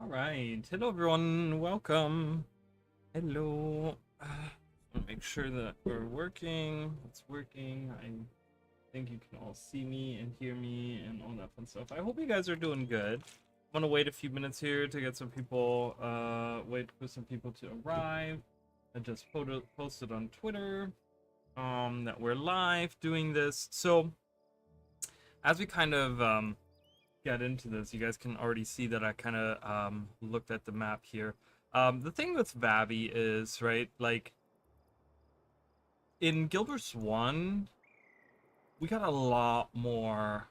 All right. Hello, everyone. Welcome. Hello. Want to make sure that we're working. It's working. I think you can all see me and hear me and all that fun stuff. I hope you guys are doing good. I'm gonna wait a few minutes here to get some people. Wait for some people to arrive. I just posted on Twitter. That we're live doing this. So as we kind of get into this, you guys can already see that I kind of looked at the map here. The thing with Vabbi is, right, like, in Guild Wars 1, we got a lot more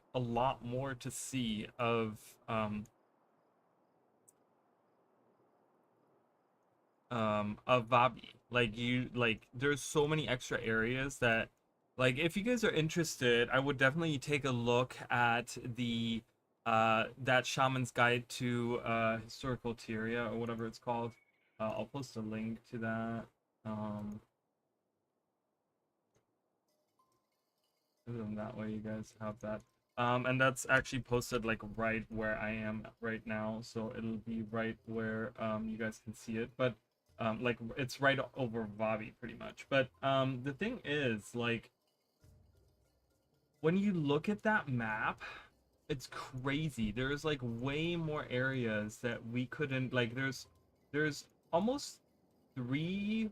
to see of Vabbi. There's so many extra areas that, like, if you guys are interested, I would definitely take a look at the that Shaman's Guide to Historical Tyria, or whatever it's called. I'll post a link to that. Um, that way you guys have that. And that's actually posted like right where I am right now, so it'll be right where you guys can see it. But like it's right over Vabbi pretty much. But the thing is, like, when you look at that map, it's crazy. There's like way more areas that we couldn't, like, there's almost three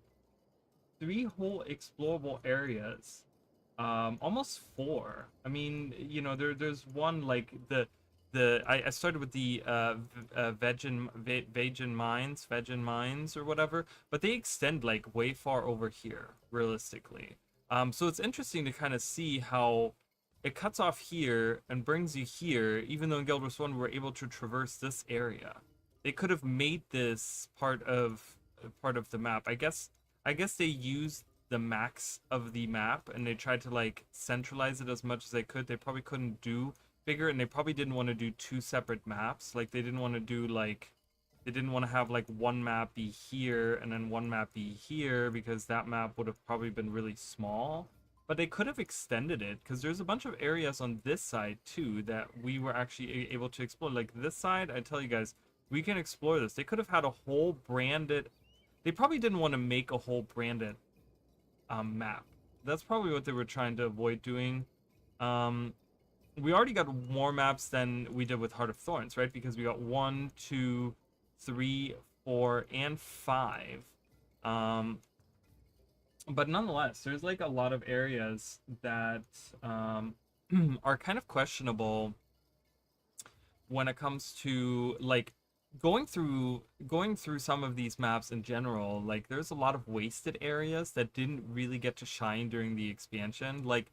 three whole explorable areas. Almost four. I mean, there's one like I started with the Vegan Mines or whatever, but they extend like way far over here, realistically. So it's interesting to kind of see how it cuts off here and brings you here, even though in Guild Wars 1 we were able to traverse this area. They could have made this part of the map. I guess they used the max of the map and they tried to like centralize it as much as they could. They probably couldn't do bigger, and they probably didn't want to do two separate maps. Like they didn't want to do like they didn't want to have like one map be here and then one map be here, because that map would have probably been really small. But they could have extended it, because there's a bunch of areas on this side too that we were actually able to explore. Like this side, I tell you guys, we can explore this. They could have had a whole branded. They probably didn't want to make a whole branded map. That's probably what they were trying to avoid doing. Um, we already got more maps than we did with Heart of Thorns, right? Because we got 1, 2, 3, 4, and 5. Um, but nonetheless, there's like a lot of areas that are kind of questionable when it comes to like going through some of these maps in general. Like there's a lot of wasted areas that didn't really get to shine during the expansion. Like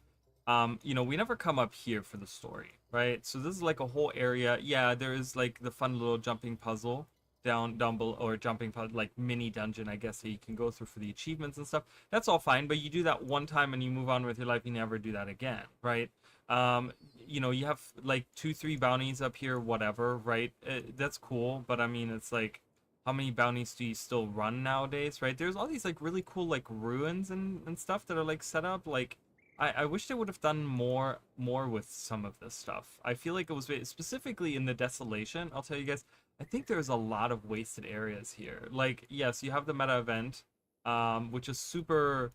we never come up here for the story, right? So this is like a whole area. Yeah, there is like the fun little jumping puzzle down below, or jumping like mini dungeon, I guess, that you can go through for the achievements and stuff. That's all fine, but you do that one time and you move on with your life. You never do that again, right? um you have like 2 3 bounties up here, whatever, right? That's cool, but I mean, it's like, how many bounties do you still run nowadays, right? There's all these like really cool like ruins and stuff that are like set up. Like I wish they would have done more with some of this stuff. I feel like it was specifically in the Desolation. I'll tell you guys, I think there's a lot of wasted areas here. Like, yes, you have the meta event, which is super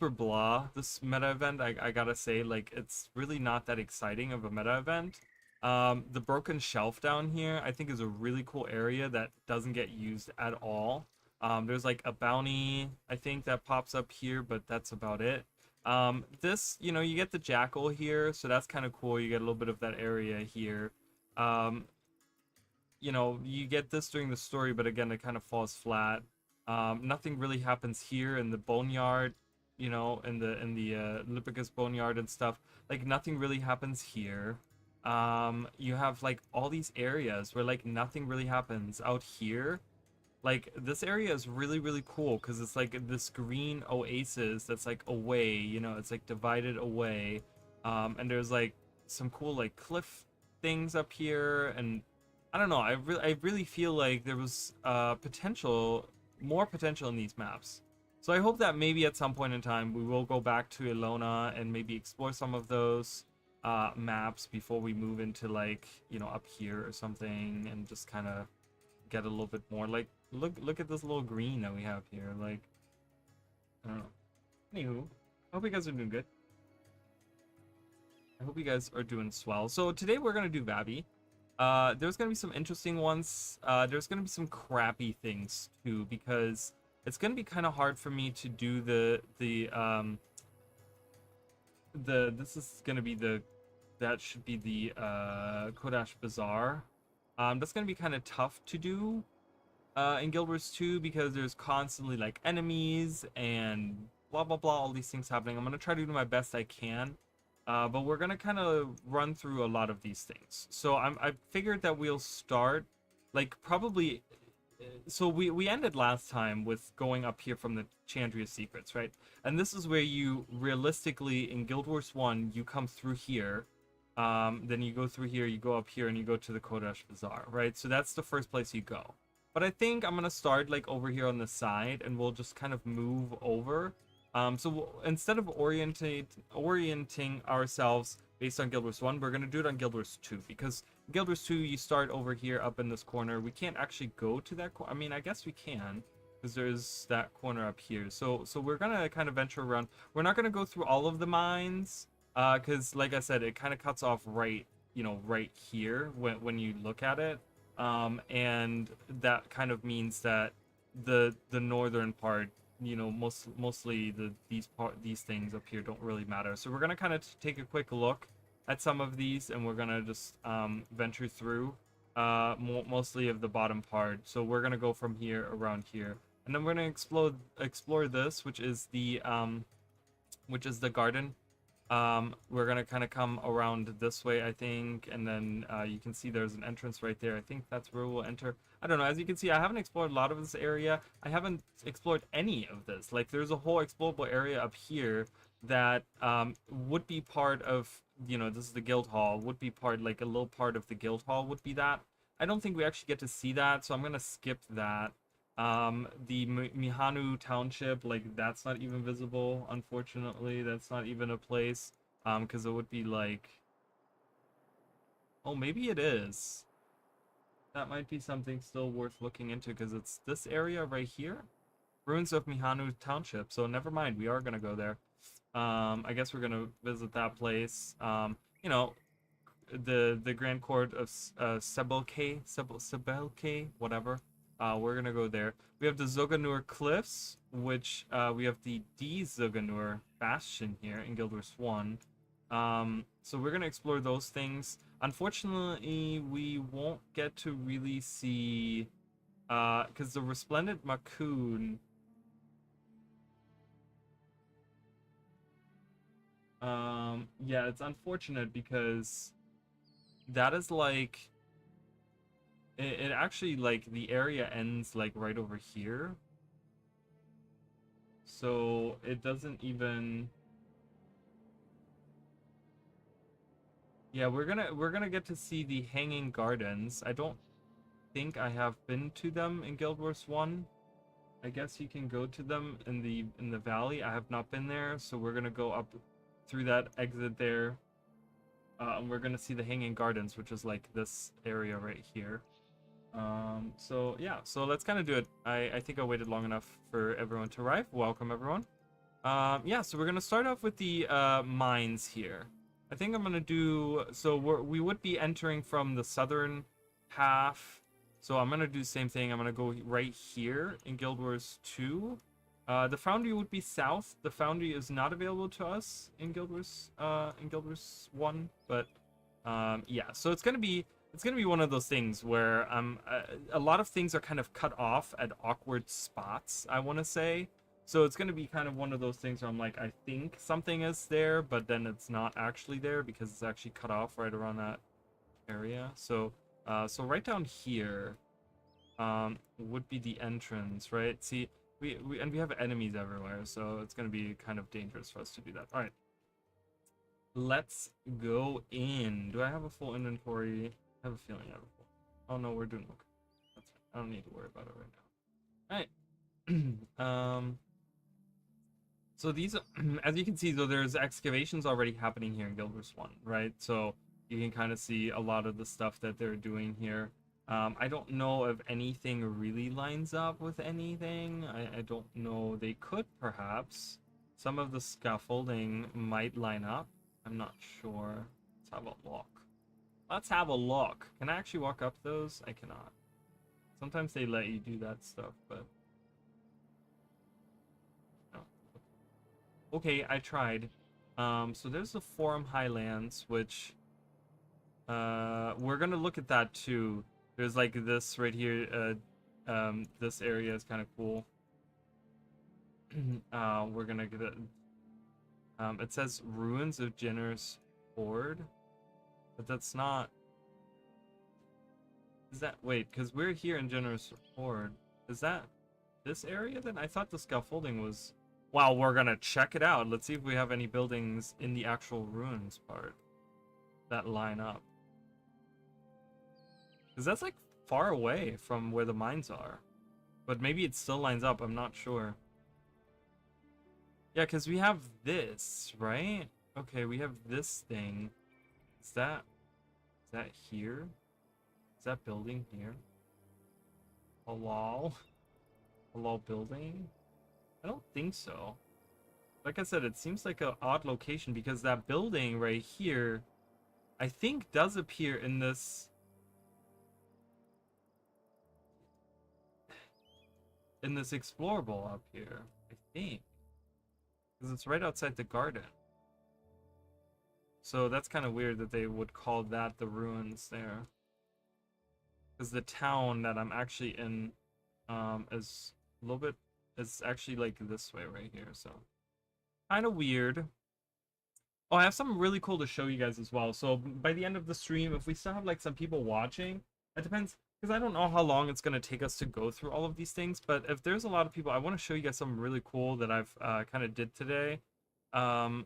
blah. This meta event, I gotta say, like, it's really not that exciting of a meta event. The broken shelf down here, I think, is a really cool area that doesn't get used at all. There's like a bounty, I think, that pops up here, but that's about it. This, you get the jackal here, so that's kind of cool. You get a little bit of that area here. Um, you get this during the story, but again, it kind of falls flat. Nothing really happens here in the boneyard, in the Lipicus boneyard and stuff. Like nothing really happens here. You have like all these areas where like nothing really happens out here. Like this area is really really cool because it's like this green oasis that's like away. It's like divided away. And there's like some cool like cliff things up here, and I don't know. I really feel like there was more potential in these maps. So I hope that maybe at some point in time we will go back to Ilona and maybe explore some of those maps before we move into like up here or something, and just kind of get a little bit more. Like, look at this little green that we have here. Like, I don't know. Anywho, I hope you guys are doing good. I hope you guys are doing swell. So today we're gonna do Vabbi. There's gonna be some interesting ones. There's gonna be some crappy things too, because it's gonna be kind of hard for me to do this is gonna be that should be the Kodash Bazaar. That's gonna be kind of tough to do in Guild Wars 2 because there's constantly like enemies and blah blah blah, all these things happening. I'm gonna try to do my best I can. But we're gonna kind of run through a lot of these things. So I figured that we'll start, like, probably. So we ended last time with going up here from the Chandria Secrets, right? And this is where you realistically in Guild Wars 1 you come through here, then you go through here, you go up here, and you go to the Kodash Bazaar, right? So that's the first place you go. But I think I'm gonna start like over here on the side, and we'll just kind of move over. Instead of orienting ourselves based on Guild Wars 1, we're going to do it on Guild Wars 2, because Guild Wars 2, you start over here up in this corner. We can't actually go to that corner. I mean, I guess we can, because there's that corner up here. So we're going to kind of venture around. We're not going to go through all of the mines, because, like I said, it kind of cuts off right here when you look at it. And that kind of means that the northern part, mostly these things up here don't really matter. So we're gonna kind of take a quick look at some of these, and we're gonna just venture through mostly of the bottom part. So we're gonna go from here around here, and then we're gonna explore this, which is the garden. We're gonna kind of come around this way, I think, and then you can see there's an entrance right there. I think that's where we'll enter. I don't know. As you can see, I haven't explored a lot of this area. I haven't explored any of this. Like, there's a whole explorable area up here that would be part of, this is the guild hall, would be part, like a little part of the guild hall would be that. I don't think we actually get to see that, so I'm gonna skip that. The Mihanu township, like, that's not even visible, unfortunately. That's not even a place, because it would be like, oh, maybe it is. That might be something still worth looking into, because it's this area right here, ruins of Mihanu township. So never mind, we are gonna go there. I guess we're gonna visit that place. The Grand Court of Sebelke, whatever. We're gonna go there. We have the Zoganur Cliffs, which we have the D Zoganur Bastion here in Guild Wars 1. So we're gonna explore those things. Unfortunately, we won't get to really see, because the Resplendent Macoon. Yeah, it's unfortunate because that is like. It actually, like, the area ends like right over here, so it doesn't even. Yeah, we're gonna get to see the Hanging Gardens. I don't think I have been to them in Guild Wars 1. I guess you can go to them in the valley. I have not been there, so we're gonna go up through that exit there, and we're gonna see the Hanging Gardens, which is like this area right here. So yeah, so let's kind of do it. I think I waited long enough for everyone to arrive. Welcome, everyone. Yeah, so we're gonna start off with the mines here. I think I'm gonna do, so we would be entering from the southern half, so I'm gonna do the same thing. I'm gonna go right here in Guild Wars 2. The foundry would be south. The foundry is not available to us in Guild Wars 1, but yeah, so it's gonna be one of those things where a lot of things are kind of cut off at awkward spots, I want to say. So it's going to be kind of one of those things where I'm like, I think something is there, but then it's not actually there because it's actually cut off right around that area. So right down here would be the entrance, right? See, we have enemies everywhere, so it's going to be kind of dangerous for us to do that. All right. Let's go in. Do I have a full inventory? I have a feeling I have a full. Oh no, we're doing okay. That's fine. I don't need to worry about it right now. Alright. So these, as you can see, though, there's excavations already happening here in Guild Wars 1, right? So you can kind of see a lot of the stuff that they're doing here. I don't know if anything really lines up with anything. I don't know. They could perhaps. Some of the scaffolding might line up. I'm not sure. Let's have a look. Let's have a look. Can I actually walk up those? I cannot. Sometimes they let you do that stuff, but no. Okay, I tried. So there's the Forum Highlands, which we're gonna look at that too. There's like this right here. This area is kind of cool. We're gonna get it. It says ruins of generous horde, but that's not. Is that wait? Because we're here in generous horde. Is that this area then? I thought the scaffolding was. Wow, we're gonna check it out. Let's see if we have any buildings in the actual ruins part that line up. Because that's like far away from where the mines are. But maybe it still lines up, I'm not sure. Yeah, because we have this, right? Okay, we have this thing. Is that here? Is that building here? Halal? Halal building? I don't think so. Like I said, it seems like an odd location because that building right here, I think does appear in this explorable up here, I think. Because it's right outside the garden. So that's kind of weird that they would call that the ruins there. Because the town that I'm actually in is a little bit, it's actually like this way right here, so. Kind of weird. Oh, I have something really cool to show you guys as well. So by the end of the stream, if we still have like some people watching, it depends. Because I don't know how long it's going to take us to go through all of these things, but if there's a lot of people, I want to show you guys something really cool that I've kind of did today. So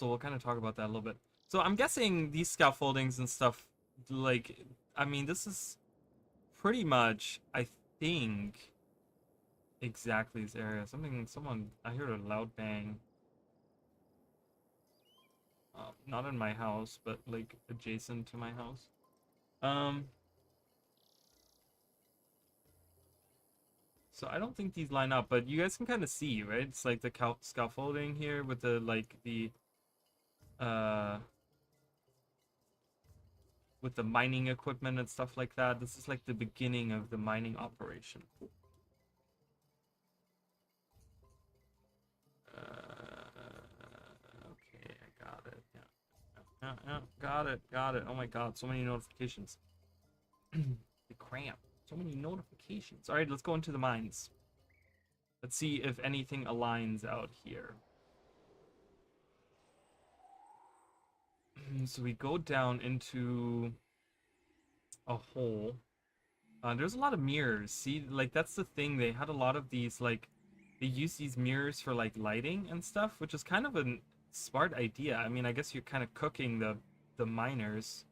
we'll kind of talk about that a little bit. So I'm guessing these scaffoldings and stuff, like, I mean, this is pretty much, I think, exactly this area. I heard a loud bang. Not in my house, but like adjacent to my house. So I don't think these line up, but you guys can kind of see, right? It's like the scaffolding here with the uh with the mining equipment and stuff like that. This is like the beginning of the mining operation. Okay, I got it. Yeah, got it. Oh my god, so many notifications. The cramp. So many notifications. All right, let's go into the mines. Let's see if anything aligns out here. So we go down into a hole. There's a lot of mirrors. See, like that's the thing. They had a lot of these, like, they use these mirrors for like lighting and stuff, which is kind of a smart idea. I mean, I guess you're kind of cooking the miners,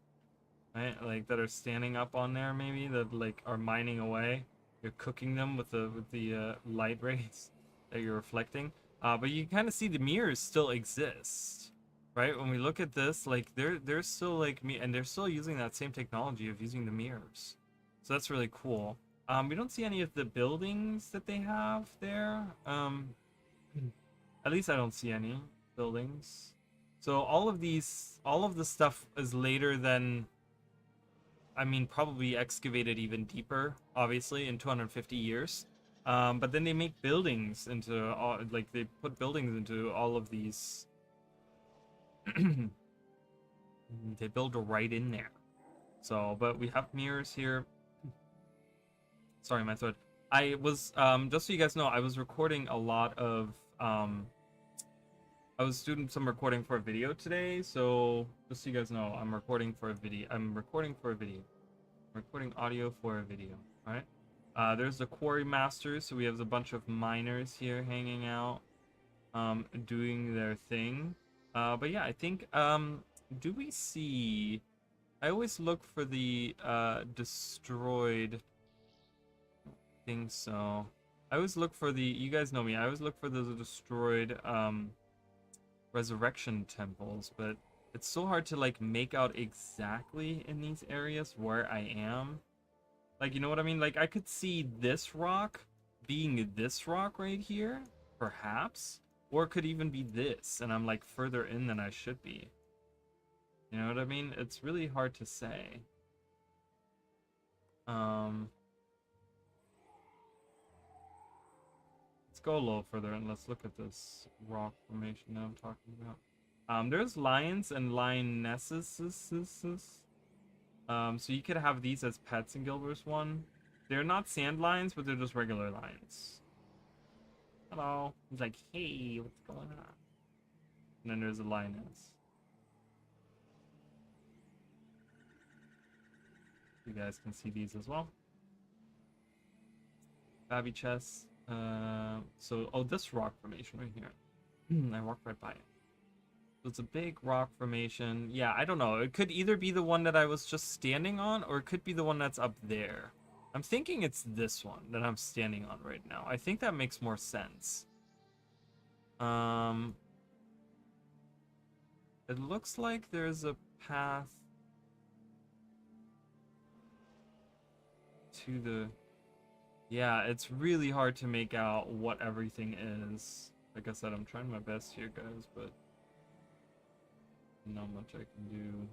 right? Like that are standing up on there, maybe that like are mining away. You're cooking them with the light rays that you're reflecting. But you kind of see the mirrors still exist, right? When we look at this, like they're still like me, and they're still using that same technology of using the mirrors. So that's really cool. We don't see any of the buildings that they have there. At least I don't see any buildings. So all of the stuff is later than, I mean, probably excavated even deeper, obviously, in 250 years. But then they make buildings into all, like they put buildings into all of these. They build right in there. So, but we have mirrors here. Sorry, my throat. I was just so you guys know, I was recording a lot of I was doing some recording for a video today, so just so you guys know, I'm recording for a video. I'm recording audio for a video. All right. There's the quarry masters, so we have a bunch of miners here hanging out, doing their thing. But yeah, I think do we see? I always look for the destroyed. I think so. I always look for the. You guys know me. I always look for the destroyed resurrection temples, but It's so hard to like make out exactly in these areas where I am. Like, you know what I mean? Like, I could see this rock being this rock right here, perhaps. Or it could even be this, and I'm like further in than I should be. You know what I mean? It's really hard to say. Let's go a little further and let's look at this rock formation that I'm talking about. There's lions and lionesses. So you could have these as pets in Gilbert's one. They're not sand lions, but they're just regular lions. Hello. He's like, hey, what's going on? And then there's a lioness. You guys can see these as well. Vabbi chest. Oh, this rock formation right here. I walked right by it. So it's a big rock formation. Yeah, I don't know. It could either be the one that I was just standing on, or it could be the one that's up there. I'm thinking it's this one that I'm standing on right now. I think that makes more sense. It looks like there's a path to the... Yeah, it's really hard to make out what everything is. Like I said, I'm trying my best here, guys, but not much I can do.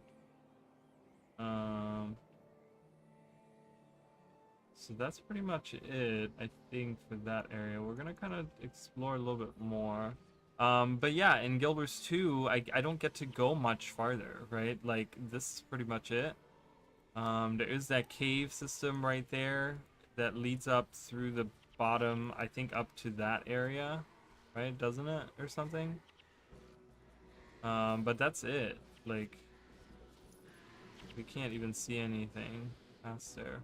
So that's pretty much it, I think, for that area. We're gonna kind of explore a little bit more. But yeah, in Gilbert's 2, I don't get to go much farther, right? Like, this is pretty much it. There is that cave system right there that leads up through the bottom, I think up to that area, right? Doesn't it? Or something? But that's it. Like, we can't even see anything past there.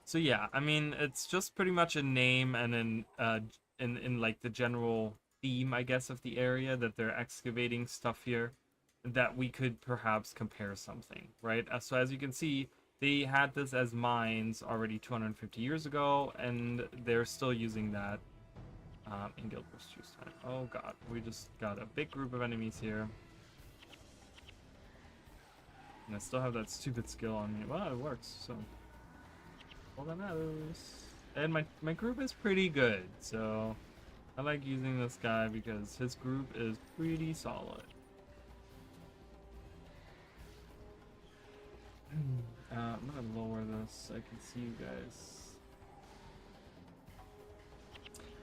So yeah, I mean, it's just pretty much a name and in like the general theme, I guess, of the area that they're excavating stuff here that we could perhaps compare something, right? So as you can see, they had this as mines already 250 years ago, and they're still using that in Guild Wars 2's time. Oh god, we just got a big group of enemies here. And I still have that stupid skill on me. Well, it works, so... all that matters. And my group is pretty good, so I like using this guy because his group is pretty solid. I'm gonna lower this so I can see you guys.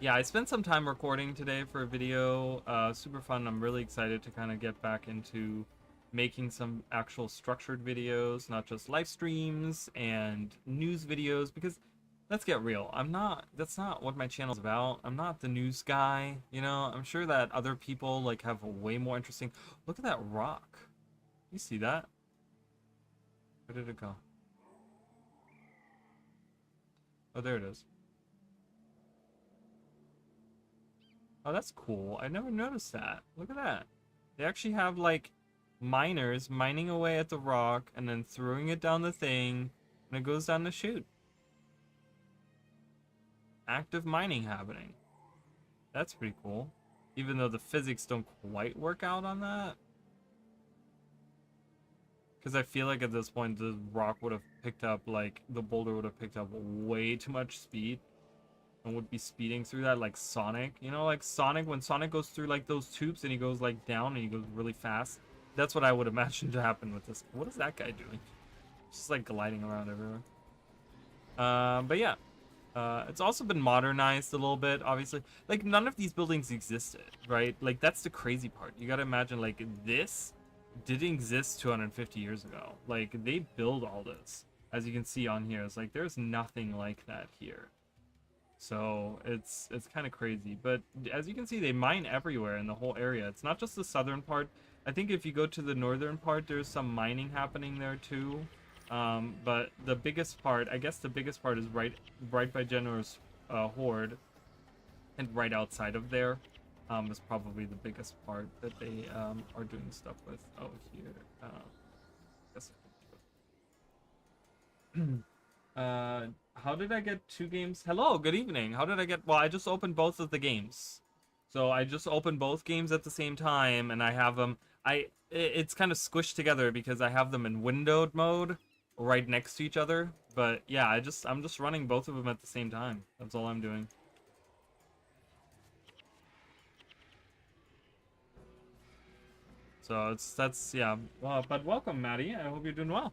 Yeah, I spent some time recording today for a video. Super fun. I'm really excited to kind of get back into making some actual structured videos, not just live streams and news videos, because let's get real, that's not what my channel's about. I'm not the news guy, you know. I'm sure that other people like have a way more interesting... Look at that rock. You see that? Where did it go? Oh, there it is. Oh, that's cool. I never noticed that. Look at that. They actually have like miners mining away at the rock and then throwing it down the thing, and it goes down the chute. Active mining happening. That's pretty cool. Even though the physics don't quite work out on that. Because I feel like at this point the rock would have picked up, like, the boulder would have picked up way too much speed. And would be speeding through that like Sonic. You know, like Sonic, when Sonic goes through like those tubes and he goes like down and he goes really fast. That's what I would imagine to happen with this. What is that guy doing? Just like gliding around everywhere. But yeah. It's also been modernized a little bit, obviously. Like, none of these buildings existed, right? Like, that's the crazy part. You gotta imagine, like, this didn't exist 250 years ago. Like, they build all this. As you can see on here, it's like, there's nothing like that here. So, it's kind of crazy. But, as you can see, they mine everywhere in the whole area. It's not just the southern part. I think if you go to the northern part, there's some mining happening there, too. But the biggest part, I guess the biggest part is right by General's Horde, and right outside of there is probably the biggest part that they are doing stuff with. Oh, here. How did I get 2 games? Hello, good evening. How did I get... Well, I just opened both of the games. So I just opened both games at the same time, and I have them. It's kind of squished together because I have them in windowed mode, right next to each other. But yeah, I'm just running both of them at the same time. That's all I'm doing. So that's yeah. Well, but welcome, Maddie. I hope you're doing well.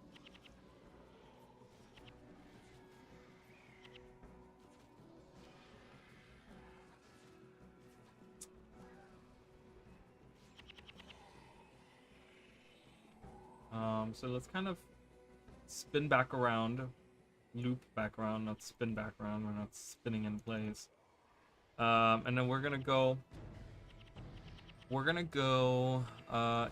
So let's kind of spin back around, loop back around, not spin back around. We're not spinning in place. And then we're gonna go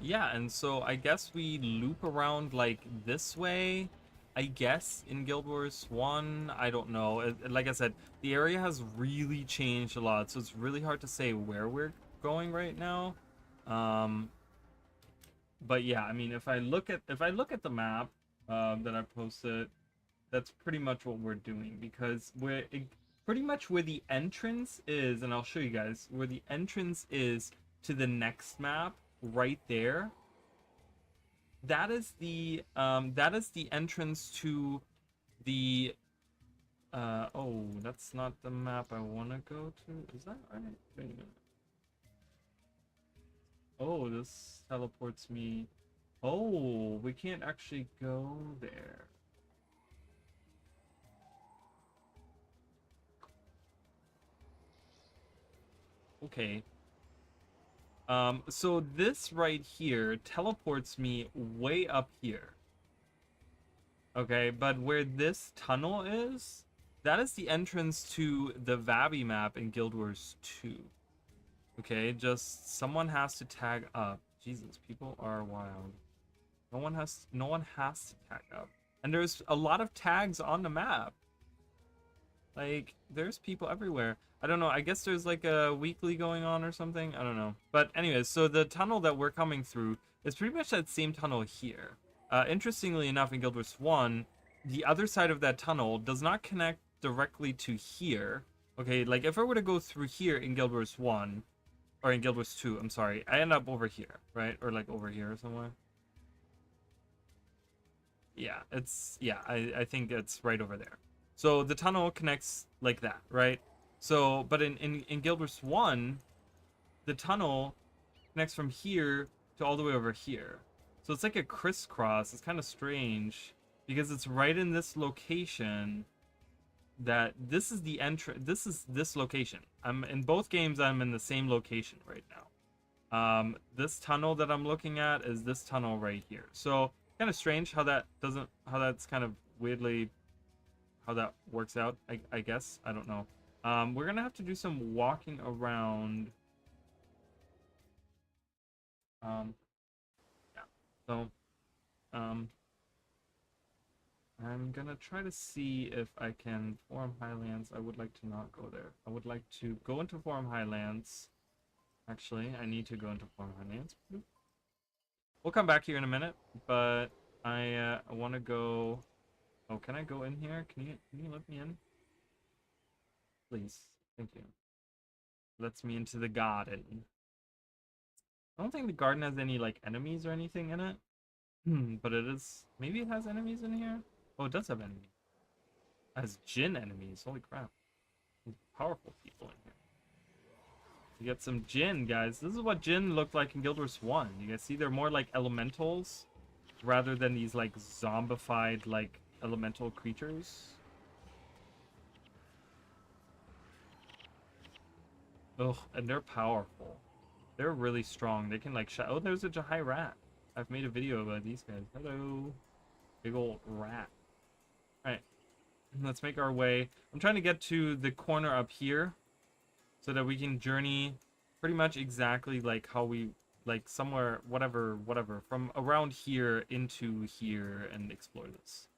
yeah, and so I guess we loop around like this way, I guess, in Guild Wars 1. I don't know. Like I said, the area has really changed a lot, so it's really hard to say where we're going right now. um but yeah, I mean, if I look at the map that I posted, that's pretty much what we're doing, because pretty much where the entrance is, and I'll show you guys where the entrance is to the next map right there. That is the entrance to the oh, that's not the map I want to go to. Is that right? Wait a minute. Oh, this teleports me. Oh, we can't actually go there. Okay. So this right here teleports me way up here. Okay, but where this tunnel is, that is the entrance to the Vabbi map in Guild Wars 2. Okay, just someone has to tag up. Jesus, people are wild. No one has to tag up. And there's a lot of tags on the map. Like, there's people everywhere. I don't know. I guess there's like a weekly going on or something. I don't know. But anyways, so the tunnel that we're coming through is pretty much that same tunnel here. Interestingly enough, in Guild Wars 1, the other side of that tunnel does not connect directly to here. Okay, like if I were to go through here in Guild Wars 1, or in Guild Wars 2, I'm sorry, I end up over here, right? Or like over here somewhere. Yeah, I think it's right over there. So the tunnel connects like that, right? So, but in Guild Wars 1, the tunnel connects from here to all the way over here. So it's like a crisscross. It's kind of strange because it's right in this location. That this is the entrance. This is this location. I'm in both games. I'm in the same location right now. This tunnel that I'm looking at is this tunnel right here. So kind of strange how that's kind of weirdly how that works out. I guess I don't know. We're gonna have to do some walking around. Yeah. So, I'm gonna try to see if I can Forum Highlands. I would like to not go there. I would like to go into Forum Highlands. Actually, I need to go into Forum Highlands. We'll come back here in a minute, but I want to go. Oh, can I go in here? Can you let me in? Please. Thank you. Lets me into the garden. I don't think the garden has any like enemies or anything in it. But it is, maybe it has enemies in here? Oh, it does have enemies. It has Jinn enemies. Holy crap. There's powerful people in here. You get some Jinn, guys. This is what Jinn looked like in Guild Wars 1. You guys see they're more like elementals rather than these like zombified like elemental creatures. Ugh, and they're powerful. They're really strong. They can like oh, there's a Jahai rat. I've made a video about these guys. Hello. Big old rat. Alright. Let's make our way. I'm trying to get to the corner up here so that we can journey pretty much exactly like how we like somewhere whatever from around here into here and explore this.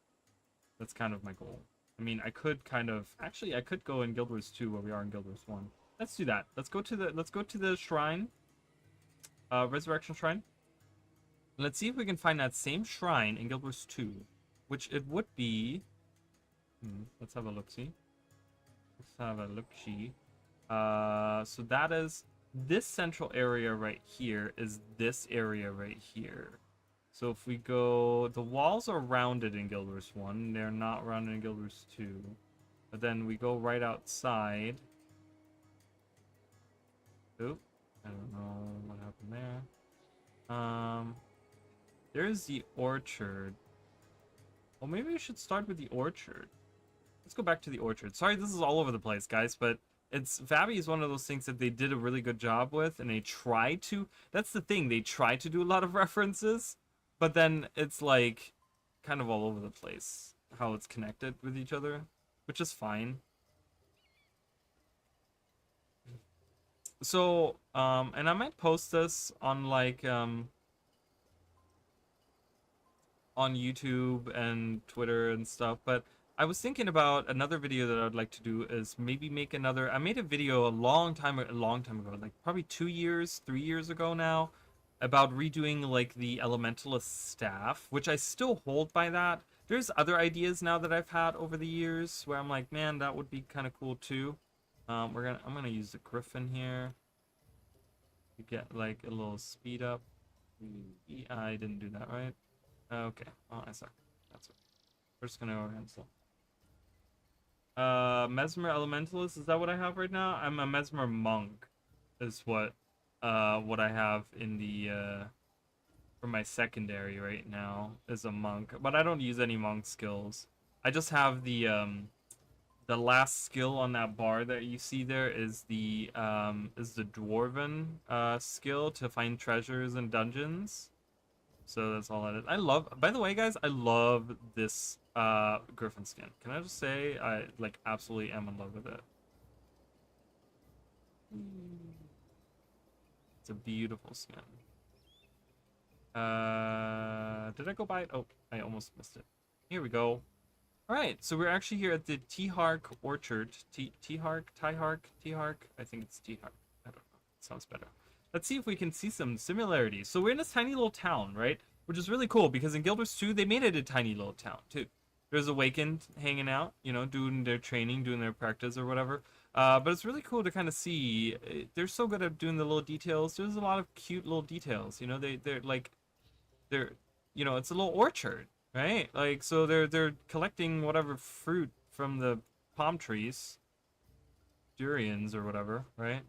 That's kind of my goal. I mean, I could kind of actually I could go in Guild Wars 2 where we are in Guild Wars 1. Let's do that. Let's go to the shrine. Resurrection Shrine. Let's see if we can find that same shrine in Guild Wars 2, which it would be. Let's have a look-see. Let's have a look-see. So that is this central area right here is this area right here. So if we go, the walls are rounded in Guild Wars 1. They're not rounded in Guild Wars 2. But then we go right outside. Oop, I don't know what happened there. There's the orchard. Well, maybe we should start with the orchard. Let's go back to the orchard. Sorry, this is all over the place, guys, but it's Vabbi is one of those things that they did a really good job with, and they try to. That's the thing. They try to do a lot of references, but then it's like kind of all over the place how it's connected with each other, which is fine. So, and I might post this on like on YouTube and Twitter and stuff, but I was thinking about another video that I'd like to do is maybe make another. I made a video a long time ago, like probably 2 years, 3 years ago now, about redoing like the Elementalist staff, which I still hold by that. There's other ideas now that I've had over the years where I'm like, man, that would be kind of cool too. I'm gonna use the Griffin here to get like a little speed up. I didn't do that right. Okay, well, I suck. That's it. We're just gonna go cancel. Mesmer Elementalist, is that what I have right now? I'm a Mesmer Monk, is what I have in the, for my secondary right now, is a Monk. But I don't use any Monk skills. I just have the last skill on that bar that you see there is the Dwarven, skill to find treasures in dungeons. So that's all that is. I love, by the way, guys, I love this Griffin skin. Can I just say I like absolutely am in love with it. It's a beautiful skin. Did I go by it? Oh, I almost missed it. Here we go. All right, so we're actually here at the T-Hark Orchard. T-Hark? I think it's T-Hark. I don't know. It sounds better. Let's see if we can see some similarities. So we're in this tiny little town, right? Which is really cool because in Guild Wars 2, they made it a tiny little town, too. There's Awakened hanging out, you know, doing their training, doing their practice or whatever. But it's really cool to kind of see. They're so good at doing the little details. There's a lot of cute little details, you know. They're, you know, it's a little orchard, right? Like, so they're collecting whatever fruit from the palm trees, durians or whatever, right?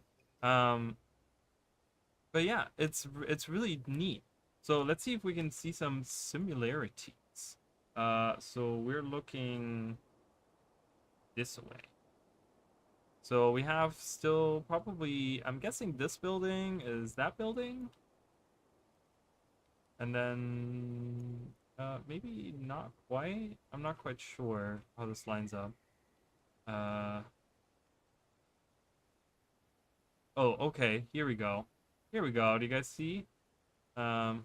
But yeah, it's really neat. So let's see if we can see some similarities. So we're looking this way. So we have still probably, I'm guessing this building is that building. And then maybe not quite. I'm not quite sure how this lines up. Oh, okay. Here we go. Here we go. Do you guys see? There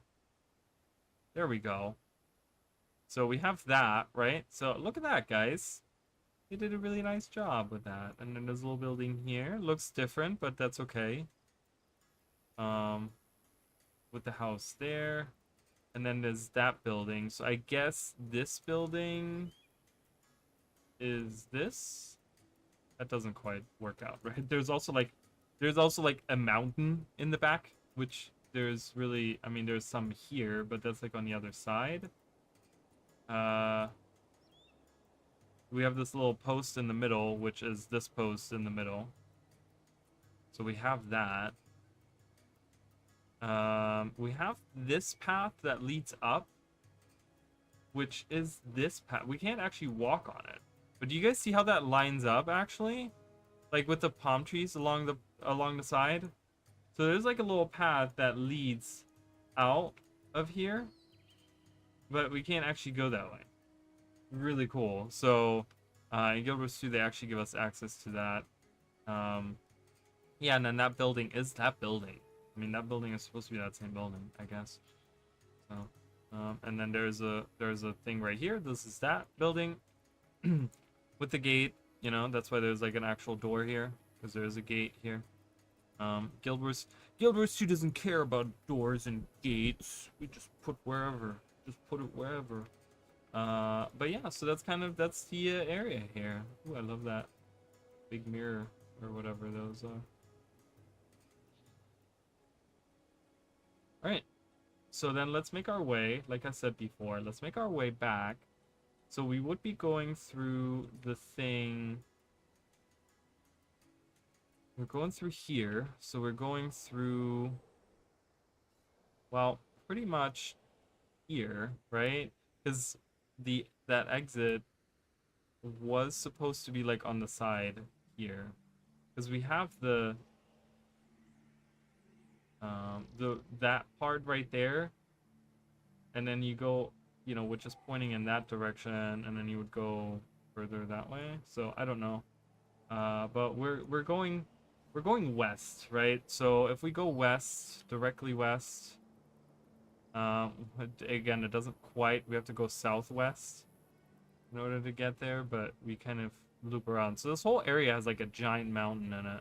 we go. So we have that, right? So look at that, guys. They did a really nice job with that. And then there's a little building here. Looks different, but that's okay. With the house there. And then there's that building. So I guess this building is this. That doesn't quite work out, right? There's also like a mountain in the back, which there's really, I mean, there's some here, but that's like on the other side. We have this little post in the middle, which is this post in the middle. So we have that. We have this path that leads up, which is this path. We can't actually walk on it. But do you guys see how that lines up, actually? Like with the palm trees along the side? So there's like a little path that leads out of here, but we can't actually go that way. Really cool. So in Guild Wars 2, they actually give us access to that. Yeah, and then that building is that building. I mean, that building is supposed to be that same building, I guess. So, and then there's a thing right here. This is that building with the gate. You know, that's why there's like an actual door here, because there's a gate here. Guild Wars 2 doesn't care about doors and gates. We just put wherever. Just put it wherever. But yeah, so that's the area here. Ooh, I love that big mirror or whatever those are. So then let's make our way, like I said before, let's make our way back. So we would be going through the thing. We're going through here. So we're going through, well, pretty much here, right? Because that exit was supposed to be like on the side here. Because we have that part right there, and then you go, which is pointing in that direction, and then you would go further that way. So I don't know. But we're going west, right? So if we go west, directly west, again, it doesn't quite. We have to go southwest in order to get there, but we kind of loop around. So this whole area has like a giant mountain in it.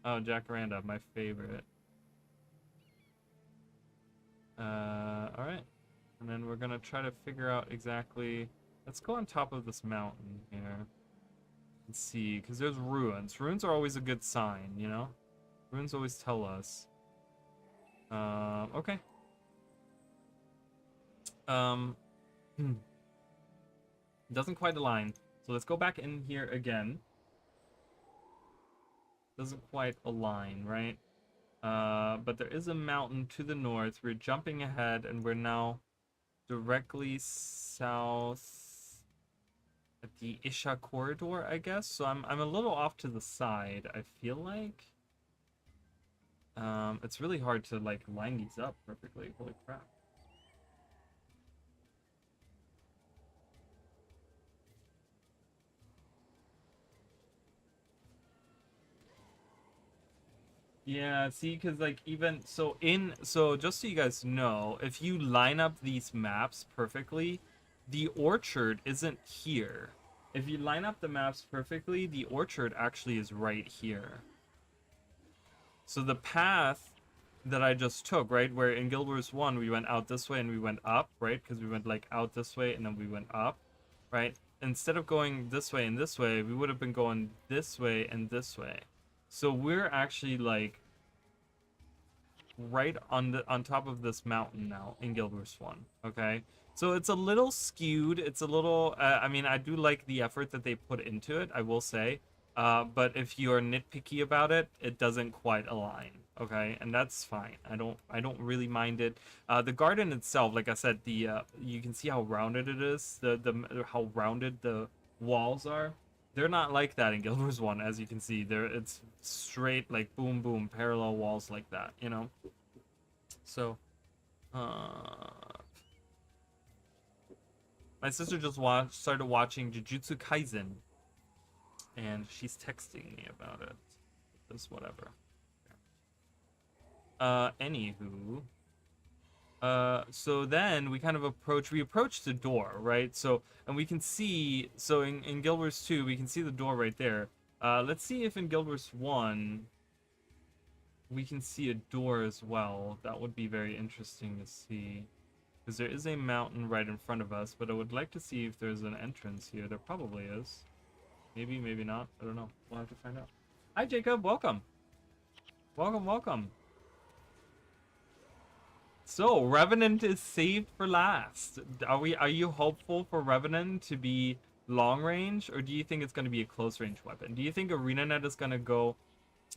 Oh, Jacaranda, my favorite. All right. And then we're gonna try to figure out exactly. Let's go on top of this mountain here and see, because there's ruins. Ruins are always a good sign, you know? Ruins always tell us. Okay. Doesn't quite align. So let's go back in here again. Doesn't quite align, right? But there is a mountain to the north. We're jumping ahead, and we're now directly south at the Isha corridor, I guess. So I'm a little off to the side, I feel like. It's really hard to like line these up perfectly. Holy crap. Yeah, see, because like even so just so you guys know, if you line up these maps perfectly, the orchard isn't here. If you line up the maps perfectly, the orchard actually is right here. So the path that I just took, right, where in Guild Wars 1 we went out this way and we went up, right? Because we went like out this way and then we went up, right? Instead of going this way and this way, we would have been going this way and this way. So we're actually like right on top of this mountain now in Guild Wars 1, okay? So it's a little skewed. It's a little I mean, I do like the effort that they put into it, I will say. But if you're nitpicky about it, it doesn't quite align, okay? And that's fine. I don't really mind it. The garden itself, like I said, you can see how rounded it is. The how rounded the walls are. They're not like that in Guild Wars 1, as you can see. It's straight, like, boom, boom, parallel walls like that, you know? So, my sister just started watching Jujutsu Kaisen, and she's texting me about it. Just whatever. Anywho. So then we kind of approach the door, right? So, and we can see, so in Guild Wars 2, we can see the door right there. Let's see if in Guild Wars 1, we can see a door as well. That would be very interesting to see. Because there is a mountain right in front of us, but I would like to see if there's an entrance here. There probably is. Maybe, maybe not. I don't know. We'll have to find out. Hi, Jacob. Welcome. Welcome, welcome. So, Revenant is saved for last. Are you hopeful for Revenant to be long range, or do you think it's going to be a close range weapon? Do you think ArenaNet is going to go...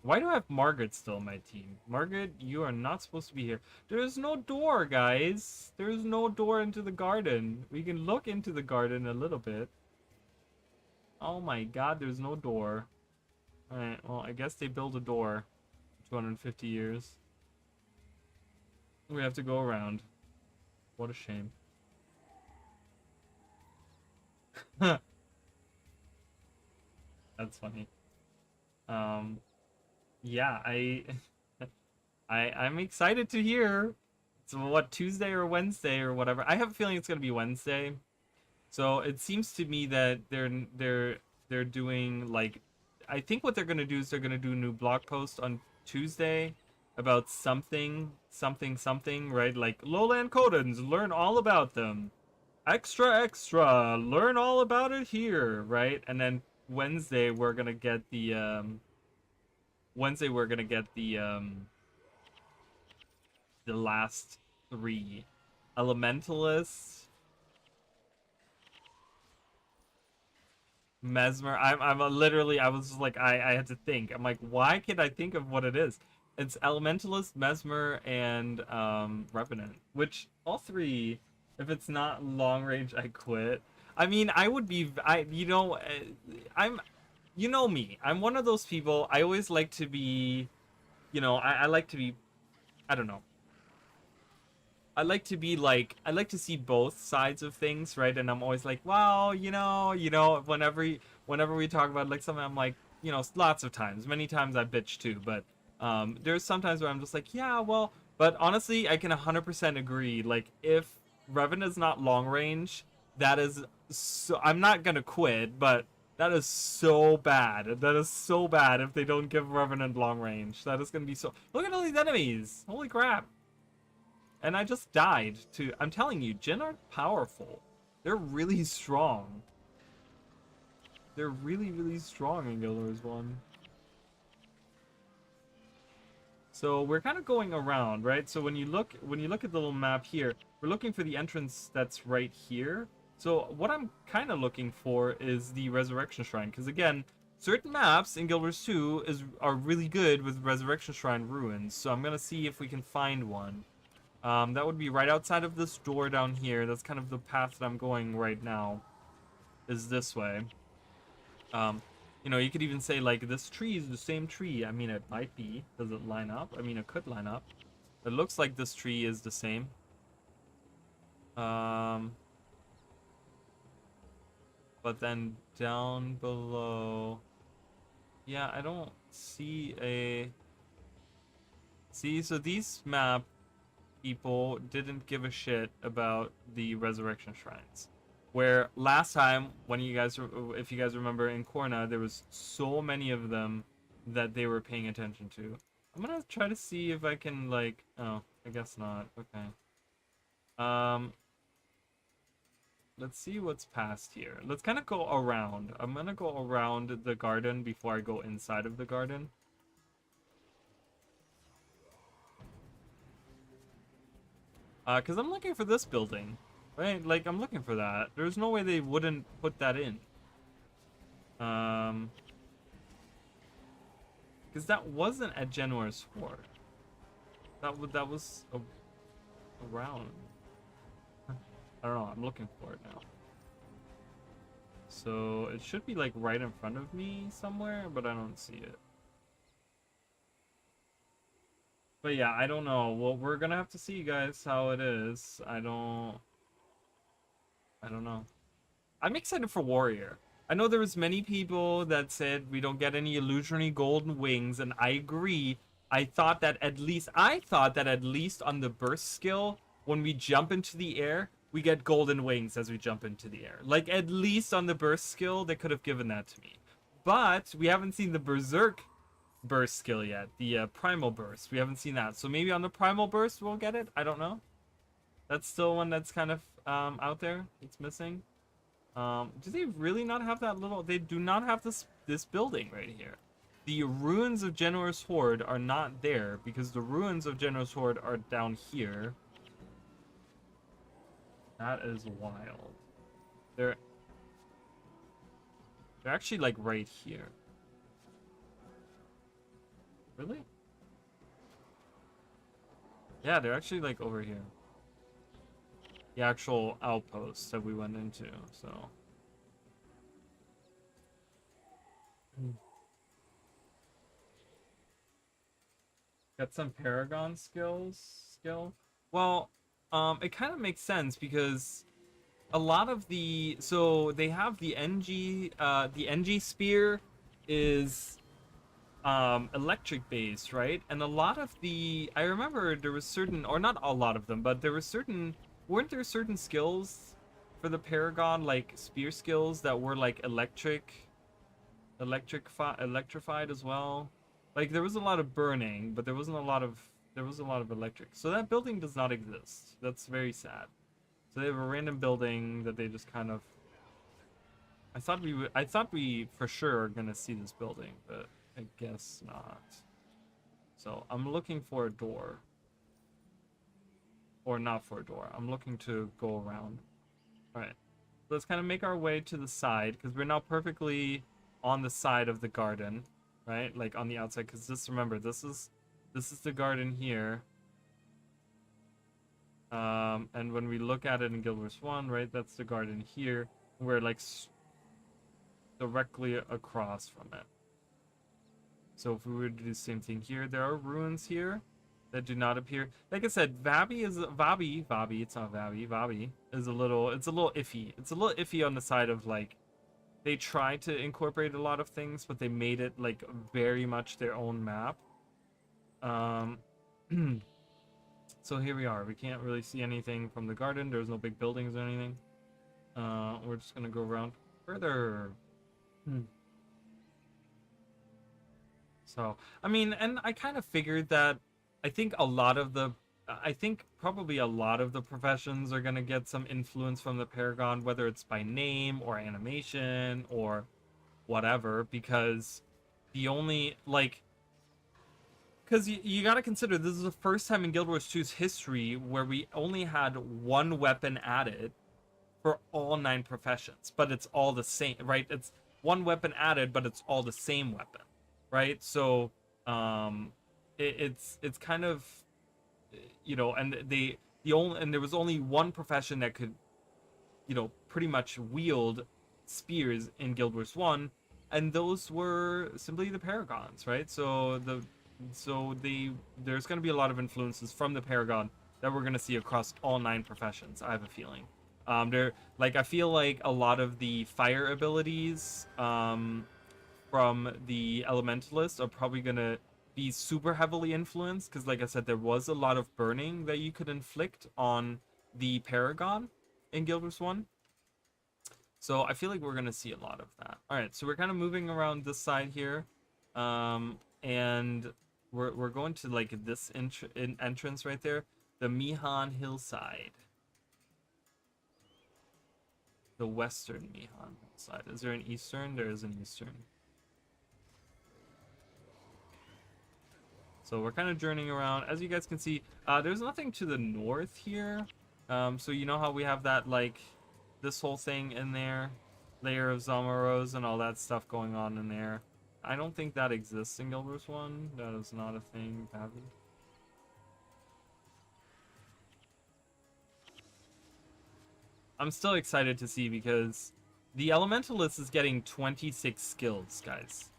Why do I have Margaret still in my team? Margaret, you are not supposed to be here. There's no door, guys. There's no door into the garden. We can look into the garden a little bit. Oh my god, there's no door. Alright, well, I guess they build a door. 250 years. We have to go around. What a shame. That's funny. Yeah, I'm excited to hear. So what, Tuesday or Wednesday or whatever? I have a feeling it's gonna be Wednesday. So it seems to me that they're doing like, I think what they're gonna do is they're gonna do a new blog post on Tuesday about something, right? Like Lowland Codons, learn all about them. Extra, learn all about it here, right? And then Wednesday we're gonna get the the last three. Elementalist, Mesmer. I'm literally, I was just like, I had to think. I'm like, why can't I think of what it is? It's Elementalist, Mesmer, and Revenant. Which all three, if it's not long range, I quit. I mean, I would be, I'm, you know me. I'm one of those people. I always like to be, I like to be, I don't know. I like to be like I like to see both sides of things, right? And I'm always like, well, whenever we talk about like something, I'm like, lots of times, many times I bitch too, but there's sometimes where I'm just like, yeah, well, but honestly, I can 100% agree. Like, if Revan is not long range, that is so. I'm not gonna quit, but that is so bad. That is so bad if they don't give Revenant long range. That is gonna be so. Look at all these enemies! Holy crap! And I just died to... I'm telling you, Jinn are powerful. They're really strong. They're really, really strong in Guild Wars 1. So we're kind of going around, right? So when you look at the little map here, we're looking for the entrance that's right here. So what I'm kind of looking for is the Resurrection Shrine. Because again, certain maps in Guild Wars 2 are really good with Resurrection Shrine ruins. So I'm going to see if we can find one. That would be right outside of this door down here. That's kind of the path that I'm going right now. Is this way. You could even say, like, this tree is the same tree. I mean, it might be. Does it line up? I mean, it could line up. It looks like this tree is the same. But then down below... Yeah, I don't see a... See, so these map people didn't give a shit about the resurrection shrines. Where last time, if you guys remember in Korna, there was so many of them that they were paying attention to. I'm gonna try to see if I can, like, oh, I guess not. Okay. Let's see what's past here. Let's kind of go around. I'm gonna go around the garden before I go inside of the garden. Because I'm looking for this building, right? Like, I'm looking for that. There's no way they wouldn't put that in. Because that wasn't at Genoa's Fort. That was around. I don't know. I'm looking for it now. So it should be like right in front of me somewhere, but I don't see it. But yeah, I don't know. Well, we're gonna have to see, guys, how it is. I don't know. I'm excited for Warrior. I know there was many people that said we don't get any illusionary golden wings, and I agree. I thought that at least on the burst skill, when we jump into the air, we get golden wings as we jump into the air. Like, at least on the burst skill, they could have given that to me. But we haven't seen the Berserk burst skill yet, the primal burst. We haven't seen that, so maybe on the primal burst we'll get it. I don't know. That's still one that's kind of out there. It's missing. Do they really not have that little... They do not have this building right here. The ruins of Genoa's Horde are not there because the ruins of Genoa's Horde are down here. That is wild. They're actually like right here. Really? Yeah, they're actually like over here. The actual outpost that we went into, so. Got some Paragon skill. Well, it kind of makes sense because a lot of so they have the NG spear is electric based, right? And a lot of I remember there was certain, or not a lot of them, but there were weren't there certain skills for the Paragon, like spear skills that were like electrified as well? Like, there was a lot of burning, but there was a lot of electric. So that building does not exist. That's very sad. So they have a random building that they just kind of... I thought we for sure are gonna see this building, but I guess not. So I'm looking for a door. or not for a door. I'm looking to go around. All right. Let's kind of make our way to the side because we're now perfectly on the side of the garden, right? Like on the outside. Because just remember, this is the garden here. And when we look at it in Guild Wars 1, right, that's the garden here. We're like directly across from it. So if we were to do the same thing here, there are ruins here that do not appear. Like I said, Vabbi, it's not Vabbi. Vabbi is it's a little iffy. It's a little iffy on the side of like they tried to incorporate a lot of things, but they made it like very much their own map. Um, so here we are. We can't really see anything from the garden. There's no big buildings or anything. We're just gonna go around further. So, I mean, and I kind of figured that I think probably a lot of the professions are going to get some influence from the Paragon, whether it's by name or animation or whatever, because the only, like, because you got to consider this is the first time in Guild Wars 2's history where we only had one weapon added for all 9 professions, but it's all the same, right? It's one weapon added, but it's all the same weapon, right? So, it's kind of, and there was only one profession that could, pretty much wield spears in Guild Wars 1, and those were simply the Paragons, right? There's going to be a lot of influences from the Paragon that we're going to see across all 9 professions. I have a feeling. I feel like a lot of the fire abilities from the Elementalist are probably gonna be super heavily influenced because, like I said, there was a lot of burning that you could inflict on the Paragon in Guild Wars 1. So I feel like we're gonna see a lot of that. All right, so we're kind of moving around this side here, and we're going to like this entrance right there, the Mihan Hillside. The western Mihan side. Is there an eastern? There is an eastern. So we're kind of journeying around. As you guys can see, there's nothing to the north here. So you know how we have that, like, this whole thing in there? Layer of Zamaros and all that stuff going on in there. I don't think that exists in Guild Wars 1. That is not a thing. I'm still excited to see because the Elementalist is getting 26 skills, guys.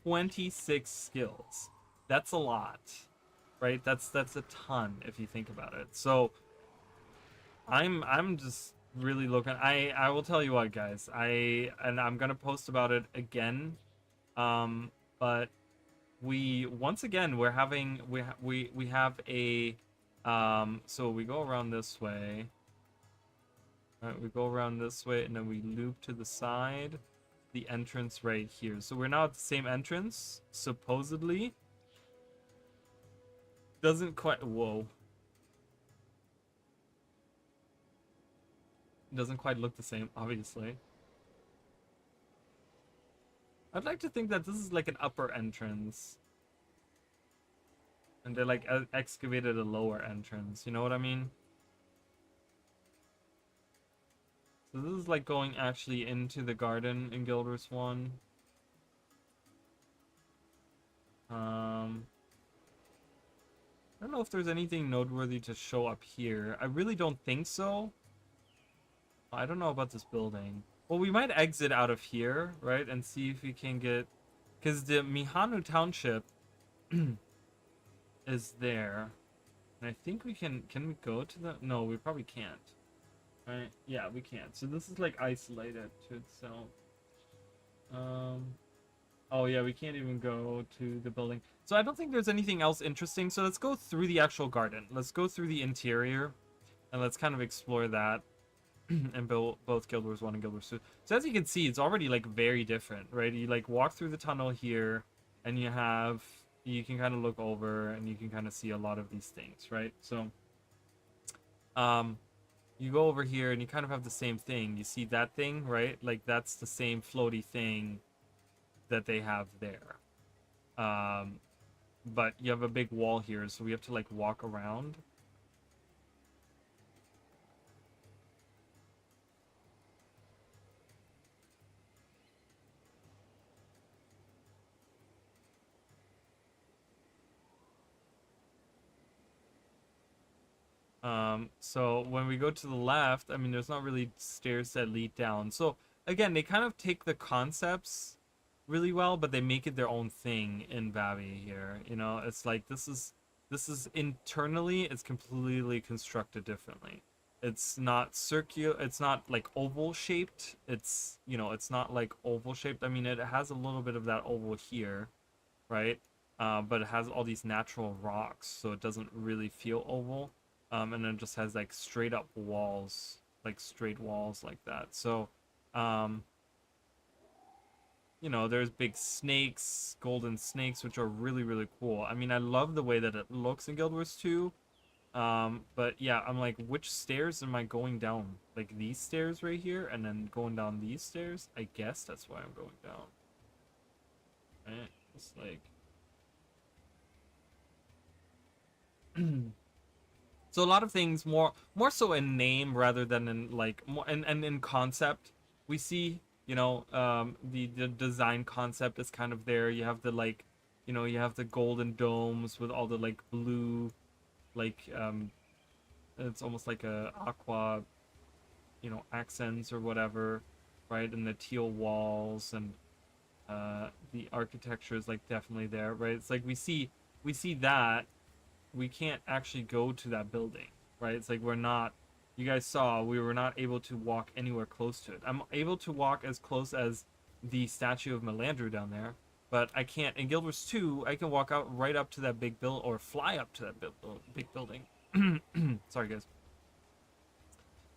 26 skills. That's a lot, right? That's a ton if you think about it. So I'm just really looking. I will tell you what, guys. I'm gonna post about it again. But once again we're having we have a so we go around this way. Alright, we go around this way and then we loop to the side. The entrance right here. So we're now at the same entrance, supposedly. Doesn't quite... Whoa. Doesn't quite look the same, obviously. I'd like to think that this is like an upper entrance. And they like excavated a lower entrance. You know what I mean? So this is like going actually into the garden in Guild Wars 1. I don't know if there's anything noteworthy to show up here. I really don't think so. I don't know about this building. Well, we might exit out of here, right? And see if we can get... Because the Mihanu Township is there. And I think we can... Can we go to the... No, we probably can't. Right? Yeah, we can't. So this is like isolated to itself. Oh yeah, we can't even go to the building. So I don't think there's anything else interesting. So let's go through the actual garden. Let's go through the interior. And let's kind of explore that. And both Guild Wars 1 and Guild Wars 2. So as you can see, it's already like very different, right? You like walk through the tunnel here. And you can kind of look over. And you can kind of see a lot of these things, right? So you go over here and you kind of have the same thing. You see that thing, right? Like that's the same floaty thing that they have there. But you have a big wall here, so we have to like walk around. So when we go to the left, I mean, there's not really stairs that lead down. So again, they kind of take the concepts really well, but they make it their own thing in Vabbi here. You know, it's like this is internally, it's completely constructed differently. It's not circular, it's not like oval shaped. It's, you know, it's not like oval shaped. I mean, it has a little bit of that oval here, right? But it has all these natural rocks, so it doesn't really feel oval. And it just has like straight up walls, like straight walls like that. So, um, you know, there's big snakes, golden snakes, which are really, really cool. I mean, I love the way that it looks in Guild Wars 2. But yeah, I'm like, which stairs am I going down? Like these stairs right here, and then going down these stairs? I guess that's why I'm going down. Right? It's like so a lot of things more so in name rather than in like more and in concept. We see, you know, the design concept is kind of there. You have the like, you know, you have the golden domes with all the like blue, like it's almost like a aqua, you know, accents or whatever, right? And the teal walls and the architecture is like definitely there, right? It's like we see that we can't actually go to that building, right? It's like we're not. You guys saw we were not able to walk anywhere close to it. I'm able to walk as close as the statue of Melandru down there, but I can't. In Guild Wars 2, I can walk out right up to that big bill or fly up to that big building. Sorry, guys.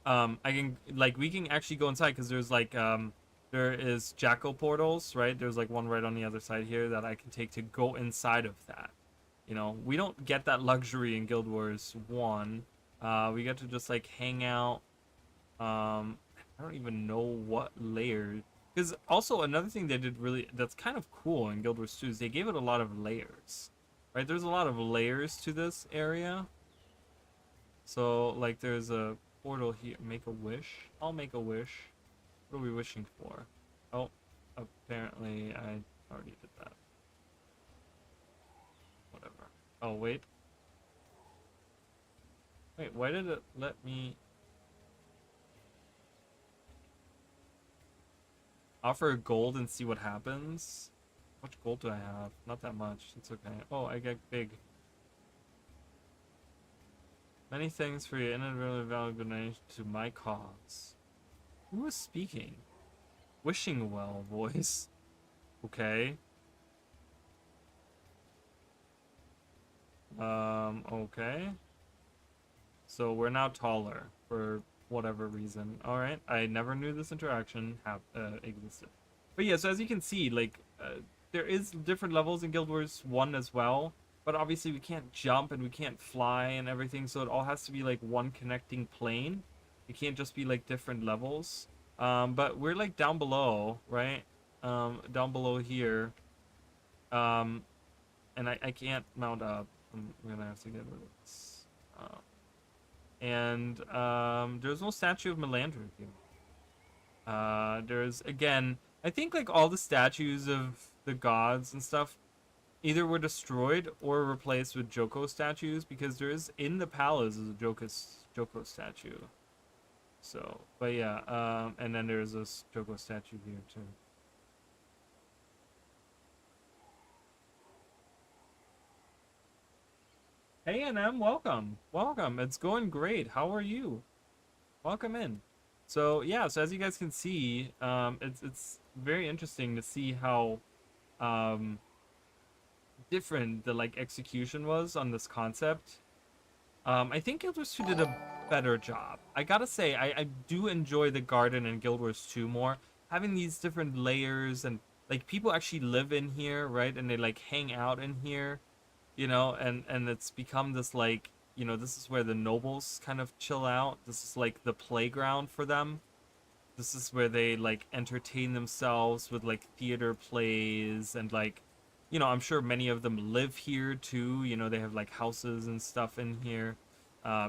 I can like we can actually go inside because there's like there is jackal portals, right? There's like one right on the other side here that I can take to go inside of that. You know, we don't get that luxury in Guild Wars 1. We get to just like hang out. I don't even know what layer. Because also another thing they did really that's kind of cool in Guild Wars 2 is they gave it a lot of layers. Right? There's a lot of layers to this area. So like there's a portal here. Make a wish. I'll make a wish. What are we wishing for? Oh, apparently I already did that. Whatever. Oh, wait. Wait, why did it let me offer gold and see what happens? How much gold do I have? Not that much. It's okay. Oh, I get big. Many thanks for your inadvertently valuable donation to my cause. Who is speaking? Wishing well voice. Okay. Okay. So we're now taller for whatever reason. All right. I never knew this interaction existed. But yeah, so as you can see, like there is different levels in Guild Wars 1 as well. But obviously we can't jump and we can't fly and everything, so it all has to be like one connecting plane. It can't just be like different levels. But we're like down below, right? Down below here. Um, and I can't mount up. I'm gonna have to get rid of this. And there's no statue of Melandru here. There's again, I think like all the statues of the gods and stuff either were destroyed or replaced with Joko statues because there is in the palace is a Joko statue. So, but yeah, and then there's this Joko statue here too. Hey, NM, welcome, welcome. It's going great. How are you? Welcome in. So yeah, so as you guys can see, it's very interesting to see how um different the like execution was on this concept. I think Guild Wars 2 did a better job. I gotta say, I do enjoy the garden in Guild Wars 2 more. Having these different layers and like people actually live in here, right? And they like hang out in here, you know, and it's become this like, you know, this is where the nobles kind of chill out. This is like the playground for them. This is where they like entertain themselves with like theater plays and like, you know, I'm sure many of them live here too. You know, they have like houses and stuff in here.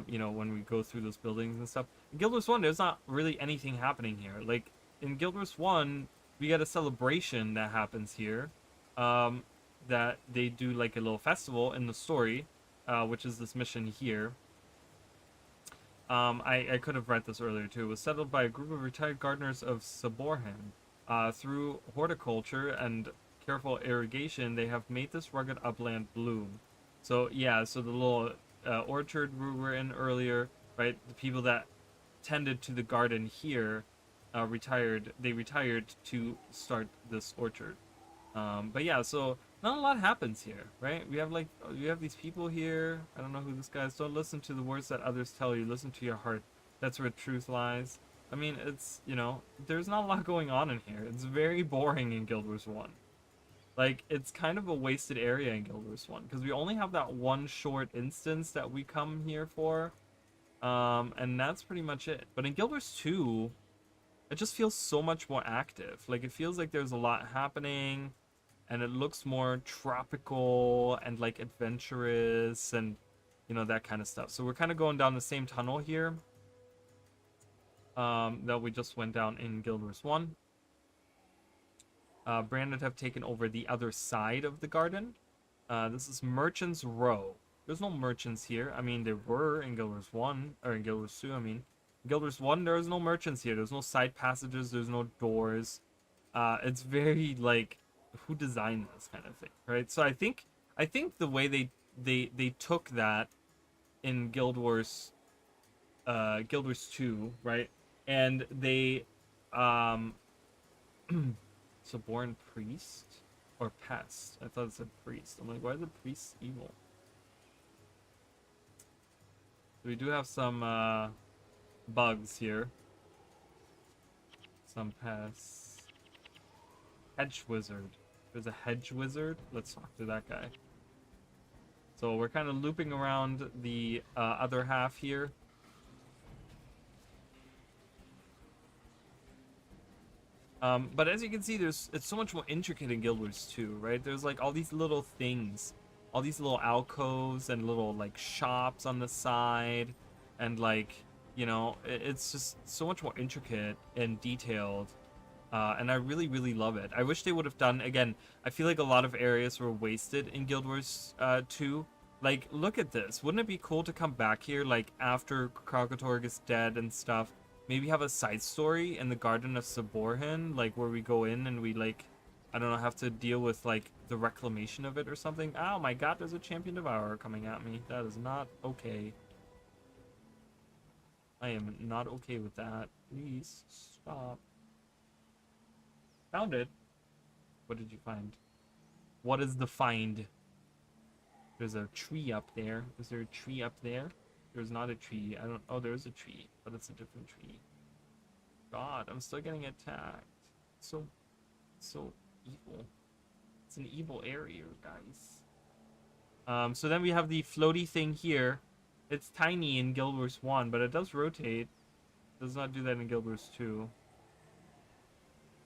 You know, when we go through those buildings and stuff. In Guild Wars 1, there's not really anything happening here. Like in Guild Wars 1, we got a celebration that happens here. That they do like a little festival in the story, which is this mission here. I could have read this earlier too. It was settled by a group of retired gardeners of Saborhan. Through horticulture and careful irrigation, they have made this rugged upland bloom. So yeah, so the little orchard we were in earlier, right? The people that tended to the garden here retired. They retired to start this orchard. But yeah, so not a lot happens here, right? We have these people here. I don't know who this guy is. Don't listen to the words that others tell you. Listen to your heart. That's where truth lies. I mean, it's, there's not a lot going on in here. It's very boring in Guild Wars 1. Like, it's kind of a wasted area in Guild Wars 1 because we only have that one short instance that we come here for. And that's pretty much it. But in Guild Wars 2, it just feels so much more active. Like, it feels like there's a lot happening, and it looks more tropical and like adventurous and that kind of stuff. So we're kind of going down the same tunnel here that we just went down in Guild Wars 1. Branded have taken over the other side of the garden. This is Merchants Row. There's no merchants here. I mean, there were in Guild Wars 1, or in Guild Wars 2, I mean. In Guild Wars 1, there's no merchants here. There's no side passages. There's no doors. It's very, like, who designed this kind of thing, right? So I think the way they took that in Guild Wars 2, right? And they Suborn priest or pest. I thought it said priest. I'm like, why is the priest evil? We do have some bugs here. Some pests. Hedge wizard. There's a hedge wizard. Let's talk to that guy. So we're kind of looping around the other half here. But as you can see, it's so much more intricate in Guild Wars 2, right? There's like all these little things, all these little alcoves and little like shops on the side, and like it's just so much more intricate and detailed. And I really, really love it. I wish they would have done, again, I feel like a lot of areas were wasted in Guild Wars 2. Like, look at this. Wouldn't it be cool to come back here, like, after Kralkatorg is dead and stuff? Maybe have a side story in the Garden of Saborhan, like, where we go in and we, like, I don't know, have to deal with, like, the reclamation of it or something. Oh my god, there's a Champion Devourer coming at me. That is not okay. I am not okay with that. Please, stop. Found it. What did you find? What is the find? There's a tree up there. Is there a tree up there? There's not a tree. I don't... Oh, there's a tree, but it's a different tree. God, I'm still getting attacked. So evil. It's an evil area, guys. So then we have the floaty thing here. It's tiny in Guild Wars 1, but it does rotate. It does not do that in Guild Wars 2.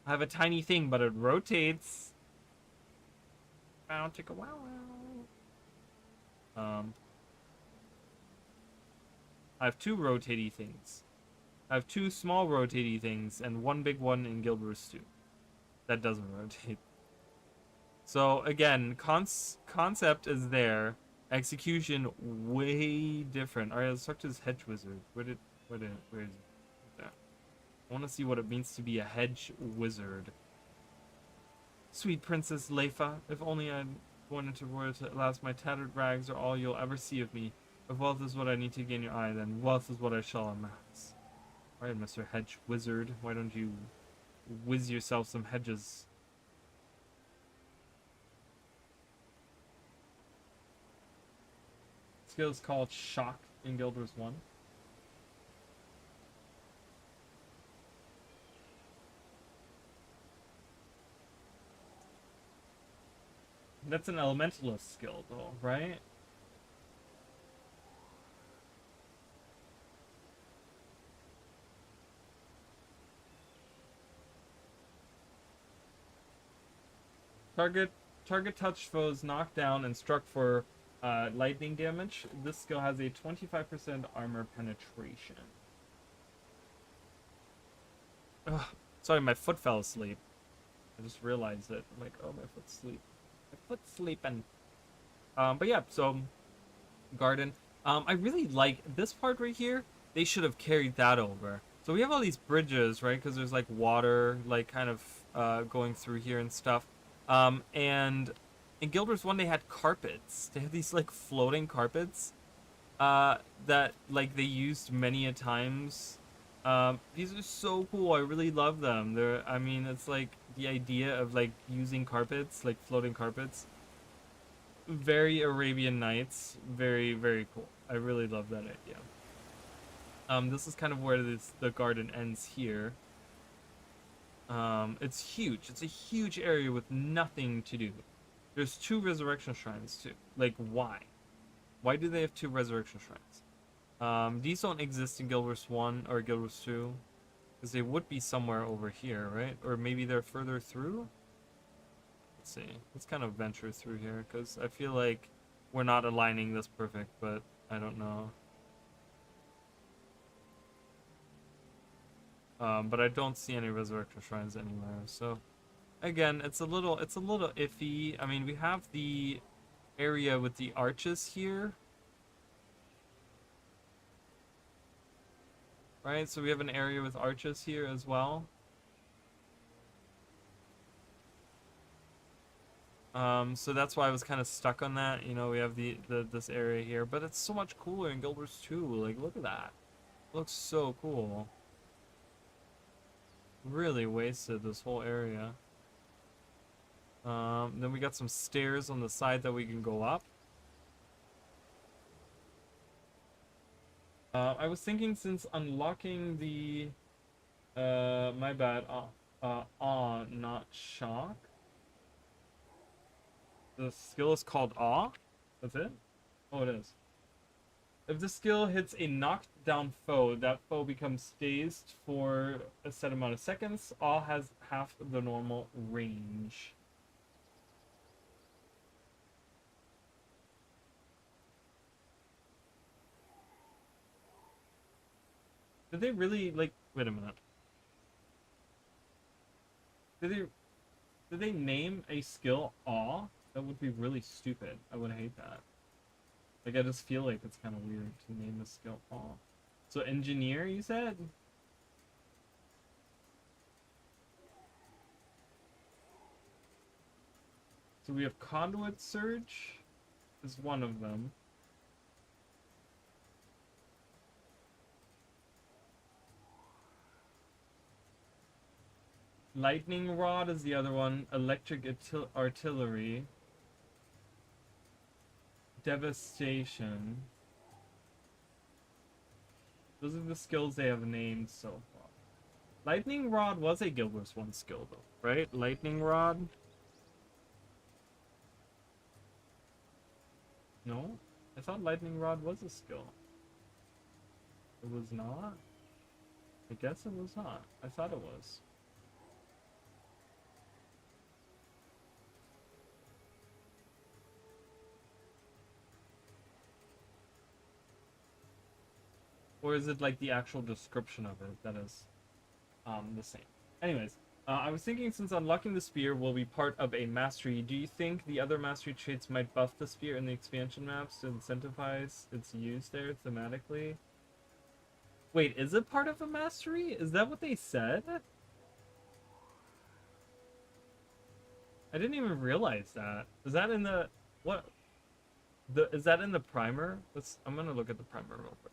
I have a tiny thing, but it rotates. Wow, chicka wow wow. I have two rotatey things. I have two small rotatey things and one big one in Guild Wars 2. That doesn't rotate. So again, concept is there. Execution way different. Alright, let's talk to this hedge wizard. Where is it? I want to see what it means to be a hedge wizard. Sweet Princess Leifa, if only I'd gone into royalty at last, my tattered rags are all you'll ever see of me. If wealth is what I need to gain your eye, then wealth is what I shall amass. Alright, Mr. Hedge Wizard, why don't you whiz yourself some hedges? Skill is called Shock in Guild Wars 1. That's an elementalist skill, though, right? Target touched foes knocked down and struck for lightning damage. This skill has a 25% armor penetration. Ugh, sorry, my foot fell asleep. I just realized it. I'm like, oh, my foot's asleep. My foot's sleeping. But yeah, so garden. I really like this part right here. They should have carried that over. So we have all these bridges, right? Because there's like water, like kind of going through here and stuff. And in Guild Wars 1, they had carpets. They had these like floating carpets that like they used many a times. These are so cool. I really love them. I mean, it's like the idea of like using carpets, like floating carpets. Very Arabian Nights. Very, very cool. I really love that idea. This is kind of where the garden ends here. It's huge. It's a huge area with nothing to do. There's 2 resurrection shrines too. Like, why? Why do they have 2 resurrection shrines? These don't exist in Guild Wars 1 or Guild Wars 2. Because they would be somewhere over here, right? Or maybe they're further through? Let's see. Let's kind of venture through here. Because I feel like we're not aligning this perfect, but I don't know. But I don't see any resurrection shrines anywhere. So again, it's a little iffy. I mean, we have the area with the arches here, right? So we have an area with arches here as well. So that's why I was kind of stuck on that. You know, we have this area here, but it's so much cooler in Guild Wars 2. Like, look at that. It looks so cool. Really wasted this whole area. Then we got some stairs on the side that we can go up. I was thinking, since unlocking the my bad, awe, not shock. The skill is called awe. That's it? Oh, it is. If the skill hits a knocked down foe, that foe becomes dazed for a set amount of seconds. Awe has half the normal range. Did they really, like, wait a minute. Did they name a skill Awe? That would be really stupid. I would hate that. Like, I just feel like it's kind of weird to name a skill Awe. So engineer, you said? So we have conduit surge is one of them. Lightning rod is the other one. Electric artillery. Devastation. Those are the skills they have named so far. Lightning rod was a Guild Wars 1 skill though, right? Lightning rod. No? I thought lightning rod was a skill. It was not? I guess it was not. I thought it was. Or is it like the actual description of it that is the same? Anyways, I was thinking, since unlocking the spear will be part of a mastery, do you think the other mastery traits might buff the spear in the expansion maps to incentivize its use there thematically? Wait, is it part of a mastery? Is that what they said? I didn't even realize that. Is that in the... what? Is that in the primer? I'm gonna look at the primer real quick.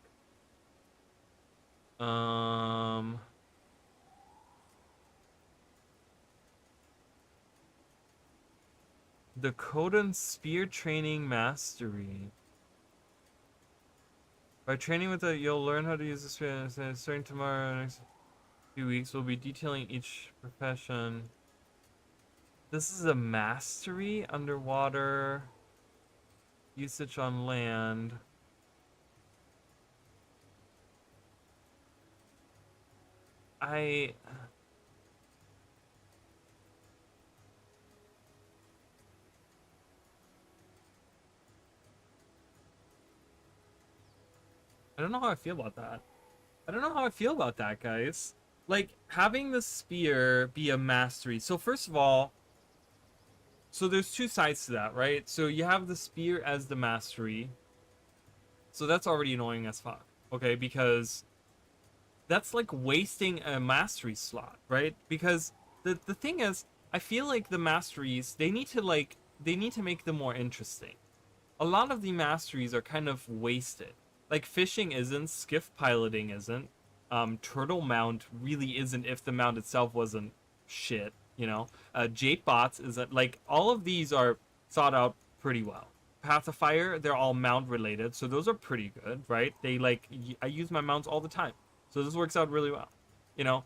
The Kodan Spear Training Mastery. By training with it, you'll learn how to use the spear. Starting tomorrow, next few weeks, we'll be detailing each profession. This is a mastery, underwater, usage on land. I don't know how I feel about that. I don't know how I feel about that, guys. Like, having the spear be a mastery. So first of all, so there's 2 sides to that, right? So you have the spear as the mastery. So that's already annoying as fuck. Okay, because that's like wasting a mastery slot, right? Because the thing is, I feel like the masteries, they need to make them more interesting. A lot of the masteries are kind of wasted. Like fishing isn't, skiff piloting isn't, turtle mount really isn't if the mount itself wasn't shit, you know. Jade bots isn't, like all of these are thought out pretty well. Path of Fire, they're all mount related, so those are pretty good, right? They like I use my mounts all the time, so this works out really well. You know,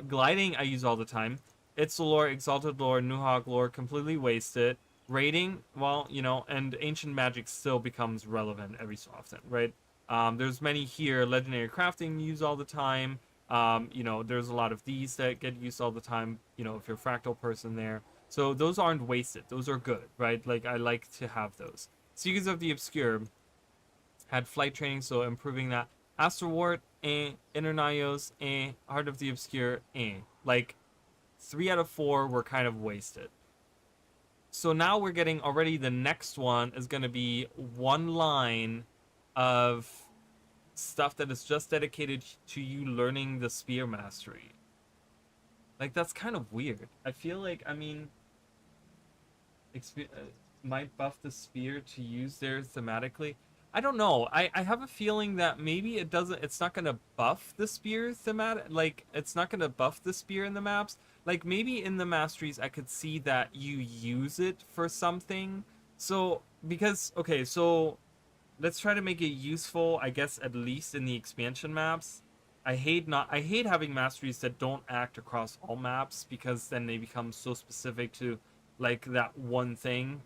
gliding I use all the time. It's the lore, exalted lore, Nuhawk lore, completely wasted. Rating, well, you know, and ancient magic still becomes relevant every so often, right? There's many here, legendary crafting use all the time. You know, there's a lot of these that get used all the time. You know, if you're a fractal person there, so those aren't wasted. Those are good, right? Like I like to have those. Seekers of the Obscure had flight training, so improving that. Astral Ward, Inner Nios, Heart of the Obscure, Like 3 out of 4 were kind of wasted. So now we're getting already the next one is going to be one line of stuff that is just dedicated to you learning the spear mastery. Like that's kind of weird. I feel like, I mean, might buff the spear to use there thematically. I don't know. I have a feeling that maybe it's not gonna buff the spear thematic, like it's not gonna buff the spear in the maps. Like maybe in the masteries I could see that you use it for something. So because okay, so let's try to make it useful, I guess at least in the expansion maps. I hate having masteries that don't act across all maps because then they become so specific to like that one thing,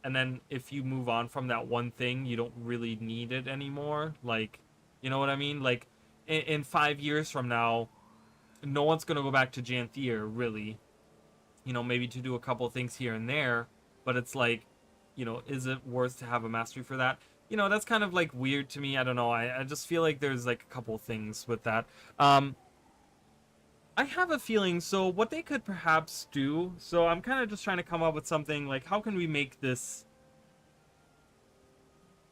and then if you move on from that one thing you don't really need it anymore, like, you know what I mean? Like in 5 years from now no one's gonna go back to Janthier really, you know, maybe to do a couple things here and there, but it's like, you know, is it worth to have a mastery for that? You know, that's kind of like weird to me. I don't know. I just feel like there's like a couple things with that. I have a feeling, so what they could perhaps do, so I'm kind of just trying to come up with something like, how can we make this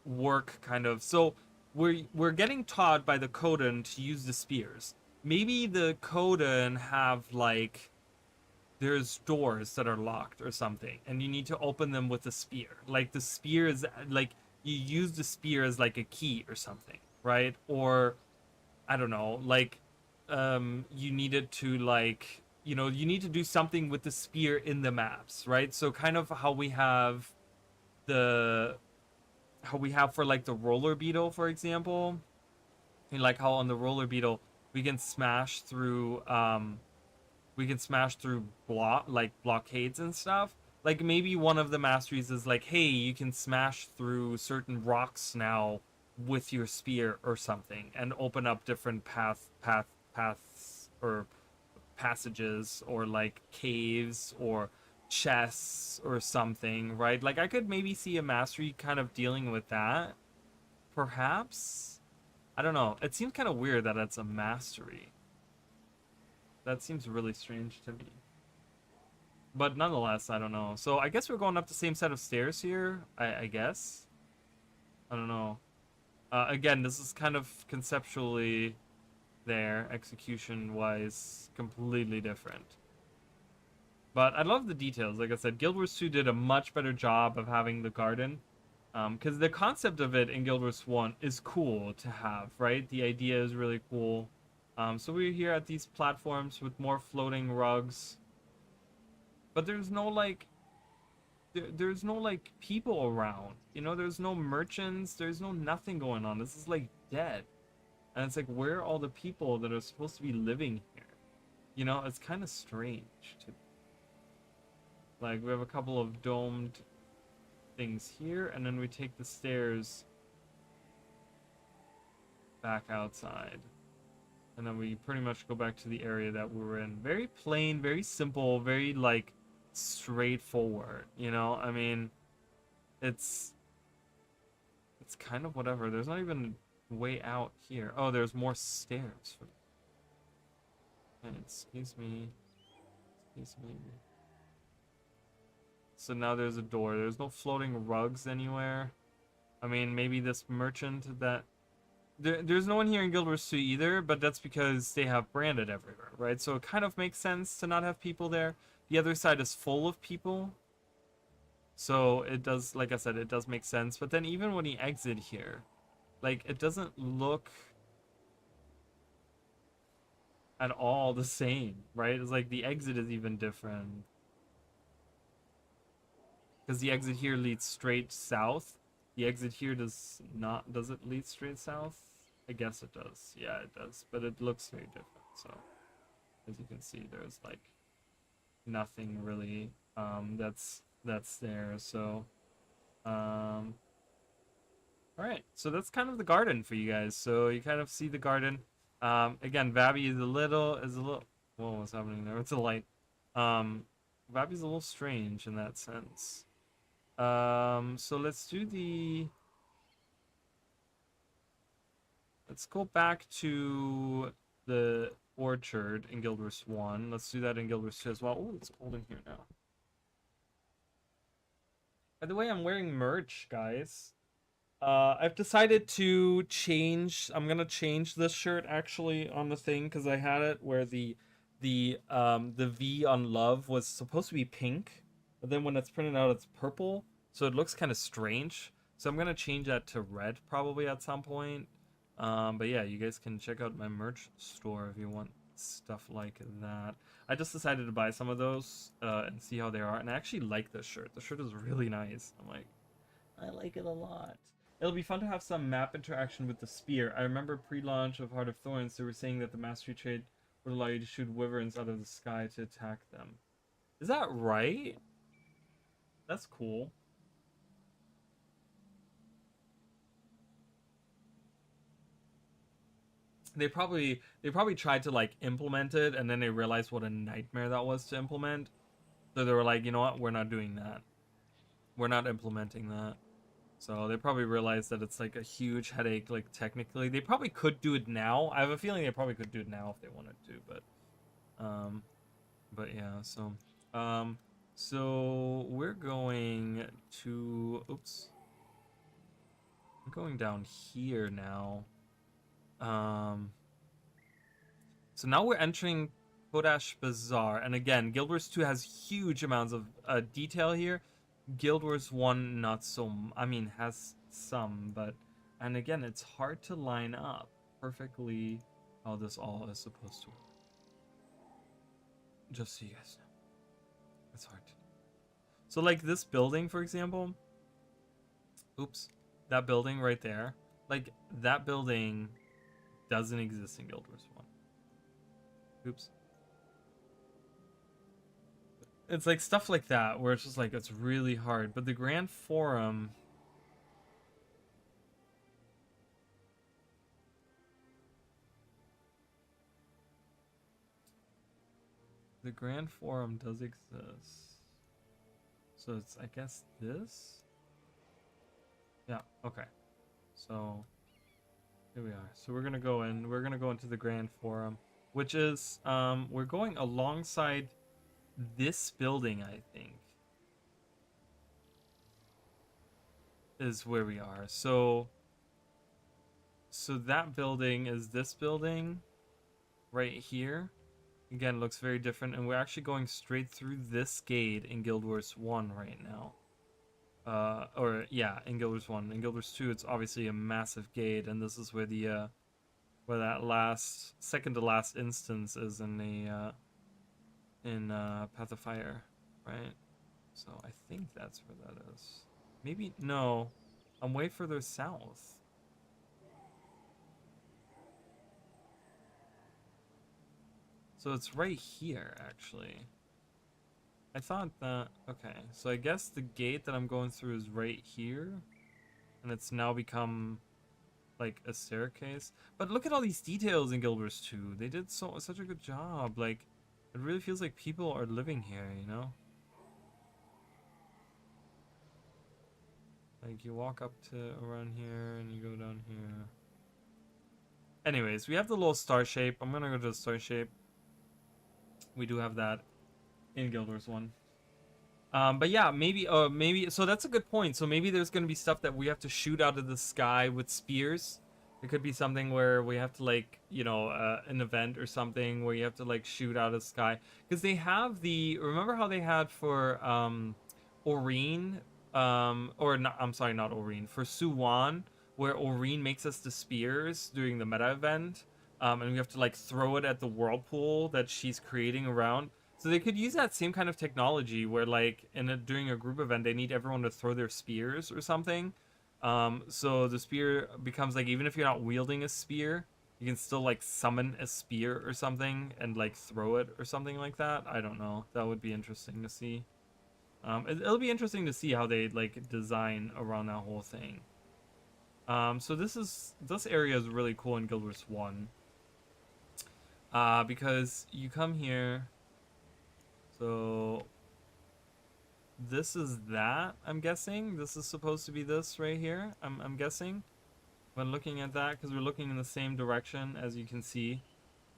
work kind of? So we're getting taught by the Kodan to use the spears. Maybe the Kodan have like there's doors that are locked or something and you need to open them with a spear. Like the spear is like you use the spear as like a key or something, right? Or I don't know, like you needed to like, you know, you need to do something with the spear in the maps, right? So kind of the how we have for like the roller beetle, for example. And like how on the roller beetle we can smash through blockades and stuff. Like maybe one of the masteries is like, hey, you can smash through certain rocks now with your spear or something and open up different paths or passages or like caves or chests or something, right? Like I could maybe see a mastery kind of dealing with that. Perhaps? I don't know. It seems kind of weird that it's a mastery. That seems really strange to me. But nonetheless, I don't know. So I guess we're going up the same set of stairs here, I guess. I don't know. Again, this is kind of conceptually there, execution-wise, completely different. But I love the details. Like I said, Guild Wars 2 did a much better job of having the garden. Because the concept of it in Guild Wars 1 is cool to have, right? The idea is really cool. So we're here at these platforms with more floating rugs. But there's no like there's no like people around. You know, there's no merchants, there's no nothing going on. This is like dead. And it's like, where are all the people that are supposed to be living here? You know, it's kind of strange to like we have a couple of domed things here, and then we take the stairs back outside. And then we pretty much go back to the area that we were in. Very plain, very simple, very like straightforward, you know? I mean, it's kind of whatever. There's not even a way out here. Oh, there's more stairs. Excuse me. Excuse me. So now there's a door. There's no floating rugs anywhere. I mean, maybe this merchant that there's no one here in Guild Wars 2 either, but that's because they have branded everywhere, right? So it kind of makes sense to not have people there. The other side is full of people. So it does, like I said, it does make sense. But then even when you exit here, like, it doesn't look at all the same, right? It's like the exit is even different. Because the exit here leads straight south. The exit here does not. Does it lead straight south? I guess it does. Yeah, it does. But it looks very different. So, as you can see, there's like nothing really that's there. So, all right. So that's kind of the garden for you guys. So you kind of see the garden. Again, Vabbi is a little. Whoa, what's happening there? It's a light. Um, Vabbi's a little strange in that sense. So let's go back to the orchard in Guild Wars 1. Let's do that in Guild Wars 2 as well. Oh, it's cold in here now. By the way, I'm wearing merch, guys. I've decided to change. I'm gonna change this shirt actually on the thing because I had it where the V on love was supposed to be pink, but then when it's printed out, it's purple, so it looks kind of strange. So I'm gonna change that to red probably at some point. But yeah, you guys can check out my merch store if you want stuff like that. I just decided to buy some of those and see how they are, and I actually like this shirt. The shirt is really nice. I like it a lot. It'll be fun to have some map interaction with the spear. I remember pre-launch of Heart of Thorns, they were saying that the mastery trait would allow you to shoot wyverns out of the sky to attack them. Is that right? That's cool. They probably tried to like implement it and then they realized what a nightmare that was to implement. So they were like, you know what, we're not doing that. We're not implementing that. So they probably realized that it's like a huge headache. Like technically, they probably could do it now. I have a feeling they probably could do it now if they wanted to, but yeah. So we're going to. Oops. I'm going down here now. So now we're entering Kodash Bazaar, and again, Guild Wars 2 has huge amounts of detail here. Guild Wars 1 not so, I mean, has some, but, and again, it's hard to line up perfectly how this all is supposed to work. Just so you guys know. It's hard to do. So like this building, for example, oops, that building right there, like that building doesn't exist in Guild Wars 1. Oops. It's like stuff like that where it's just like it's really hard. But the Grand Forum, does exist. So it's, I guess, this. Yeah. Okay. So here we are. So we're gonna go in. We're gonna go into the Grand Forum, which is we're going alongside this building, I think, is where we are. So that building is this building right here. Again, looks very different, and we're actually going straight through this gate in Guild Wars 1 right now. Or yeah, in Guild Wars 1. In Guild Wars 2, it's obviously a massive gate, and this is where the where that last second to last instance is in the Path of Fire, right? So I think that's where that is. Maybe no, I'm way further south. So it's right here, actually. I thought that, okay, so I guess the gate that I'm going through is right here, and it's now become like a staircase. But look at all these details in Guild Wars 2. They did such a good job. Like, it really feels like people are living here, you know? Like, you walk up to around here, and you go down here. Anyways, we have the little star shape. I'm gonna go to the star shape. We do have that in Guild Wars 1. But yeah, maybe, so that's a good point. So maybe there's gonna be stuff that we have to shoot out of the sky with spears. It could be something where we have to like, you know, an event or something where you have to like shoot out of the sky. Because they have the, remember how they had for Oreen, or not, I'm sorry, not Oreen, for Suwan, where Oreen makes us the spears during the meta event, and we have to like throw it at the whirlpool that she's creating around. So they could use that same kind of technology where like during a group event they need everyone to throw their spears or something. So the spear becomes like, even if you're not wielding a spear, you can still like summon a spear or something and like throw it or something like that. I don't know. That would be interesting to see. It'll be interesting to see how they like design around that whole thing. So this area is really cool in Guild Wars 1. Because you come here. So this is that, I'm guessing. This is supposed to be this right here, I'm guessing. When looking at that, because we're looking in the same direction, as you can see,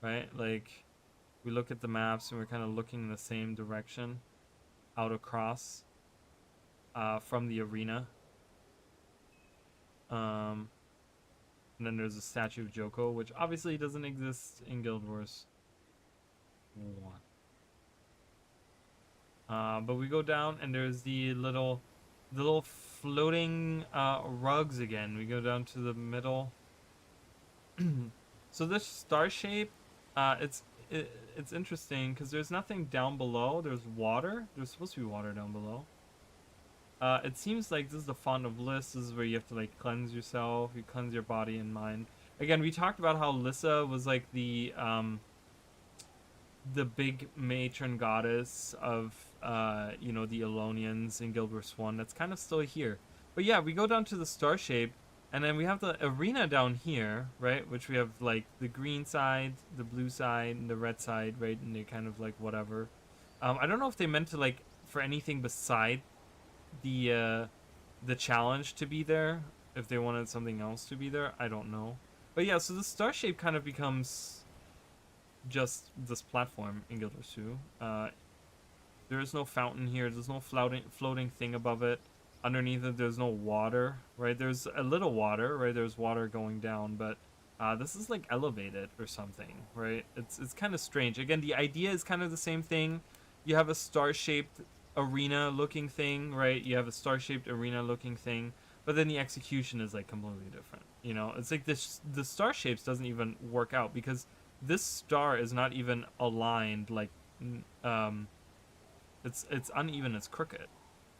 right? Like, we look at the maps and we're kind of looking in the same direction out across from the arena. And then there's a statue of Joko, which obviously doesn't exist in Guild Wars 1. But we go down and there's the little floating rugs again. We go down to the middle. So this star shape, it's interesting because there's nothing down below. There's water. There's supposed to be water down below. It seems like this is the Font of Bliss. This is where you have to like cleanse yourself. You cleanse your body and mind. Again, we talked about how Lissa was like the big matron goddess of you know, the Elonians in Guild Wars 1. That's kind of still here. But yeah, we go down to the star shape, and then we have the arena down here, right? Which we have like the green side, the blue side, and the red side, right? And they kind of like whatever. I don't know if they meant to like for anything beside the challenge to be there. If they wanted something else to be there, I don't know. But yeah, so the star shape kind of becomes just this platform in Guild Wars 2. There is no fountain here. There's no floating thing above it. Underneath it, there's no water, right? There's a little water, right? There's water going down, but this is like elevated or something, right? It's kind of strange. Again, the idea is kind of the same thing. You have a star-shaped arena-looking thing, right? You have a star-shaped arena-looking thing, but then the execution is like completely different. You know, it's like the star shapes doesn't even work out because this star is not even aligned. Like, it's uneven. It's crooked.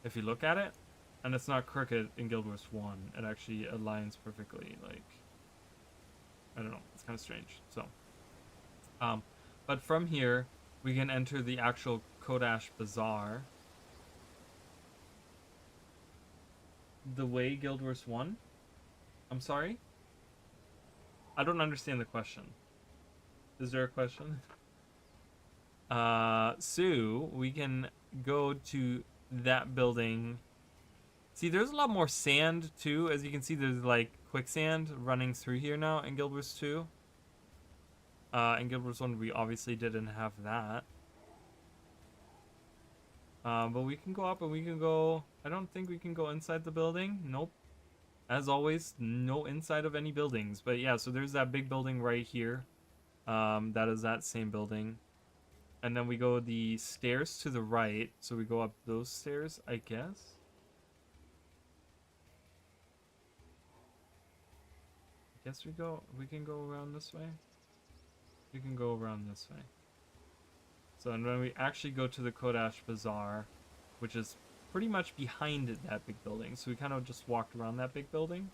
If you look at it, and it's not crooked in Guild Wars 1. It actually aligns perfectly. Like, I don't know. It's kind of strange. So, but from here we can enter the actual Kodash Bazaar. The way Guild Wars 1? I'm sorry? I don't understand the question. Is there a question? So we can go to that building. See, there's a lot more sand too. As you can see, there's like quicksand running through here now in Guild Wars 2. In Guild Wars 1, we obviously didn't have that. But we can go up and we can go... I don't think we can go inside the building. Nope. As always, no inside of any buildings. But yeah, so there's that big building right here. That is that same building. And then we go the stairs to the right. So we go up those stairs, I guess. I guess we can go around this way. We can go around this way. So, and when we actually go to the Kodash Bazaar, which is pretty much behind that big building. So we kind of just walked around that big building.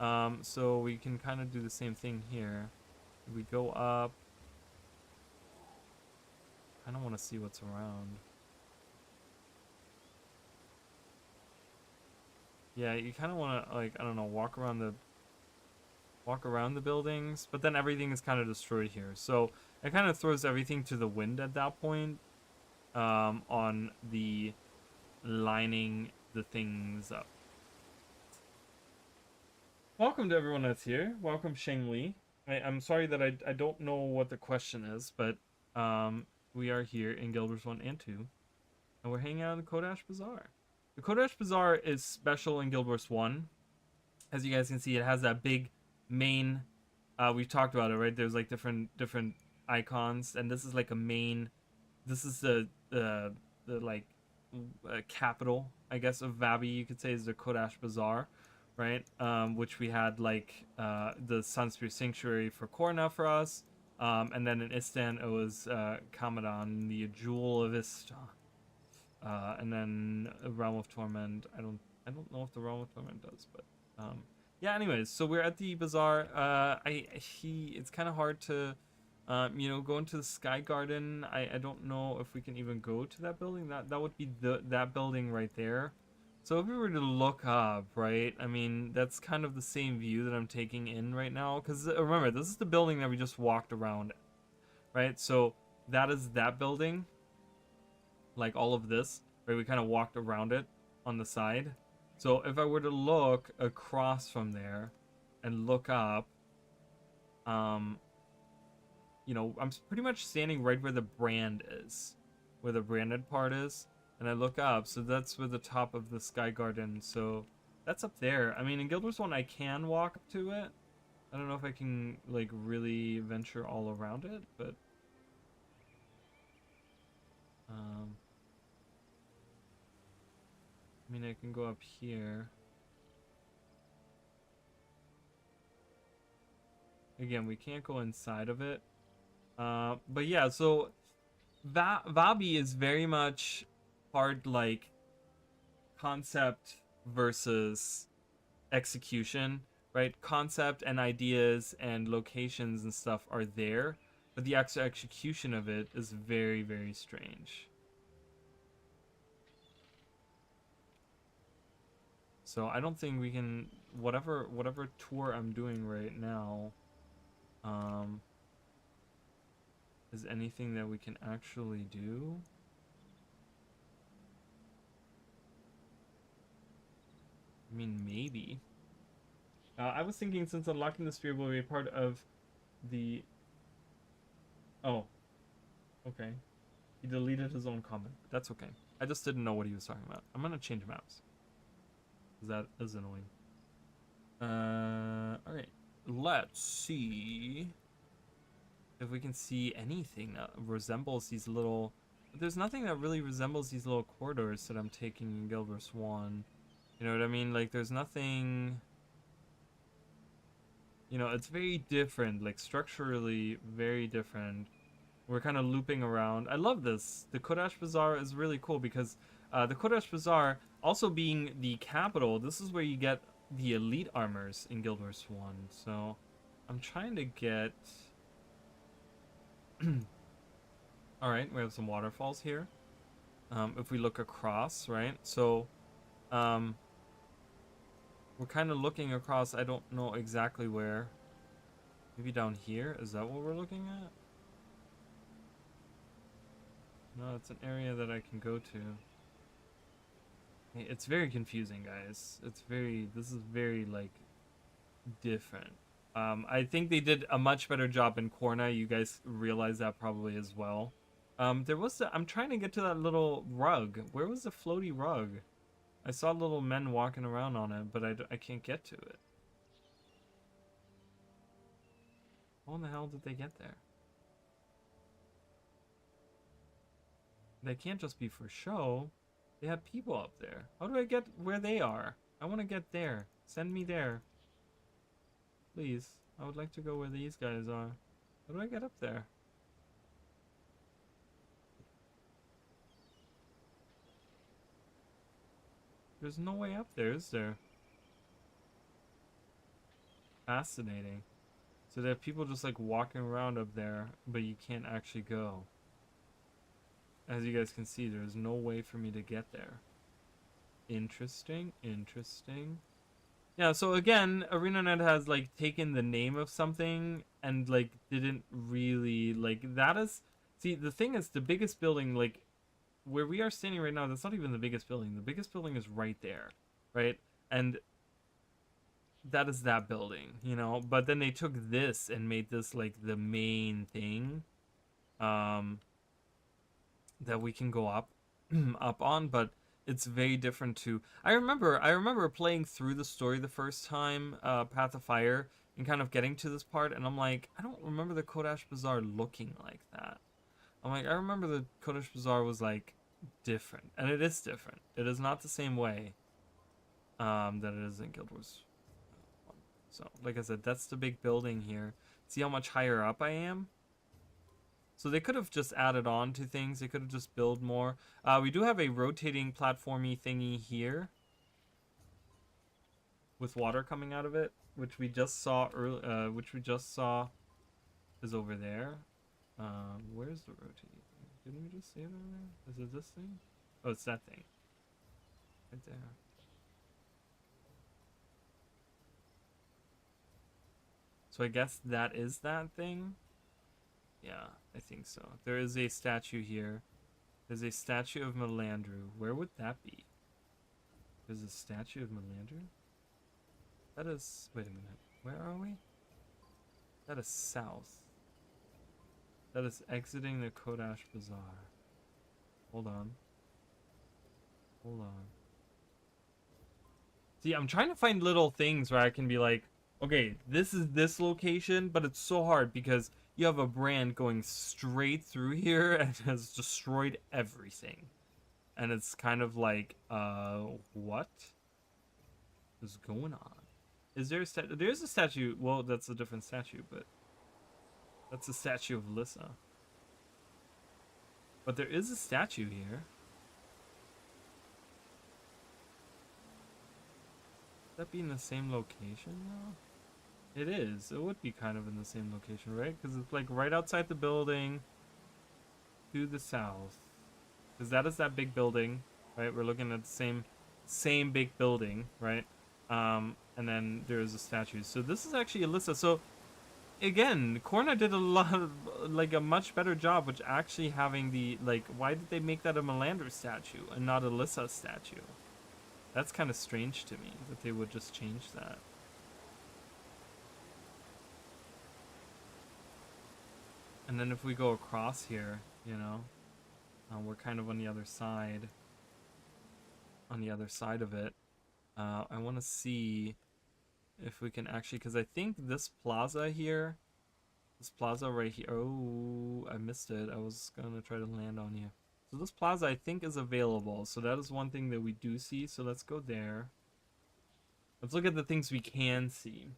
So we can kind of do the same thing here. We go up. I don't want to see what's around. Yeah, you kind of want to, like, I don't know, walk around the buildings, but then everything is kind of destroyed here. So it kind of throws everything to the wind at that point, on the lining the things up. Welcome to everyone that's here. Welcome, Sheng Li. I'm sorry that I don't know what the question is, but we are here in Guild Wars 1 and 2, and we're hanging out in the Kodash Bazaar. The Kodash Bazaar is special in Guild Wars 1. As you guys can see, it has that big main. We've talked about it, right? There's like different icons, and this is like a main. This is the like capital, I guess, of Vabbi. You could say is the Kodash Bazaar, right? Which we had like the Sunspear Sanctuary for Korna for us, and then in Istan it was Kamadan, the Jewel of Ista, and then Realm of Torment. I don't know if the Realm of Torment does, but yeah. Anyways, so we're at the bazaar. It's kind of hard to go into the Sky Garden. I don't know if we can even go to that building. That would be that building right there. So if we were to look up, right? I mean, that's kind of the same view that I'm taking in right now. Because remember, this is the building that we just walked around, right? So that is that building. Like all of this, right? We kind of walked around it on the side. So if I were to look across from there and look up, I'm pretty much standing right where the brand is, where the branded part is, and I look up, so that's where the top of the Sky Garden, so that's up there. I mean, in Guild Wars 1, I can walk up to it. I don't know if I can, like, really venture all around it, but I mean, I can go up here. Again, we can't go inside of it. But yeah, so Vabbi is very much hard, like, concept versus execution, right? Concept and ideas and locations and stuff are there, but the actual execution of it is very, very strange. So I don't think we can, whatever tour I'm doing right now, is anything that we can actually do. I mean, maybe. I was thinking since unlocking the spear will be part of the... Oh. Okay. He deleted his own comment. That's okay. I just didn't know what he was talking about. I'm gonna change maps. That is annoying. Alright. Let's see if we can see anything that resembles these little... There's nothing that really resembles these little corridors that I'm taking in Guild Wars 1. You know what I mean? Like, there's nothing... it's very different. Like, structurally, very different. We're kind of looping around. I love this. The Kodash Bazaar is really cool because the Kodash Bazaar, also being the capital, this is where you get the elite armors in Guild Wars 1. So, I'm trying to get... Alright, we have some waterfalls here. If we look across, right? So, we're kind of looking across, I don't know exactly where. Maybe down here? Is that what we're looking at? No, it's an area that I can go to. It's very confusing, guys. This is very, like, different. I think they did a much better job in Korna. You guys realize that probably as well. I'm trying to get to that little rug. Where was the floaty rug? I saw little men walking around on it, but I can't get to it. How in the hell did they get there? They can't just be for show. They have people up there. How do I get where they are? I want to get there. Send me there. Please. I would like to go where these guys are. How do I get up there? There's no way up there, is there? Fascinating. So they have people just like walking around up there, but you can't actually go. As you guys can see, there's no way for me to get there. Interesting, interesting. Yeah, so again, ArenaNet has like taken the name of something and like didn't really like that is see the thing is the biggest building like where we are standing right now, that's not even the biggest building. The biggest building is right there, right? And that is that building, but then they took this and made this like the main thing that we can go up on, but it's very different to I remember playing through the story the first time, Path of Fire, and kind of getting to this part, and I'm like, I don't remember the Kodash Bazaar looking like that. I'm like, I remember the Kodash Bazaar was like different, and it is different. It is not the same way that it is in Guild Wars 1. So, like I said, that's the big building here. See how much higher up I am? So they could have just added on to things. They could have just built more. We do have a rotating platformy thingy here with water coming out of it, which we just saw is over there. Where's the rotating thing? Didn't we just see it over there? Is it this thing? Oh, it's that thing. Right there. So I guess that is that thing? Yeah, I think so. There is a statue here. There's a statue of Melandru. Where would that be? There's a statue of Melandru? That is... Wait a minute. Where are we? That is south. That is exiting the Kodash Bazaar. Hold on. Hold on. See, I'm trying to find little things where I can be like, okay, this is this location, but it's so hard because you have a brand going straight through here and has destroyed everything. And it's kind of like, what is going on? Is there a statue? There's a statue. Well, that's a different statue, but that's a statue of Lissa. But there is a statue here. Would that be in the same location though? It is. It would be kind of in the same location, right? Because it's like right outside the building to the south. Because that is that big building, right? We're looking at the same big building, right? And then there's a statue. So this is actually Alyssa. So again, Korna did a much better job with actually having the, like, why did they make that a Melander statue and not a Alyssa statue? That's kind of strange to me that they would just change that. And then if we go across here, you know, we're kind of on the other side. On the other side of it. I want to see if we can actually, because I think this plaza here, this plaza right here, oh, I missed it. I was going to try to land on you. So this plaza I think is available. So that is one thing that we do see. So let's go there. Let's look at the things we can see.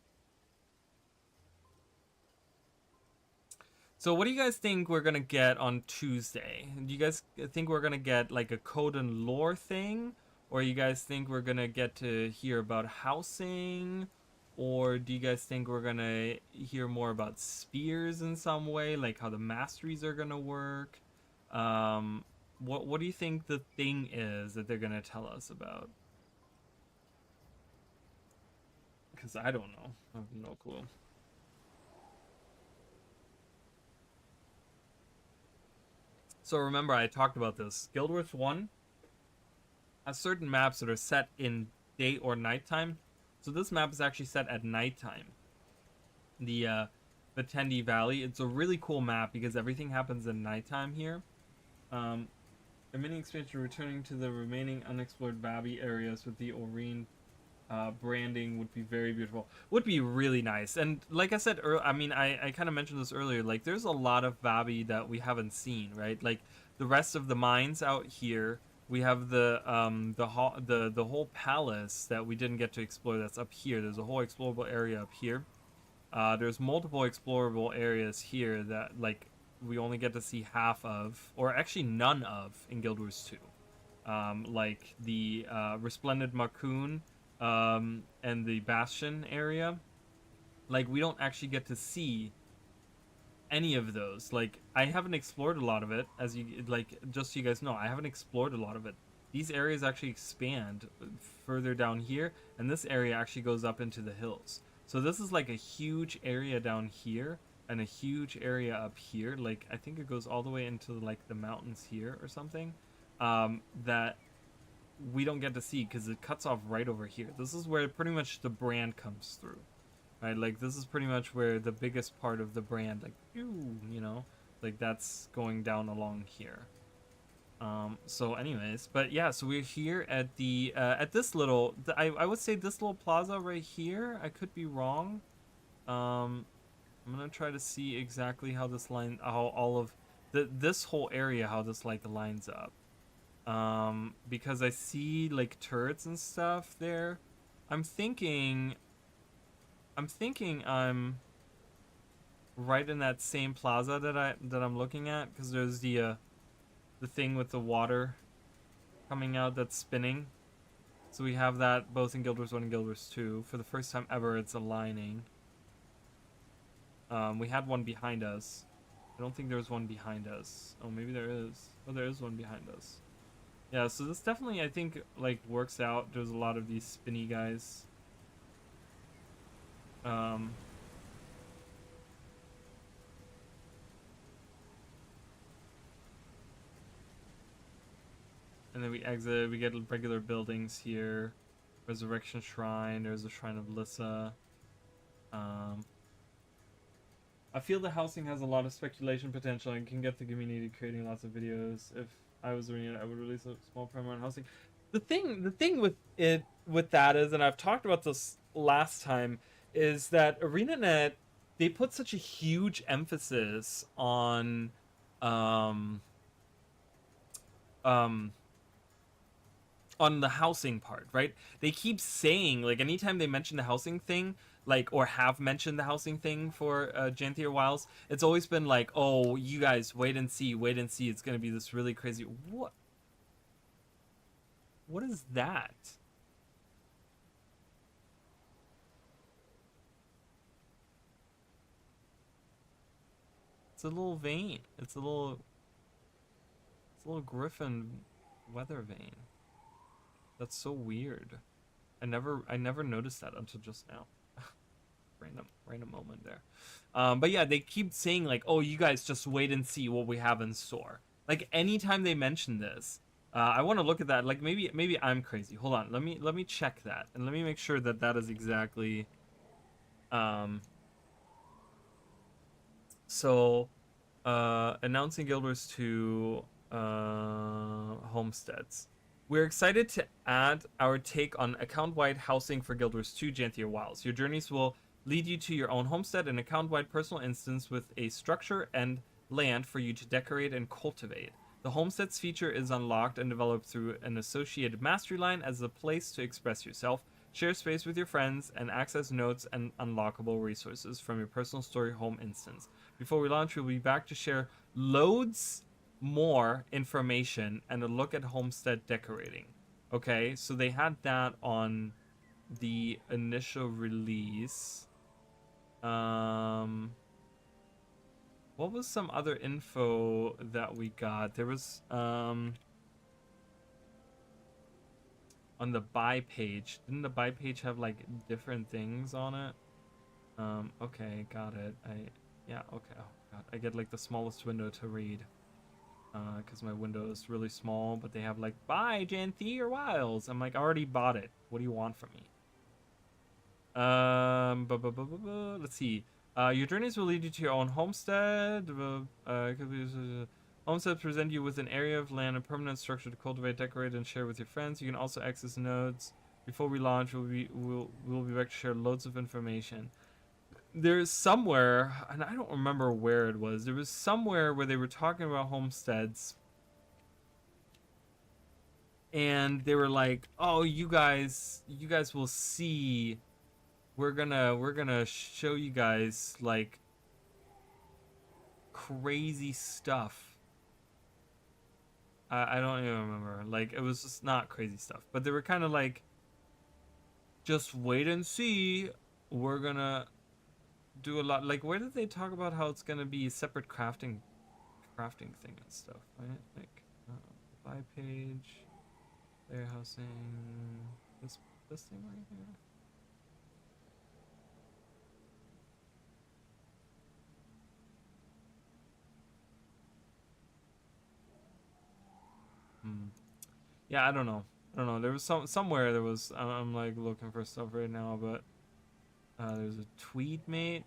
So what do you guys think we're going to get on Tuesday? Do you guys think we're going to get like a code and lore thing? Or you guys think we're going to get to hear about housing? Or do you guys think we're going to hear more about spears in some way? Like how the masteries are going to work? What do you think the thing is that they're going to tell us about? Because I don't know. I have no clue. So remember, I talked about this. Guild Wars 1 has certain maps that are set in day or nighttime. So this map is actually set at nighttime. The Tendi Valley. It's a really cool map because everything happens in nighttime here. A mini expansion returning to the remaining unexplored Vabbi areas with the Oreen branding would be very beautiful. Would be really nice. And like I said, I kind of mentioned this earlier. Like, there's a lot of Vabbi that we haven't seen, right? Like the rest of the mines out here. We have the whole palace that we didn't get to explore. That's up here. There's a whole explorable area up here. There's multiple explorable areas here that like we only get to see half of, or actually none of, in Guild Wars 2. Like the Resplendent Marcoon and the Bastion area. Like, we don't actually get to see any of those. Like, I haven't explored a lot of it, as you, like, just so you guys know, I haven't explored a lot of it. These areas actually expand further down here, and this area actually goes up into the hills. So this is like a huge area down here, and a huge area up here. Like, I think it goes all the way into like the mountains here or something, that we don't get to see because it cuts off right over here. This is where pretty much the brand comes through, right? Like, this is pretty much where the biggest part of the brand, like, you know, like that's going down along here. So anyways, but yeah, so we're here at the at this little, I would say this little plaza right here. I could be wrong. I'm gonna try to see exactly how this line, how all of this whole area, how this like lines up. Because I see like turrets and stuff there. I'm thinking, I'm right in that same plaza that I'm looking at, because there's the thing with the water coming out that's spinning. So we have that both in Guild Wars 1 and Guild Wars 2. For the first time ever, it's aligning. We had one behind us. I don't think there was one behind us. Oh, maybe there is. Oh, there is one behind us. Yeah, so this definitely, I think, like, works out. There's a lot of these spinny guys. Um, and then we exit. We get regular buildings here. Resurrection Shrine. There's a Shrine of Lissa. I feel the housing has a lot of speculation potential and can get the community creating lots of videos. If I was doing it, I would release a small primer on housing. The thing with that is, and I've talked about this last time, is that ArenaNet, they put such a huge emphasis um um on the housing part, right? They keep saying, like, anytime they mention the housing thing, like, or have mentioned the housing thing for Janthier Wilds, it's always been like, oh, you guys wait and see, wait and see. It's gonna be this really crazy. What is that? It's a little vein. It's a little griffin weather vein. That's so weird. I never noticed that until just now. Random moment there. But yeah, they keep saying like, "Oh, you guys just wait and see what we have in store." Like anytime they mention this, I want to look at that. Like maybe I'm crazy. Hold on, let me check that and let me make sure that that is exactly. Um, so, announcing Guild Wars 2 homesteads. We're excited to add our take on account-wide housing for Guild Wars 2 Janthier Wilds. Your journeys will lead you to your own homestead, an account-wide personal instance with a structure and land for you to decorate and cultivate. The homesteads feature is unlocked and developed through an associated mastery line as a place to express yourself, share space with your friends, and access notes and unlockable resources from your personal story home instance. Before we launch, we'll be back to share loads more information and a look at homestead decorating. Okay, so they had that on the initial release. What was some other info that we got? There was on the buy page. Didn't the buy page have like different things on it? Okay, got it. Yeah, okay. Oh god, I get like the smallest window to read. Because my window is really small, but they have like, buy Janthier Wilds. I'm like, I already bought it. What do you want from me? Let's see. Your journeys will lead you to your own homestead. Homesteads present you with an area of land and permanent structure to cultivate, decorate, and share with your friends. You can also access nodes. Before we launch, we'll be back to share loads of information. There's somewhere, and I don't remember where it was. There was somewhere where they were talking about homesteads, and they were like, "Oh, you guys will see. We're gonna show you guys like crazy stuff." I don't even remember. Like it was just not crazy stuff, but they were kind of like, "Just wait and see. We're gonna do a lot." Like, where did they talk about how it's gonna be a separate crafting thing and stuff, right? Like, buy page, player housing, this thing right here. Yeah, I don't know. There was somewhere there was. I'm like looking for stuff right now, but there's a tweet mate.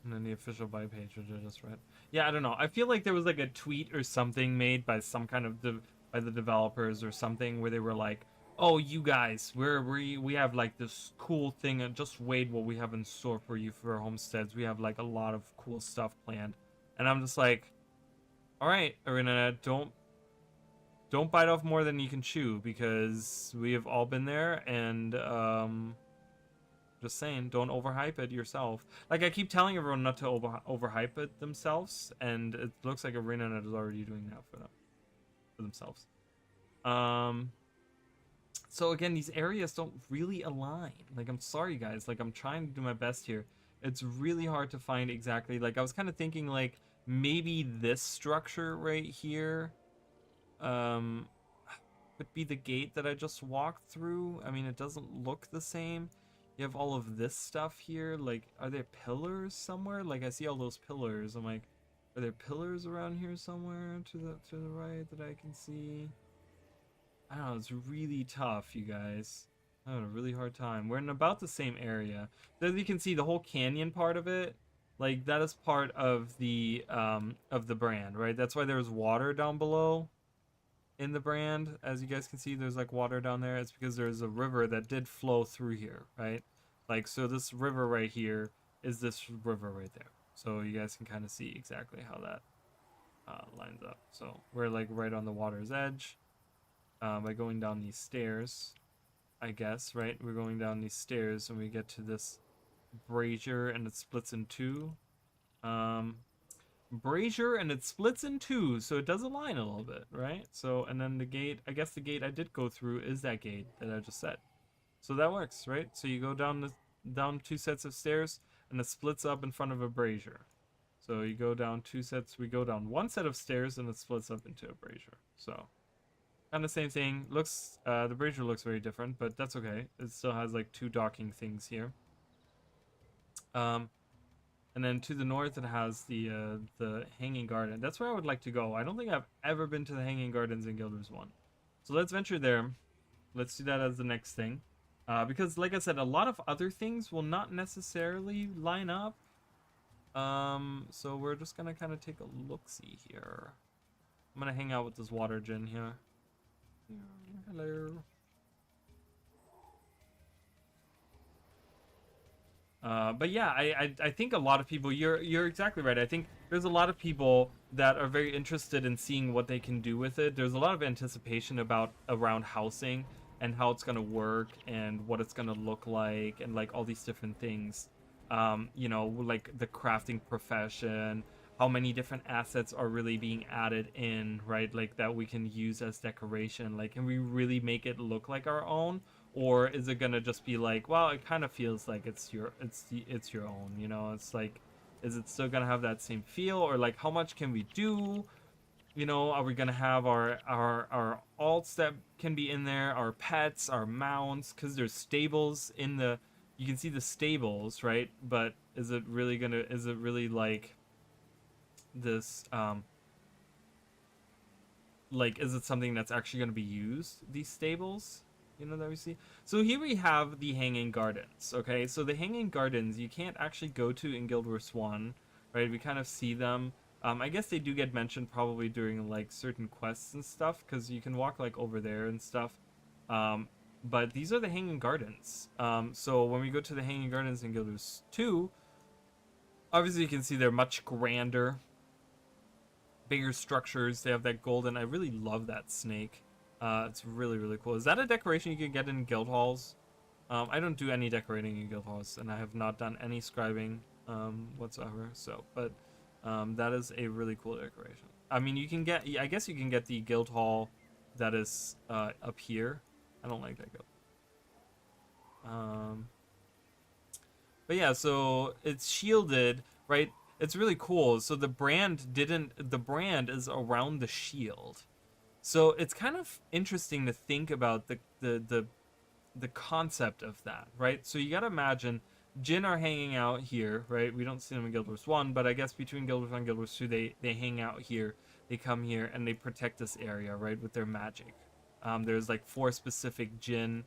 And then on the official buy page, which I just read. Yeah, I don't know. I feel like there was like a tweet or something made by some kind of by the developers or something where they were like, "Oh, you guys, we have like this cool thing, and just wait what we have in store for you for our homesteads. We have like a lot of cool stuff planned." And I'm just like, "All right, Arena, don't bite off more than you can chew because we have all been there and just saying, don't overhype it yourself." Like I keep telling everyone not to overhype it themselves, and it looks like ArenaNet is already doing that for themselves. So again, these areas don't really align. Like I'm sorry guys, like I'm trying to do my best here. It's really hard to find exactly. Like I was kind of thinking like maybe this structure right here um could be the gate that I just walked through. I mean, it doesn't look the same. You have all of this stuff here. Like, are there pillars somewhere? Like, I see all those pillars. I'm like, are there pillars around here somewhere to the right that I can see? I don't know. It's really tough, you guys. I'm having a really hard time. We're in about the same area. So as you can see, the whole canyon part of it, like that is part of the brand, right? That's why there's water down below in the brand. As you guys can see, there's like water down there. It's because there's a river that did flow through here, right? Like, so this river right here is this river right there. So you guys can kind of see exactly how that lines up. So we're like right on the water's edge by going down these stairs, I guess, right? We're going down these stairs and we get to this brazier and it splits in two. Brazier and it splits in two, so it does align a little bit, right? So, and then the gate, I guess the gate I did go through is that gate that I just said. So that works, right? So you go down two sets of stairs and it splits up in front of a brazier. So you go down two sets, we go down one set of stairs and it splits up into a brazier. So kind of same thing. Looks the brazier looks very different, but that's okay. It still has like two docking things here. And then to the north, it has the Hanging Garden. That's where I would like to go. I don't think I've ever been to the Hanging Gardens in Guild Wars 1. So let's venture there. Let's do that as the next thing. Because, like I said, a lot of other things will not necessarily line up. So we're just going to kind of take a look-see here. I'm going to hang out with this water djinn here. Hello. But yeah, I think a lot of people, you're exactly right. I think there's a lot of people that are very interested in seeing what they can do with it. There's a lot of anticipation around housing and how it's gonna work and what it's gonna look like and like all these different things. You know, like the crafting profession, how many different assets are really being added in, right? Like that we can use as decoration. Like, can we really make it look like our own? Or is it gonna just be like, well, it kind of feels like it's your own, you know? It's like, is it still gonna have that same feel, or like how much can we do? You know, are we gonna have our alts that can be in there, our pets, our mounts? Because there's stables in the, you can see the stables, right? But is it really like this? Like, is it something that's actually gonna be used? These stables? You know, that we see. So here we have the Hanging Gardens. Okay, so the Hanging Gardens you can't actually go to in Guild Wars 1, right? We kind of see them. I guess they do get mentioned probably during like certain quests and stuff, because you can walk like over there and stuff. But these are the Hanging Gardens. So when we go to the Hanging Gardens in Guild Wars 2, obviously you can see they're much grander, bigger structures. They have that golden. I really love that snake. It's really, really cool. Is that a decoration you can get in guild halls? I don't do any decorating in guild halls, and I have not done any scribing whatsoever. So, but that is a really cool decoration. I mean, you can get, I guess you can get the guild hall that is up here. I don't like that guild. But yeah, so it's shielded, right? It's really cool. So the brand is around the shield. So it's kind of interesting to think about the concept of that, right? So you gotta imagine Jinn are hanging out here, right? We don't see them in Guild Wars 1, but I guess between Guild Wars 1 and Guild Wars 2, they hang out here. They come here and they protect this area, right, with their magic. There's like 4 specific Jinn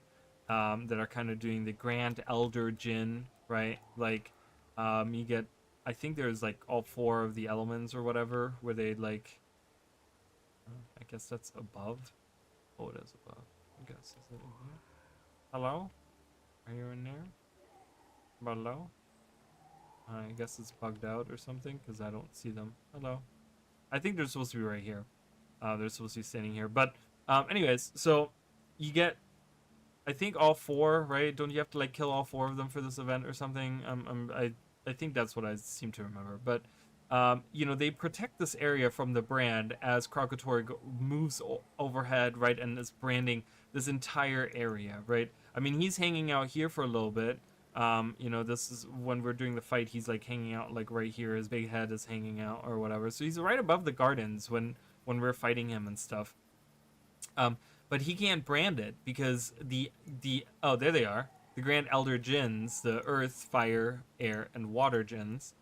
that are kind of doing the Grand Elder Jinn, right? Like you get I think there's like all 4 of the elements or whatever where they like. I guess that's above. Oh, it is above. I guess is it in here? Hello? Are you in there? Hello? I guess it's bugged out or something because I don't see them. Hello. I think they're supposed to be right here. They're supposed to be standing here. But anyways, so you get, I think all 4, right? Don't you have to like kill all 4 of them for this event or something? I think that's what I seem to remember. But you know, they protect this area from the brand as Kralkatorg moves overhead, right, and is branding this entire area, right? I mean, he's hanging out here for a little bit. You know, this is when we're doing the fight. He's like hanging out like right here. His big head is hanging out or whatever. So he's right above the gardens when we're fighting him and stuff. But he can't brand it because the oh, there they are, the Grand Elder Jinns, the Earth, Fire, Air, and Water Jinns.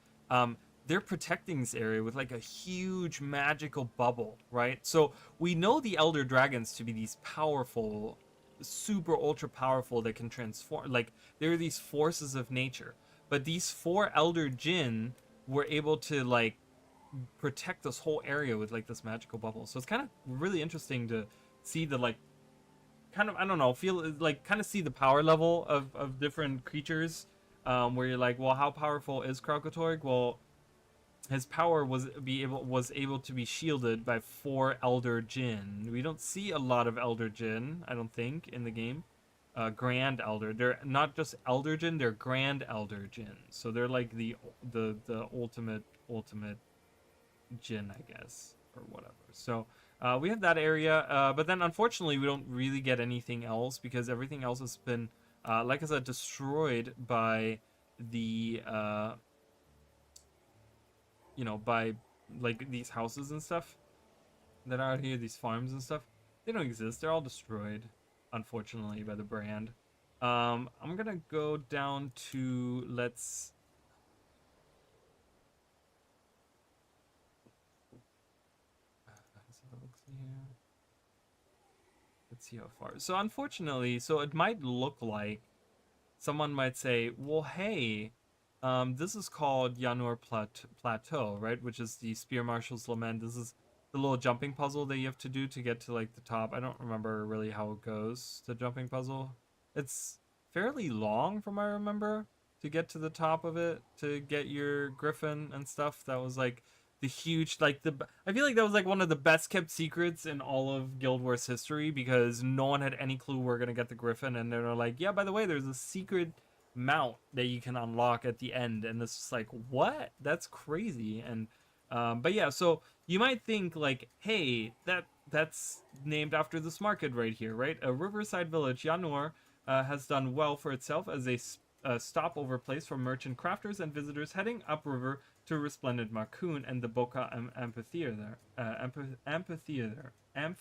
They're protecting this area with like a huge magical bubble, right? So we know the Elder Dragons to be these powerful, super ultra powerful that can transform. Like they're these forces of nature. But these 4 Elder Jinn were able to like protect this whole area with like this magical bubble. So it's kind of really interesting to see the like kind of, I don't know, feel like kind of see the power level of different creatures, where you're like, well, how powerful is Kralkatorg? Well, his power was able to be shielded by 4 Elder Jinn. We don't see a lot of Elder Jinn, I don't think, in the game. Grand Elder. They're not just Elder Jinn, they're Grand Elder Jinn. So they're like the ultimate Jinn, I guess, or whatever. So we have that area, but then unfortunately we don't really get anything else because everything else has been, like I said, destroyed by the you know, by like these houses and stuff that are out here, these farms and stuff. They don't exist. They're all destroyed, unfortunately, by the brand. I'm gonna go down to let's see how far. So unfortunately, so it might look like someone might say, well, hey, this is called Yanur Plateau, right? Which is the Spear Marshal's Lament. This is the little jumping puzzle that you have to do to get to like the top. I don't remember really how it goes, the jumping puzzle. It's fairly long from what I remember to get to the top of it, to get your griffin and stuff. That was like the huge, like I feel like that was like one of the best kept secrets in all of Guild Wars history because no one had any clue we're gonna get the griffin, and they're like, yeah, by the way, there's a secret mount that you can unlock at the end, and this is like, what? That's crazy. And but yeah, so you might think like, hey, that's named after this market right here, right? A riverside village, Yanur, has done well for itself as a stopover place for merchant crafters and visitors heading upriver to Resplendent Marcoon and the Boca Amphitheater. Amphitheater? I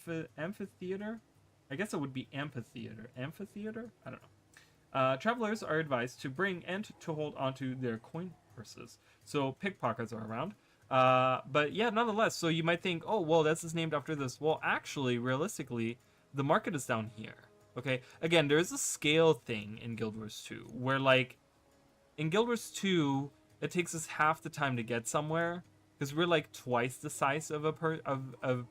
guess it would be amphitheater. Amphitheater? I don't know. Travelers are advised to bring and to hold onto their coin purses, so pickpockets are around. But yeah, nonetheless, so you might think, oh, well, this is named after this. Well, actually, realistically, the market is down here. Okay, again, there is a scale thing in Guild Wars 2, where like, in Guild Wars 2, it takes us half the time to get somewhere, because we're like twice the size of a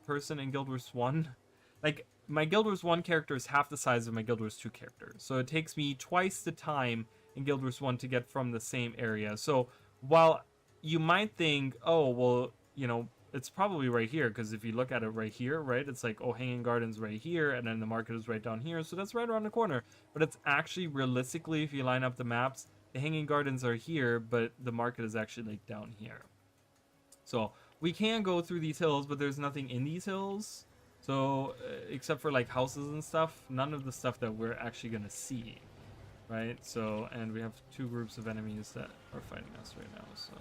person in Guild Wars 1. Like, my Guild Wars 1 character is half the size of my Guild Wars 2 character, so it takes me twice the time in Guild Wars 1 to get from the same area. So while you might think, oh, well, you know, it's probably right here, because if you look at it right here, right, it's like, oh, Hanging Garden's right here, and then the market is right down here, so that's right around the corner. But it's actually, realistically, if you line up the maps, the Hanging Gardens are here, but the market is actually like down here. So we can go through these hills, but there's nothing in these hills. So except for like houses and stuff, none of the stuff that we're actually gonna see, right? So, and we have 2 groups of enemies that are fighting us right now, so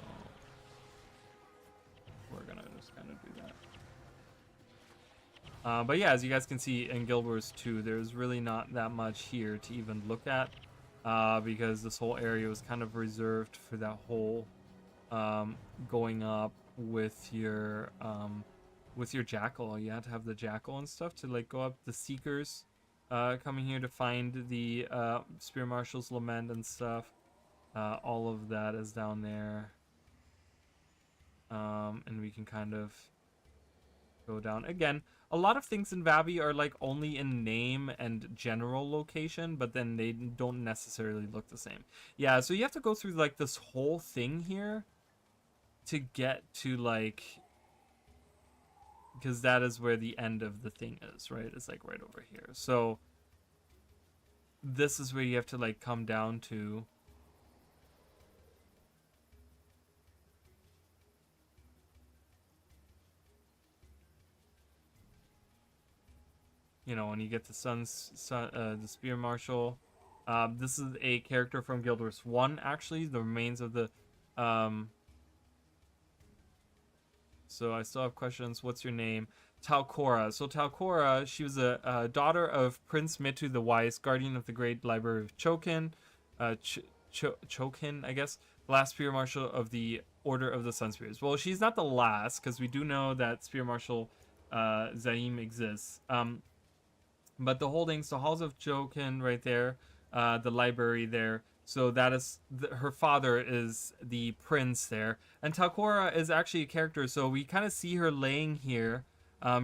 we're gonna just kind of do that. But yeah, as you guys can see in Guild Wars 2, there's really not that much here to even look at, because this whole area was kind of reserved for that whole going up with your jackal. You had to have the jackal and stuff to like go up. The seekers coming here to find the Spear Marshal's Lament and stuff. All of that is down there. And we can kind of go down again. A lot of things in Vabbi are like only in name and general location, but then they don't necessarily look the same. Yeah, so you have to go through like this whole thing here to get to like, because that is where the end of the thing is, right? It's like right over here. So this is where you have to like come down to. You know, when you get the the Spear Marshal. This is a character from Guild Wars 1, actually. The remains of the... So I still have questions. What's your name? Talcora. So Talcora, she was a daughter of Prince Mitu the Wise, guardian of the Great Library of Chokin. Chokin, I guess. The last Spear Marshal of the Order of the Sun Spears. Well, she's not the last, because we do know that Spear Marshal Zaim exists. But the holdings, the halls of Jokin right there, the library there. So that is her father is the prince there, and Talcora is actually a character. So we kind of see her laying here.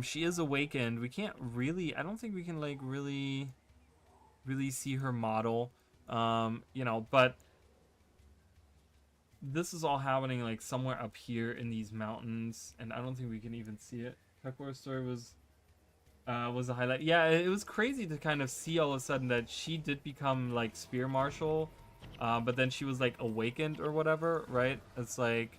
She is awakened. We can't really. I don't think we can like really see her model. You know, but this is all happening like somewhere up here in these mountains, and I don't think we can even see it. Talcora's story was a highlight. Yeah, it was crazy to kind of see all of a sudden that she did become like Spear Marshal, but then she was like awakened or whatever, right? It's like,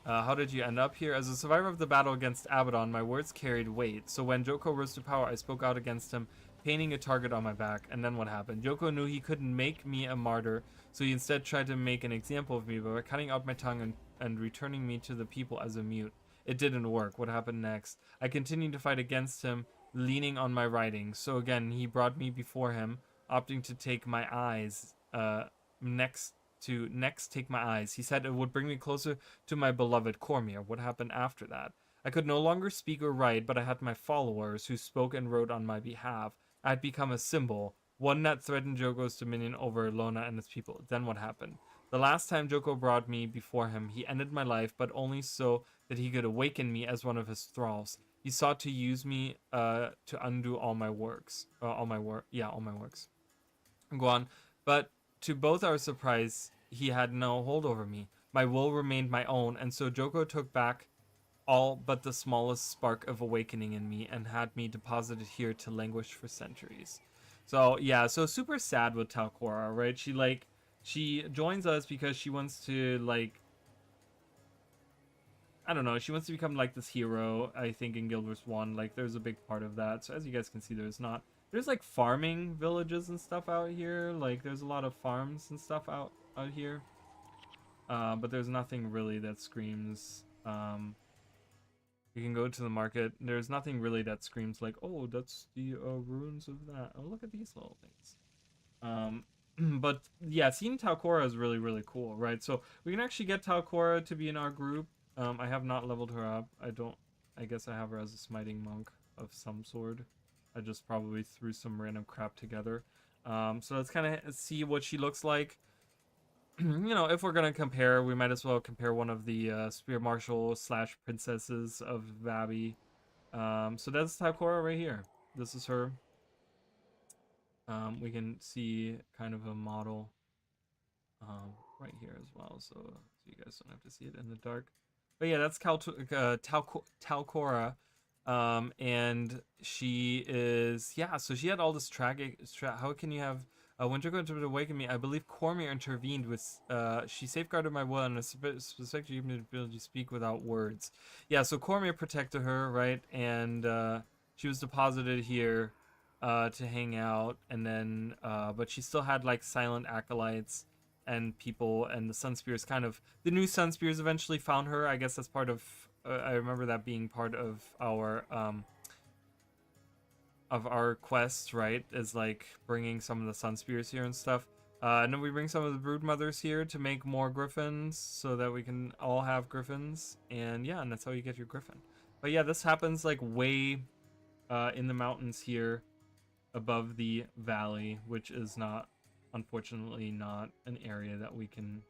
how did you end up here? As a survivor of the battle against Abaddon, my words carried weight. So when Joko rose to power, I spoke out against him, painting a target on my back. And then what happened? Joko knew he couldn't make me a martyr, so he instead tried to make an example of me by cutting out my tongue and returning me to the people as a mute. It didn't work. What happened next? I continued to fight against him, leaning on my writings. So again, he brought me before him, opting to take my eyes. Next take my eyes. He said it would bring me closer to my beloved Cormier. What happened after that? I could no longer speak or write, but I had my followers who spoke and wrote on my behalf. I had become a symbol, one that threatened Jogo's dominion over Lona and its people. Then what happened? The last time Joko brought me before him, he ended my life, but only so that he could awaken me as one of his thralls. He sought to use me to undo all my works. All my works. Go on. But to both our surprise, he had no hold over me. My will remained my own, and so Joko took back all but the smallest spark of awakening in me and had me deposited here to languish for centuries. So yeah, so super sad with Talcora, right? She joins us because she wants to like, I don't know, she wants to become like this hero, I think, in Guild Wars 1. Like there's a big part of that. So as you guys can see, there's like farming villages and stuff out here. Like there's a lot of farms and stuff out here. But there's nothing really that screams, you can go to the market. There's nothing really that screams like, oh, that's the ruins of that. Oh, look at these little things. But yeah, seeing Talcora is really, really cool, right? So we can actually get Talcora to be in our group. I have not leveled her up. I guess I have her as a smiting monk of some sort. I just probably threw some random crap together. So let's kind of see what she looks like. You know, if we're gonna compare, we might as well compare one of the Spear Marshal / princesses of Vabbi. So that's Talcora right here. This is her. We can see kind of a model right here as well, so you guys don't have to see it in the dark. But yeah, that's Talcora. And she is, yeah, so she had all this tragic, how can you have, when Joko attempted to awaken me, I believe Cormier intervened with, she safeguarded my will and a specific ability to speak without words. Yeah, so Cormier protected her, right, and she was deposited here to hang out, and then, but she still had, like, silent acolytes and people, and the Sun Spears the new Sun Spears eventually found her. I guess that's part of, I remember that being part of our quest, right? Is like bringing some of the Sun Spears here and stuff. And then we bring some of the Brood Mothers here to make more Griffins so that we can all have Griffins. And yeah, and that's how you get your Griffin. But yeah, this happens like way in the mountains here above the valley, which is unfortunately not an area that we can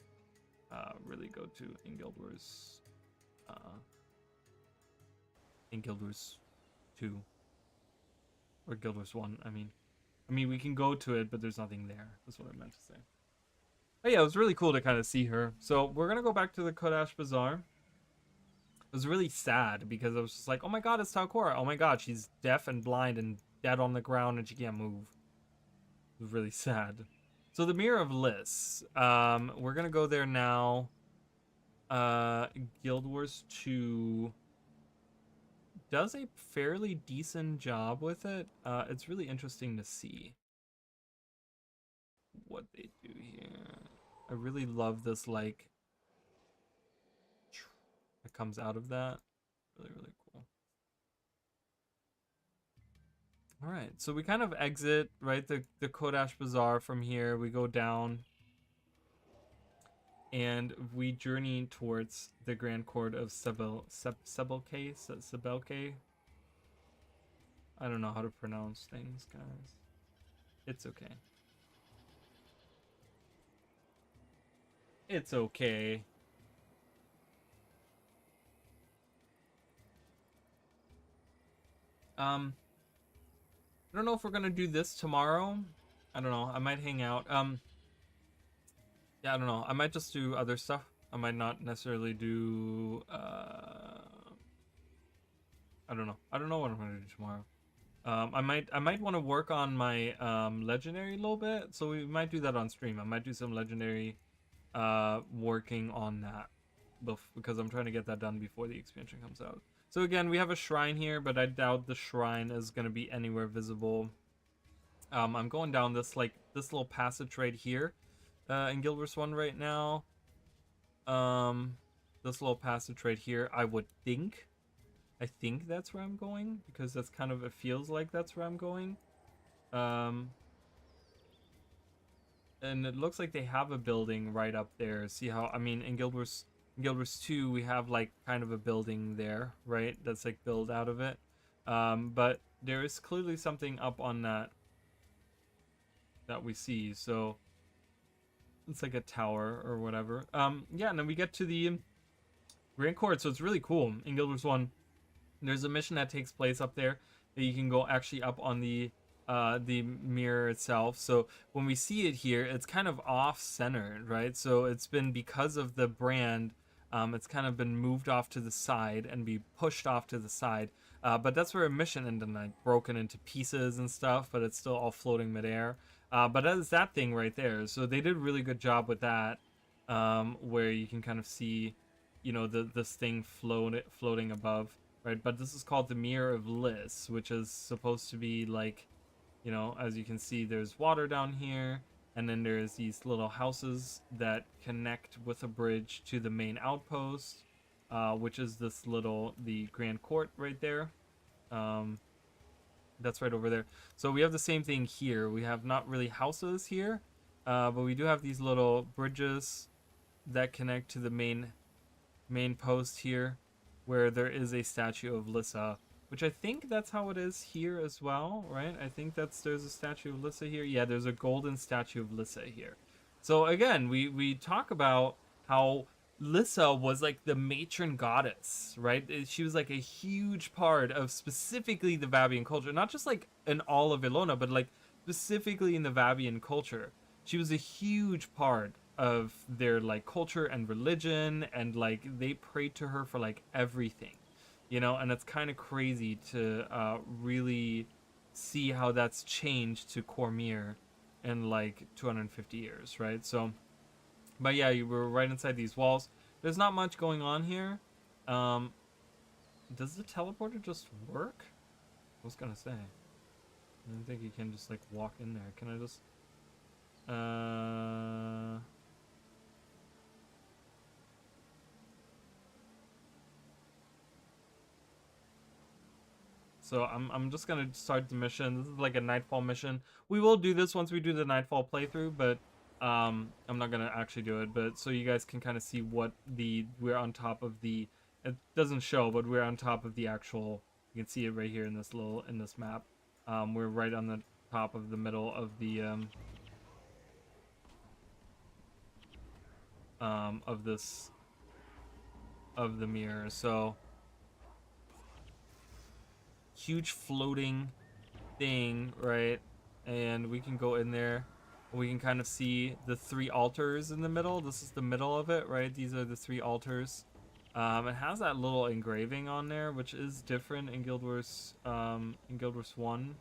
really go to in Guild Wars in Guild Wars 2 or Guild Wars 1. I mean, we can go to it, but there's nothing there. That's what I meant to say. But yeah, it was really cool to kind of see her. So we're gonna go back to the Kodash Bazaar. It was really sad because I was just like, oh my god, it's Talcora. Oh my god, she's deaf and blind and dead on the ground and she can't move. It was really sad. So the Mirror of Liss. We're gonna go there now. Guild Wars 2 does a fairly decent job with it. It's really interesting to see what they do here. I really love this, like, that comes out of that. Really, really cool. All right, so we kind of exit, right, the Kodash Bazaar from here. We go down and we journey towards the Grand Court of Sebelke. I don't know how to pronounce things, guys. It's okay. It's okay. I don't know if we're gonna do this tomorrow. I don't know. I might hang out. Yeah, I don't know. I might just do other stuff. I might not necessarily do. I don't know. I don't know what I'm gonna do tomorrow. I might want to work on my legendary a little bit, so we might do that on stream. I might do some legendary working on that because I'm trying to get that done before the expansion comes out. So again, we have a shrine here, but I doubt the shrine is going to be anywhere visible. I'm going down this little passage right here in Guild Wars 1 right now. This little passage right here, I think that's where I'm going, because that's kind of, it feels like that's where I'm going. And it looks like they have a building right up there. See how, I mean, in Guild Wars 2, we have like kind of a building there, right? That's like built out of it. But there is clearly something up on that we see. So it's like a tower or whatever. Yeah, and then we get to the Grand Court. So it's really cool. In Guild Wars 1, there's a mission that takes place up there that you can go actually up on the mirror itself. So when we see it here, it's kind of off-centered, right? So it's been, because of the brand, it's kind of been moved off to the side and be pushed off to the side. But that's where a mission ended, like broken into pieces and stuff, but it's still all floating midair. But that is that thing right there. So they did a really good job with that, where you can kind of see, you know, this thing floating above, right? But this is called the Mirror of Liss, which is supposed to be like, you know, as you can see, there's water down here, and then there's these little houses that connect with a bridge to the main outpost, which is the Grand Court right there. That's right over there. So we have the same thing here. We have not really houses here, but we do have these little bridges that connect to the main post here, where there is a statue of Lissa, which I think that's how it is here as well, right? I think there's a statue of Lissa here. Yeah, there's a golden statue of Lissa here. So again, we talk about how Lissa was like the matron goddess, right? She was like a huge part of specifically the Vabian culture, not just like in all of Ilona, but like specifically in the Vabian culture. She was a huge part of their like culture and religion, and like they prayed to her for like everything, you know. And it's kind of crazy to really see how that's changed to Cormyr in like 250 years, right? So, but yeah, you were right inside these walls. There's not much going on here. Does the teleporter just work? I was gonna say, I don't think you can just like walk in there. Can I just So I'm just gonna start the mission. This is like a Nightfall mission. We will do this once we do the Nightfall playthrough, but I'm not gonna actually do it. But so you guys can kind of see what we're on top of the. It doesn't show, but we're on top of the actual. You can see it right here in this map. We're right on the top of the middle of the of this of the mirror. So huge floating thing, right? And we can go in there. We can kind of see the 3 altars in the middle. This is the middle of it, right? These are the 3 altars. It has that little engraving on there, which is different in Guild Wars 1,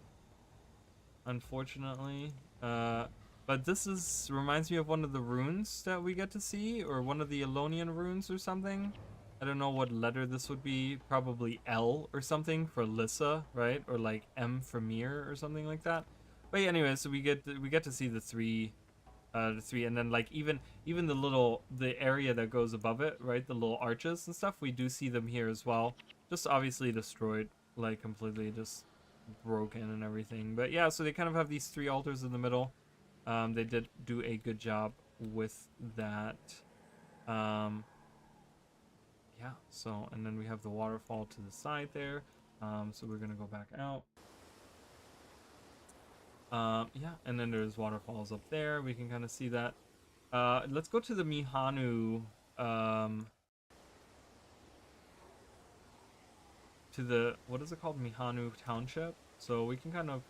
unfortunately. But this reminds me of one of the runes that we get to see, or one of the Elonian runes or something. I don't know what letter this would be. Probably L or something for Lissa, right? Or like M for Mir or something like that. But yeah, anyway, so we get to see the three, and then like even the area that goes above it, right? The little arches and stuff. We do see them here as well. Just obviously destroyed, like completely just broken and everything. But yeah, so they kind of have these 3 altars in the middle. They did do a good job with that. Yeah, so, and then we have the waterfall to the side there. So we're gonna go back out. Yeah, and then there's waterfalls up there. We can kind of see that. Let's go to the Mihanu, to the, what is it called? Mihanu Township. So we can kind of,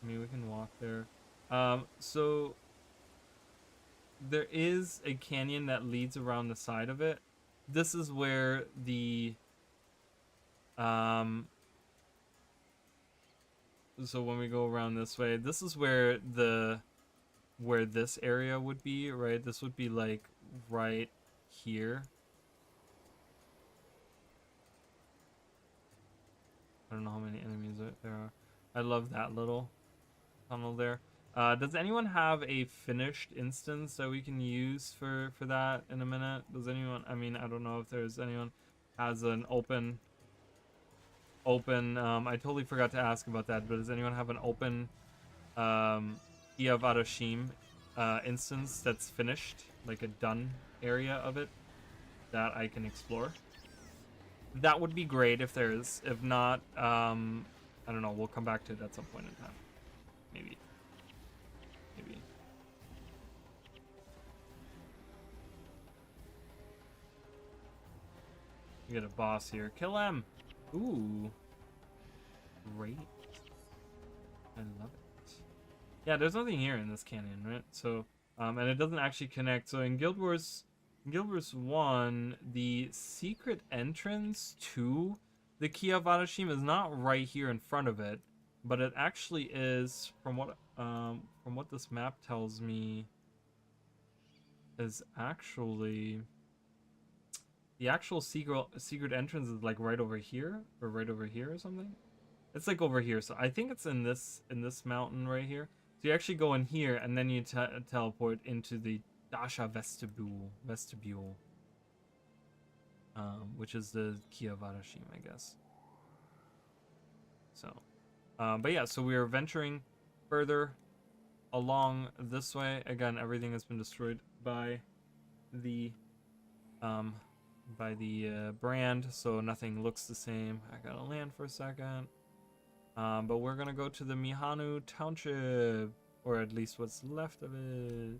I mean, we can walk there. So there is a canyon that leads around the side of it. This is where the, so when we go around this way, this is where this area would be, right? This would be like right here. I don't know how many enemies there are. I love that little tunnel there. Does anyone have a finished instance that we can use for that in a minute? Does anyone, I mean, I don't know if there's anyone has an open, I totally forgot to ask about that, but does anyone have an open Kia of Arashim instance that's finished, like a done area of it that I can explore? That would be great if there's. If not, I don't know, we'll come back to it at some point in time. Maybe. We get a boss here. Kill him! Ooh. Great. I love it. Yeah, there's nothing here in this canyon, right? So, and it doesn't actually connect. So in Guild Wars 1, the secret entrance to the Key of Arashim is not right here in front of it, but it actually is, from what this map tells me, is actually the actual secret entrance is like right over here, or right over here or something. It's like over here, so I think it's in this mountain right here. So you actually go in here, and then you teleport into the Dasha vestibule, which is the Key of Arashim, I guess. So, but yeah, so we are venturing further along this way. Again, everything has been destroyed by the brand, so nothing looks the same. I gotta land for a second. But we're gonna go to the Mihanu Township, or at least what's left of it.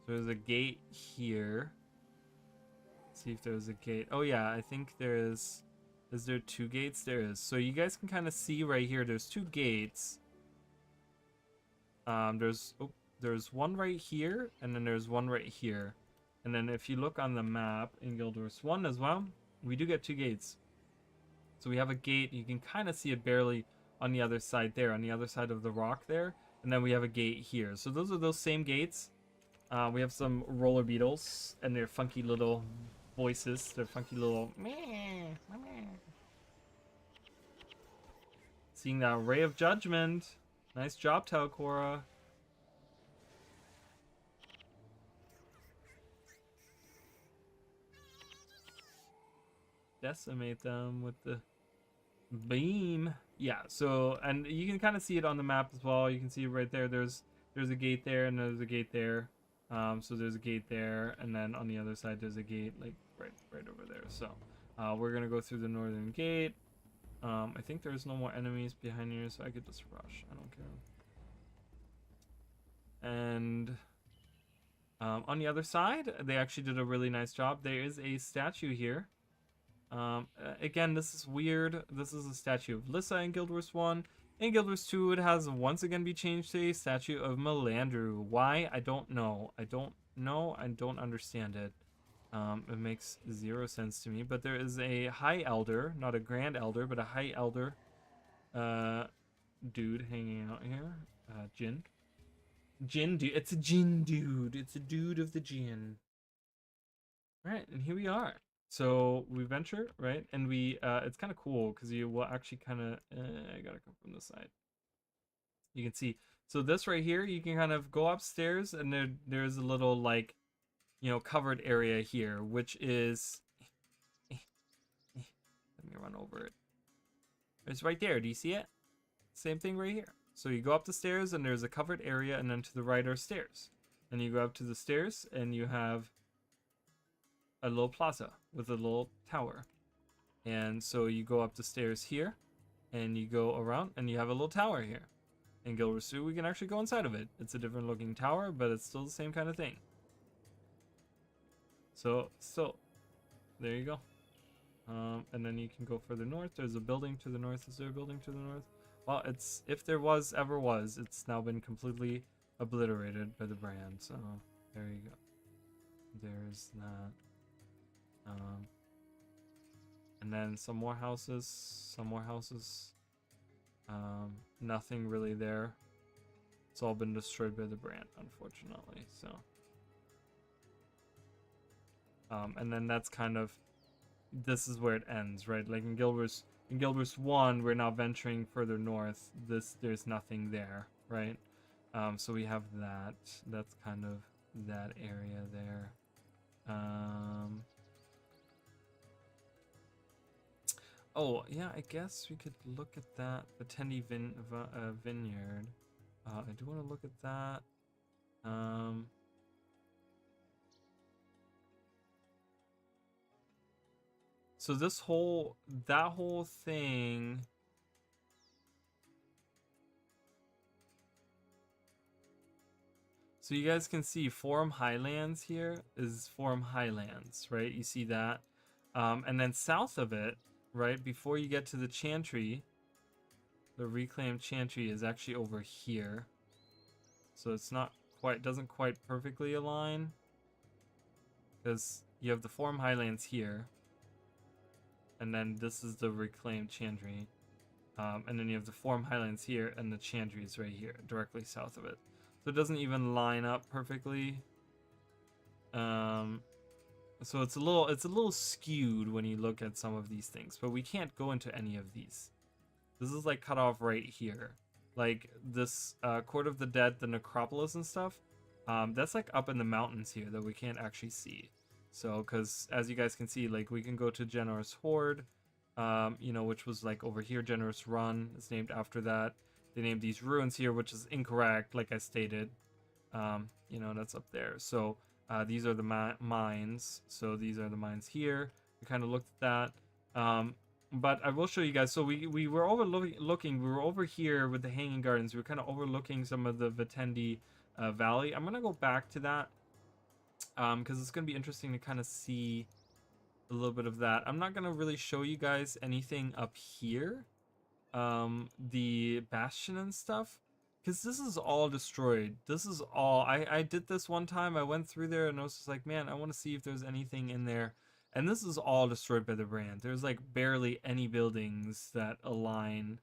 So there's a gate here. Let's see if there's a gate. Oh yeah, I think there is. Is there 2 gates? There is. So you guys can kind of see right here. There's 2 gates. There's one right here, and then there's one right here. And then if you look on the map in Guild Wars 1 as well, we do get 2 gates. So we have a gate, you can kind of see it barely on the other side there, on the other side of the rock there. And then we have a gate here. So those are those same gates. We have some roller beetles and their funky little voices. Their funky little meh, meh. Seeing that ray of judgment. Nice job, Telcora. Decimate them with the beam. Yeah, so, and you can kind of see it on the map as well. You can see right there, there's a gate there, and there's a gate there. So there's a gate there, and then on the other side there's a gate like right over there. So we're gonna go through the northern gate. I think there's no more enemies behind here, so I could just rush. I don't care. And on the other side, they actually did a really nice job. There is a statue here. Again, this is weird. This is a statue of Lissa in Guild Wars 1. In Guild Wars 2, it has once again be changed to a statue of Melandru. Why? I don't know. I don't know. I don't understand it. It makes zero sense to me. But there is a High Elder, not a Grand Elder, but a High Elder dude hanging out here. Jin. Jin dude. It's a Jin dude. It's a dude of the Jin. Right, and here we are. So we venture, right? And we, it's kind of cool because you will actually kind of, I gotta come from this side. You can see. So this right here, you can kind of go upstairs and there's a little like, you know, covered area here, which is, let me run over it. It's right there. Do you see it? Same thing right here. So you go up the stairs and there's a covered area, and then to the right are stairs. And you go up to the stairs and you have a little plaza with a little tower. And so you go up the stairs here and you go around and you have a little tower here. In Guild Wars 2, we can actually go inside of it. It's a different looking tower, but it's still the same kind of thing. So there you go. And then you can go further north. There's a building to the north. Is there a building to the north? Well, it's, if there was, ever was, it's now been completely obliterated by the brand. So there you go. There's that. And then some more houses, nothing really there. It's all been destroyed by the brand, unfortunately. So, and then that's kind of, this is where it ends, right? Like in Guild Wars 1, we're now venturing further north. There's nothing there, right? So we have that. That's kind of that area there. Oh, yeah, I guess we could look at that Vitendi vineyard. I do want to look at that. So that whole thing. So you guys can see Forum Highlands here is Forum Highlands, right? You see that? And then south of it, right, before you get to the Chantry, the reclaimed Chantry is actually over here. So it's not quite, doesn't quite perfectly align, because you have the Forum Highlands here, and then this is the reclaimed Chantry. And then you have the Forum Highlands here, and the Chantry is right here, directly south of it. So it doesn't even line up perfectly. So it's a little skewed when you look at some of these things, but we can't go into any of these. This is like cut off right here. Like this Court of the Dead, the necropolis and stuff, that's like up in the mountains here that we can't actually see. So, because as you guys can see, like we can go to Generous Horde, you know, which was like over here. Generous Run is named after that. They named these ruins here, which is incorrect, like I stated. You know, that's up there. So these are the mines. So these are the mines here. We kind of looked at that. But I will show you guys. So we were overlooking. We were over here with the Hanging Gardens. We were kind of overlooking some of the Vitendi Valley. I'm gonna go back to that because it's gonna be interesting to kind of see a little bit of that. I'm not gonna really show you guys anything up here, the Bastion and stuff, because this is all destroyed. This is all, I did this one time. I went through there and I was just like, man, I want to see if there's anything in there. And this is all destroyed by the brand. There's like barely any buildings that align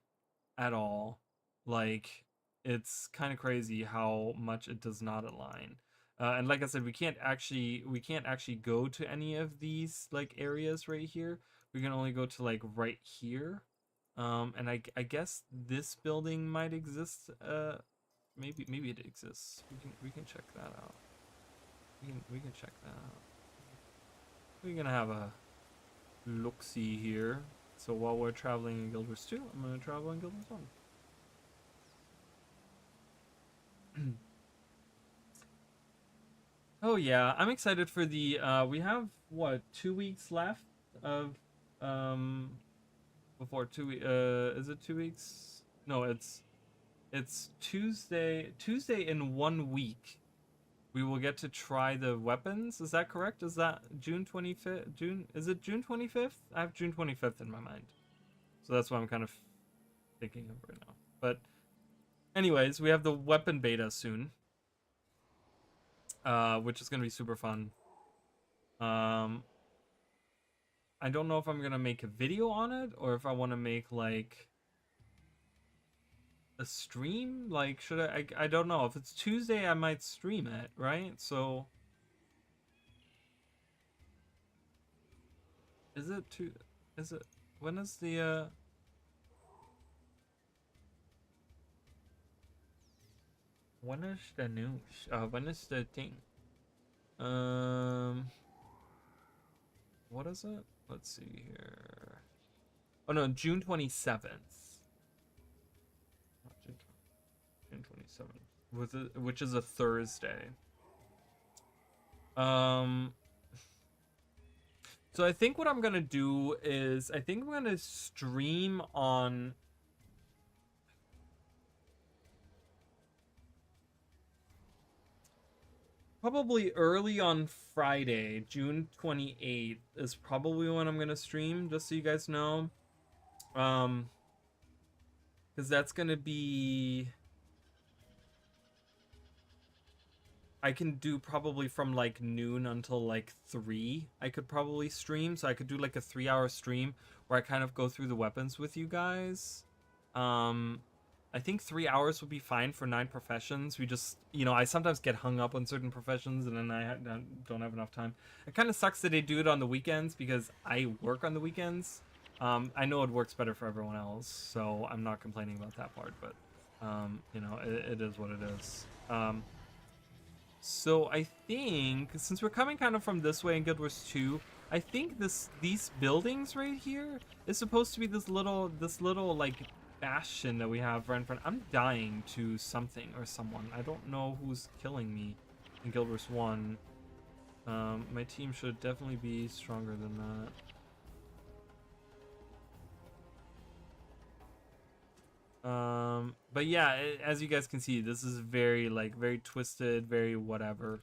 at all. Like, it's kind of crazy how much it does not align. And like I said, we can't actually go to any of these like areas right here. We can only go to like right here. And I guess this building might exist. Maybe it exists. We can check that out. We can check that out. We're gonna have a look-see here. So while we're traveling in Guild Wars 2, I'm gonna travel in Guild Wars 1. Oh yeah, I'm excited for the we have what, 2 weeks left of before 2 weeks, is it 2 weeks? No, it's It's Tuesday in 1 week. We will get to try the weapons. Is that correct? Is that June 25th? Is it June 25th? I have June 25th in my mind. So that's what I'm kind of thinking of right now. But anyways, we have the weapon beta soon. Which is going to be super fun. I don't know if I'm going to make a video on it or if I want to make like a stream. Like, should I don't know. If it's Tuesday, I might stream it, right? So is it when is the when is the news? When is the thing? What is it? Let's see here. Oh no, June 27th. June 27th. Which is a Thursday. So I think what I'm gonna do is I think I'm gonna stream on probably early on Friday, June 28th is probably when I'm gonna stream, just so you guys know. Because that's gonna be I can do probably from like noon until like 3. I could probably stream, so I could do like a 3-hour stream where I kind of go through the weapons with you guys. I think 3 hours would be fine for 9 professions. We just, I sometimes get hung up on certain professions and then I don't have enough time. It kind of sucks that they do it on the weekends because I work on the weekends. I know it works better for everyone else, so I'm not complaining about that part, but, it is what it is. So I think, since we're coming kind of from this way in Guild Wars 2, I think these buildings right here is supposed to be this little like bastion that we have right in front. I'm dying to something or someone. I don't know who's killing me in Guild Wars 1. My team should definitely be stronger than that. But yeah, as you guys can see, this is very twisted, very whatever.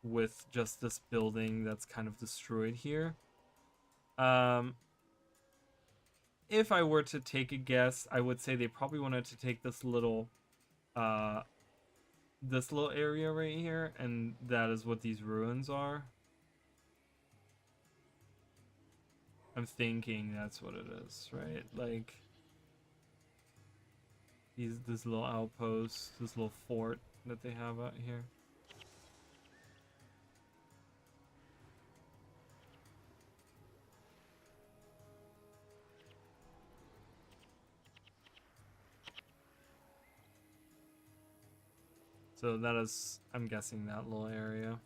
With just this building that's kind of destroyed here. If I were to take a guess, I would say they probably wanted to take this little area right here, and that is what these ruins are. I'm thinking that's what it is, right? Like this little outpost, this little fort that they have out here. So that is, I'm guessing, that little area.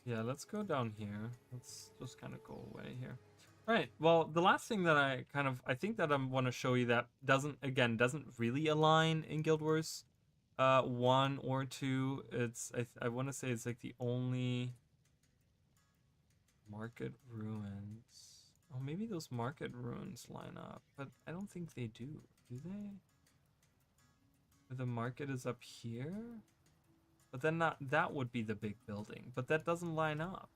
Yeah, let's go down here. Let's just kind of go away here. Right. Well, the last thing that I think that I want to show you that doesn't really align in Guild Wars 1 or 2. It's I want to say it's like the only market ruins. Oh, maybe those market ruins line up, but I don't think they do. Do they? The market is up here? But then that would be the big building, but that doesn't line up.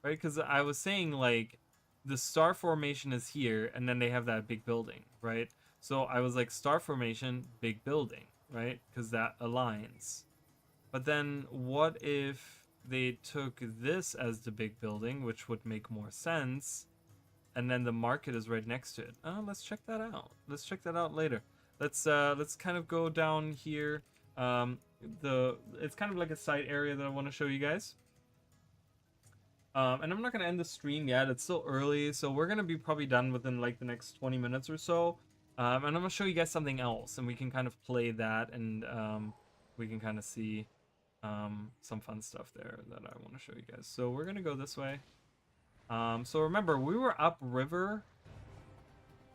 Right? Because I was saying like the star formation is here and then they have that big building, right? So I was like star formation, big building, right? Because that aligns. But then what if they took this as the big building, which would make more sense, and then the market is right next to it? Let's check that out. Let's check that out later. Let's kind of go down here. It's kind of like a side area that I want to show you guys. And I'm not going to end the stream yet. It's still early, so we're going to be probably done within like the next 20 minutes or so. And I'm going to show you guys something else, and we can kind of play that, and we can kind of see some fun stuff there that I want to show you guys. So we're going to go this way. So remember, we were upriver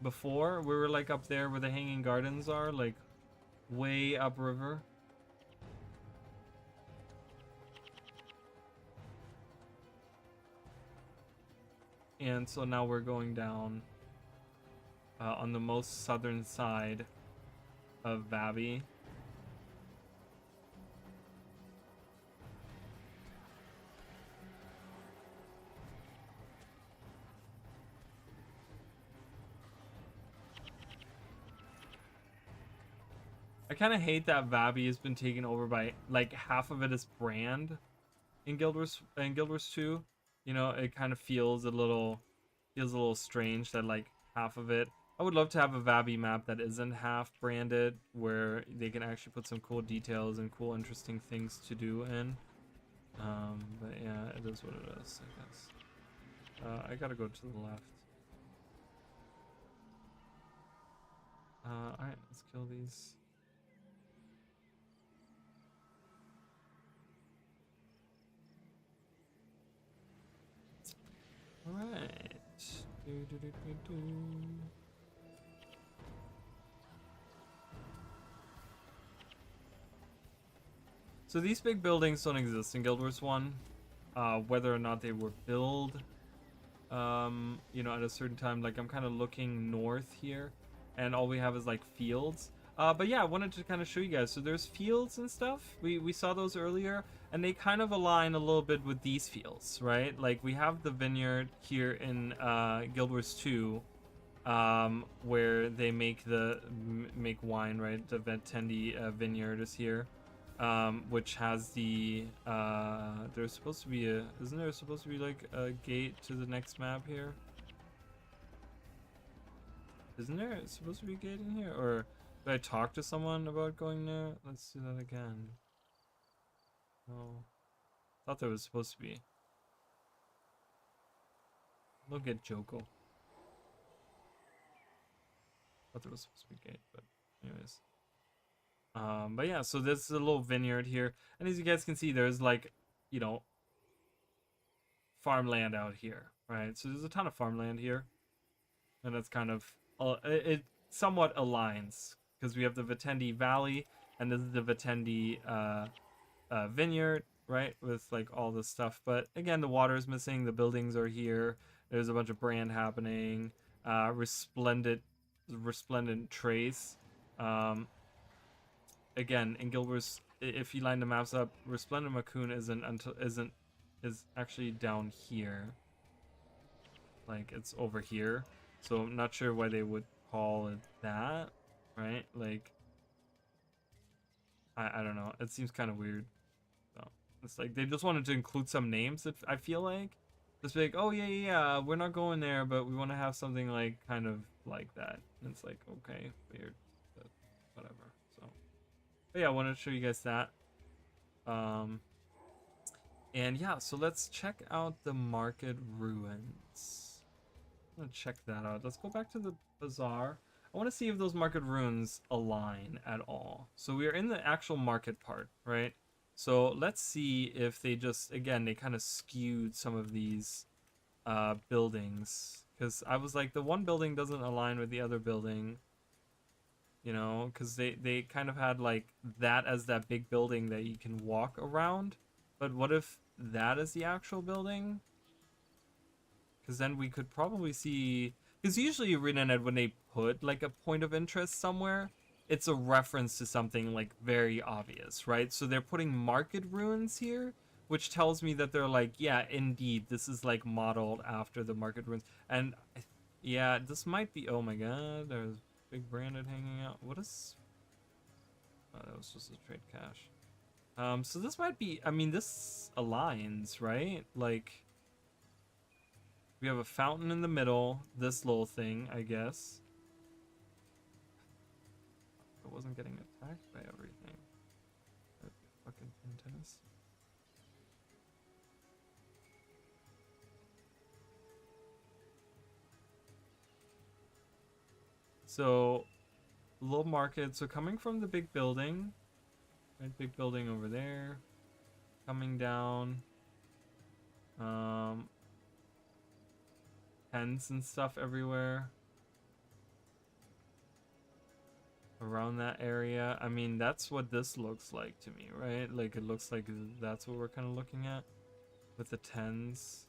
before. We were like up there where the Hanging Gardens are, like way upriver. And so now we're going down on the most southern side of Vabbi. I kind of hate that Vabbi has been taken over by, like, half of it is brand in Guild Wars 2. You know, it kind of feels a little strange that like half of it. I would love to have a Vabbi map that isn't half branded, where they can actually put some cool details and cool interesting things to do in. But yeah, it is what it is, I guess. I gotta go to the left. Alright, let's kill these. Alright. So these big buildings don't exist in Guild Wars 1. Whether or not they were built, you know, at a certain time. Like, I'm kind of looking north here, and all we have is like fields. But yeah, I wanted to kind of show you guys. So there's fields and stuff. We saw those earlier, and they kind of align a little bit with these fields, right? Like, we have the vineyard here in Guild Wars 2, where they make make wine, right? The Vetendi vineyard is here, which has the there's supposed to be isn't there supposed to be like a gate to the next map here? Isn't there supposed to be a gate in here? Or did I talk to someone about going there? Let's do that again. Oh, thought there was supposed to be. Look at Joko. Thought there was supposed to be a gate, but anyways. But yeah, so this is a little vineyard here, and as you guys can see, there's like, you know, farmland out here, right? So there's a ton of farmland here, and that's kind of it somewhat aligns, because we have the Vetendi Valley, and this is the Vetendi vineyard, right, with like all this stuff. But again, the water is missing, the buildings are here, there's a bunch of brand happening, resplendent trace. Again, in Guild Wars, if you line the maps up, Resplendent Macoon is actually down here. Like, it's over here. So I'm not sure why they would call it that, right? Like, I don't know. It seems kind of weird. So it's like they just wanted to include some names. I feel like just be like, oh yeah, we're not going there, but we want to have something like kind of like that. And it's like, okay, weird, but whatever. So, but yeah, I wanted to show you guys that. And yeah, so let's check out the market ruins. I'm gonna check that out. Let's go back to the bazaar. I want to see if those market ruins align at all. So we are in the actual market part, right? So let's see if they just, again, they kind of skewed some of these buildings. Because I was like, the one building doesn't align with the other building. You know, because they kind of had like that as that big building that you can walk around. But what if that is the actual building? Because then we could probably see... Because usually ArenaNet, when they put like a point of interest somewhere, it's a reference to something like very obvious, right? So they're putting market ruins here, which tells me that they're like, yeah, indeed, this is like modeled after the market ruins. And yeah, this might be... Oh my god, there's big branded hanging out. What is... Oh, that was just a trade cache. So this might be... I mean, this aligns, right? Like... We have a fountain in the middle, this little thing, I guess. I wasn't getting attacked by everything. That'd be fucking intense. So, little market. So coming from the big building, right, big building over there, coming down. Tents and stuff everywhere around that area. I mean, that's what this looks like to me, right? Like, it looks like that's what we're kind of looking at with the tens.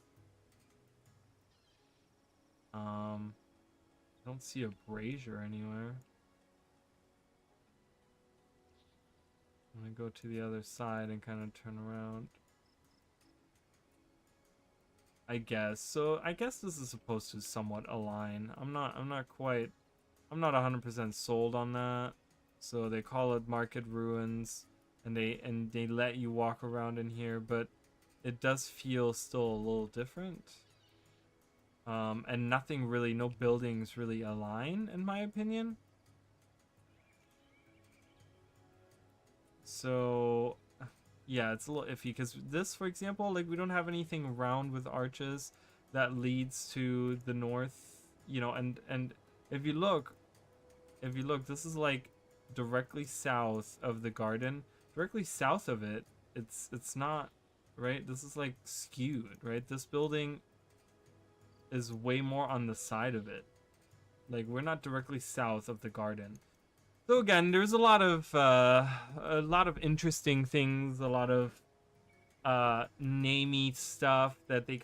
I don't see a brazier anywhere. I'm gonna go to the other side and kind of turn around. I guess. So I guess this is supposed to somewhat align. I'm not 100% sold on that. So they call it Market Ruins, and they let you walk around in here, but it does feel still a little different. And nothing really, no buildings really align, in my opinion. So, yeah, it's a little iffy, because this, for example, like, we don't have anything round with arches that leads to the north, you know, and if you look, this is like directly south of the garden. Directly south of it, it's not, right? This is like skewed, right? This building is way more on the side of it. Like, we're not directly south of the garden. So again, there's a lot of interesting things, a lot of namey stuff that they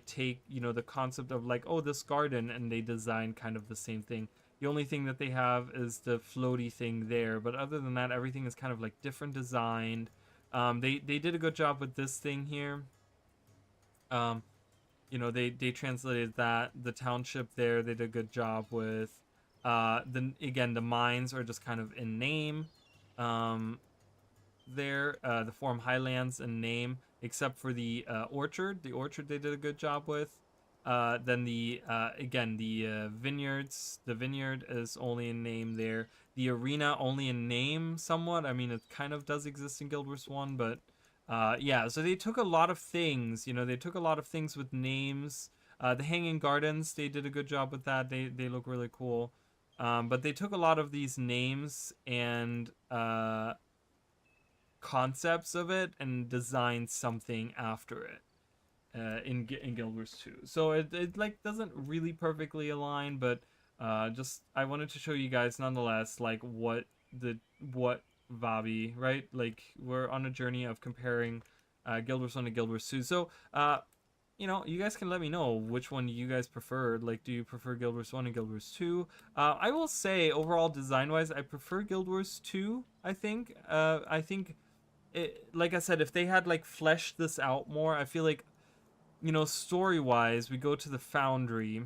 take, you know, the concept of like, oh, this garden, and they design kind of the same thing. The only thing that they have is the floaty thing there, but other than that, everything is kind of like different designed. They did a good job with this thing here. um you know, they translated that. The township there, they did a good job with. The mines are just kind of in name. um there. The Forum Highlands in name, except for the orchard. The orchard they did a good job with. Then the vineyards. The vineyard is only in name there. The arena only in name somewhat. I mean, it kind of does exist in Guild Wars 1, but yeah. So they took a lot of things. You know, they took a lot of things with names. The Hanging Gardens, they did a good job with that. They look really cool. But they took a lot of these names and concepts of it and design something after it in Guild Wars 2. So it like doesn't really perfectly align, but just I wanted to show you guys nonetheless like what Vabbi, right? Like, we're on a journey of comparing Guild Wars 1 to Guild Wars 2. So you know, you guys can let me know which one you guys preferred. Like, do you prefer Guild Wars 1 and Guild Wars 2? I will say, overall, design-wise, I prefer Guild Wars 2, I think. I think like I said, if they had like fleshed this out more, I feel like, you know, story wise, we go to the Foundry,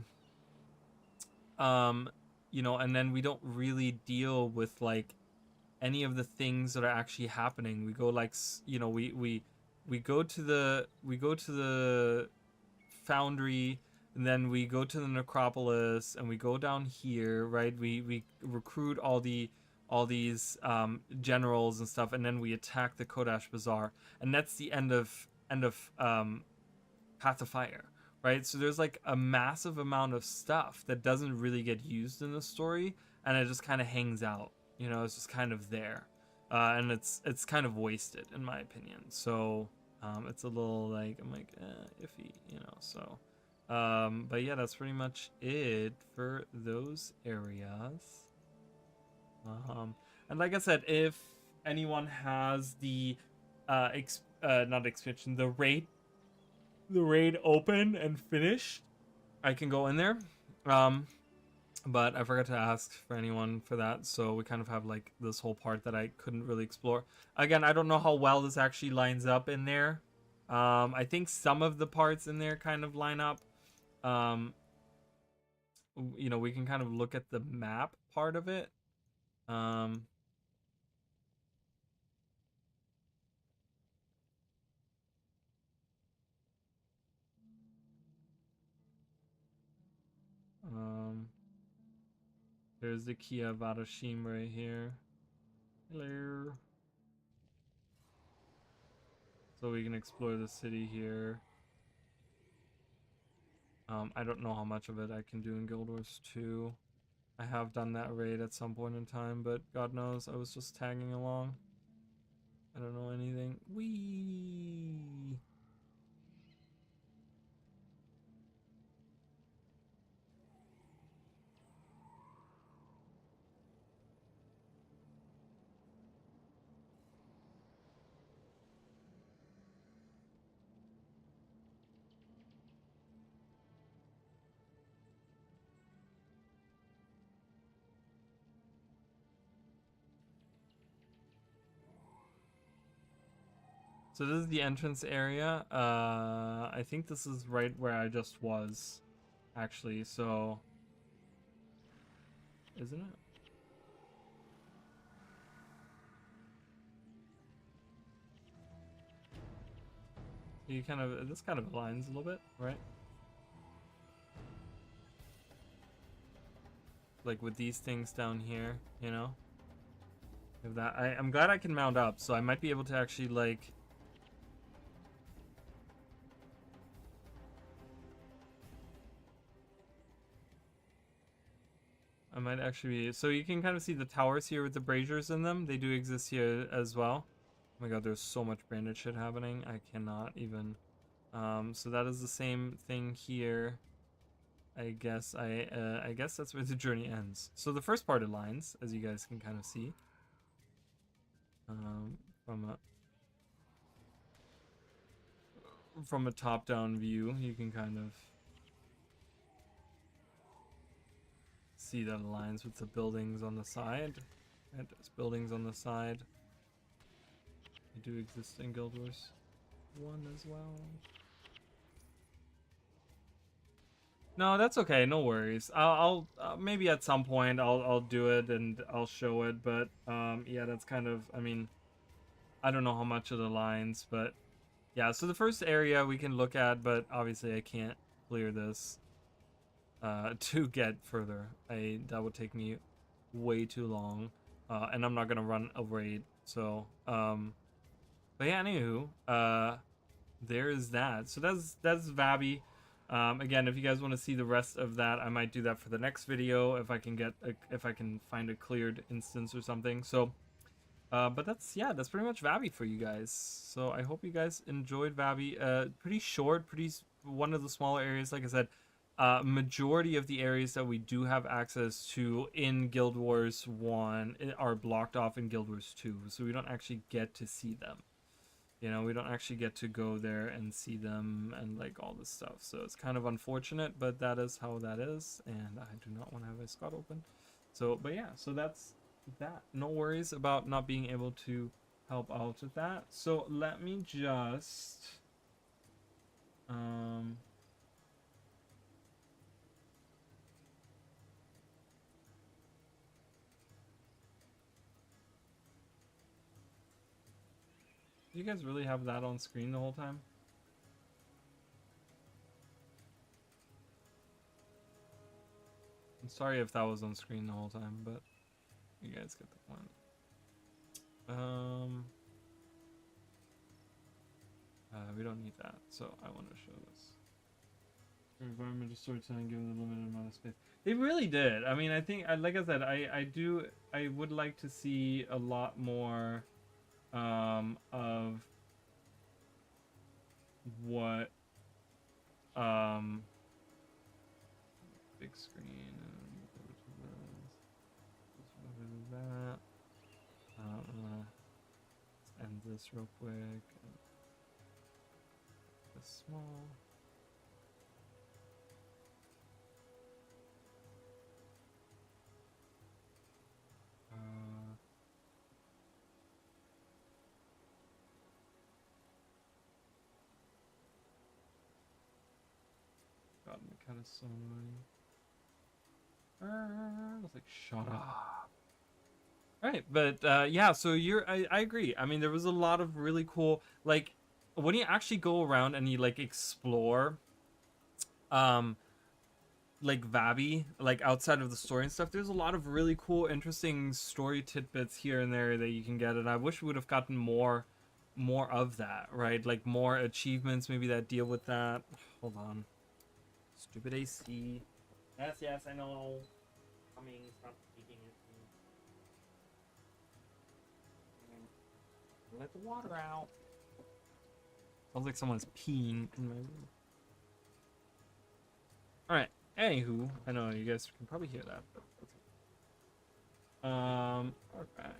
um, you know, and then we don't really deal with like any of the things that are actually happening. We go like, you know, we go to the Foundry, and then we go to the Necropolis, and we go down here, right? We recruit all these generals and stuff, and then we attack the Kodash Bazaar, and that's the end of Path of Fire, right? So there's like a massive amount of stuff that doesn't really get used in the story, and it just kind of hangs out. You know, it's just kind of there, and it's kind of wasted in my opinion. So it's a little like, I'm like, iffy, you know. So but yeah, that's pretty much it for those areas. And like I said, if anyone has the not expansion, the raid open and finished, I can go in there. But I forgot to ask for anyone for that, so we kind of have like this whole part that I couldn't really explore. Again, I don't know how well this actually lines up in there. I think some of the parts in there kind of line up. You know, we can kind of look at the map part of it. Um, um, there's the Kia Vadashim right here. Hello. So we can explore the city here. I don't know how much of it I can do in Guild Wars 2. I have done that raid at some point in time, but God knows, I was just tagging along. I don't know anything. Whee! So this is the entrance area. I think this is right where I just was, actually. So, isn't it? You kind of, this kind of aligns a little bit, right? Like with these things down here, you know? If that, I'm glad I can mount up, so I might be able to actually like. I might actually be, so you can kind of see the towers here with the braziers in them. They do exist here as well. Oh my god, there's so much branded shit happening. I cannot even. So that is the same thing here. I guess I guess that's where the journey ends. So the first part aligns, as you guys can kind of see. From a top-down view, you can kind of see that aligns with the buildings on the side. And there's buildings on the side. They do exist in Guild Wars 1 as well. No, that's okay. No worries. I'll maybe at some point I'll do it and I'll show it. But yeah, that's kind of. I mean, I don't know how much it aligns, but yeah. So the first area we can look at, but obviously I can't clear this to get further. That would take me way too long, and I'm not gonna run a raid. So but yeah. Anywho, there is that. So that's Vabbi. Again, if you guys want to see the rest of that, I might do that for the next video if I can if I can find a cleared instance or something. So, but that's pretty much Vabbi for you guys. So I hope you guys enjoyed Vabbi. Pretty short, one of the smaller areas. Like I said, majority of the areas that we do have access to in Guild Wars 1 are blocked off in Guild Wars 2, so we don't actually get to see them. You know, we don't actually get to go there and see them and like all this stuff. So it's kind of unfortunate, but that is how that is. And I do not want to have a Scott open. So, but yeah, so that's that. No worries about not being able to help out with that. So let me just, do you guys really have that on screen the whole time? I'm sorry if that was on screen the whole time, but you guys get the point. We don't need that, so I want to show this. Environmental storytelling given the limited amount of space. They really did. I mean, I think, like I said, I would like to see a lot more of what big screen that. Let's end this real quick. This small. God, my cat is so annoying. I was like, shut up. Alright, but yeah, so I agree. I mean, there was a lot of really cool, like, when you actually go around and you like explore like Vabbi, like outside of the story and stuff, there's a lot of really cool, interesting story tidbits here and there that you can get, and I wish we would have gotten more of that, right? Like more achievements maybe that deal with that. Hold on. Stupid AC. Yes, I know. Coming, stop speaking at me. Let the water out. Sounds like someone's peeing in my room. Alright, anywho, I know you guys can probably hear that, but okay.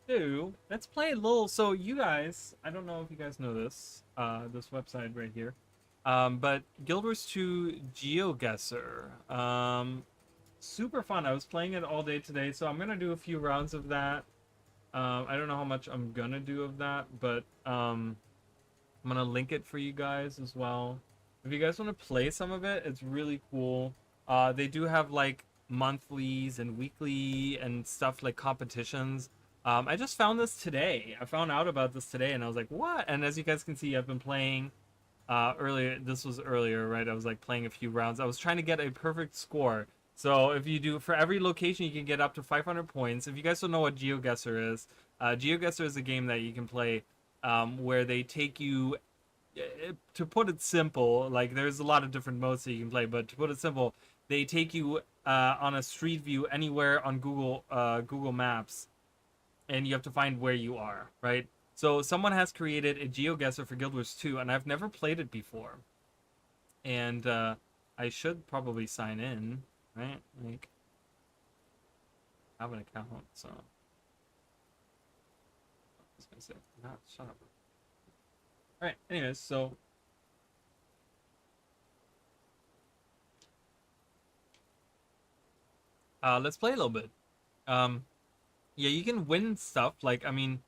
So, let's play a little, so you guys, I don't know if you guys know this, this website right here, but Guild Wars 2 GeoGuessr, super fun. I was playing it all day today, so I'm gonna do a few rounds of that. I don't know how much I'm gonna do of that, but I'm gonna link it for you guys as well. If you guys want to play some of it, it's really cool. They do have like monthlies and weekly and stuff like competitions. I just found this today. I found out about this today, and I was like, "What?" And as you guys can see, I've been playing earlier. This was earlier, right? I was like playing a few rounds. I was trying to get a perfect score. So if you do for every location, you can get up to 500 points. If you guys don't know what GeoGuessr is, GeoGuessr is a game that you can play where they take you. To put it simple, like there's a lot of different modes that you can play, but to put it simple, they take you on a street view anywhere on Google Maps, and you have to find where you are, right? So someone has created a GeoGuessr for Guild Wars 2, and I've never played it before, and I should probably sign in, right? Like have an account, so I was gonna say, not shut up. All right. Anyways, so let's play a little bit. Um, yeah, you can win stuff. Like, I mean,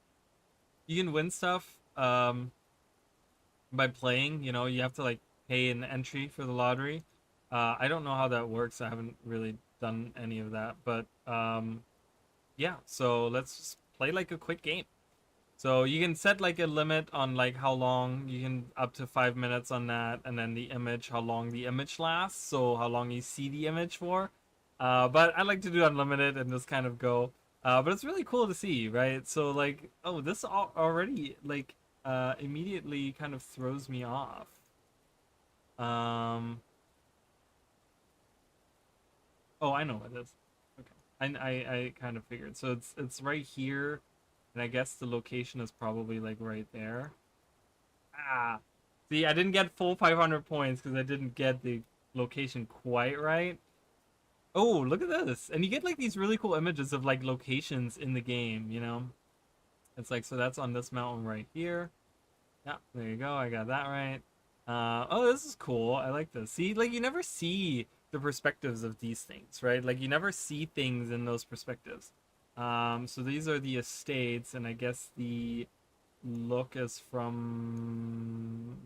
you can win stuff by playing. You know, you have to like pay an entry for the lottery. I don't know how that works. I haven't really done any of that, but yeah. So let's just play like a quick game. So you can set like a limit on like how long you can up to 5 minutes on that, and then the image, how long the image lasts, so how long you see the image for. But I like to do unlimited and just kind of go. But it's really cool to see, right? So like, oh, this already like immediately kind of throws me off. Um, oh, I know what it is. Okay, I kind of figured. So it's right here, and I guess the location is probably like right there. Ah, see, I didn't get full 500 points because I didn't get the location quite right. Oh, look at this. And you get like these really cool images of like locations in the game, you know? It's like, so that's on this mountain right here. Yeah, there you go. I got that right. Oh, this is cool. I like this. See, like you never see the perspectives of these things, right? Like you never see things in those perspectives. So these are the estates, and I guess the look is from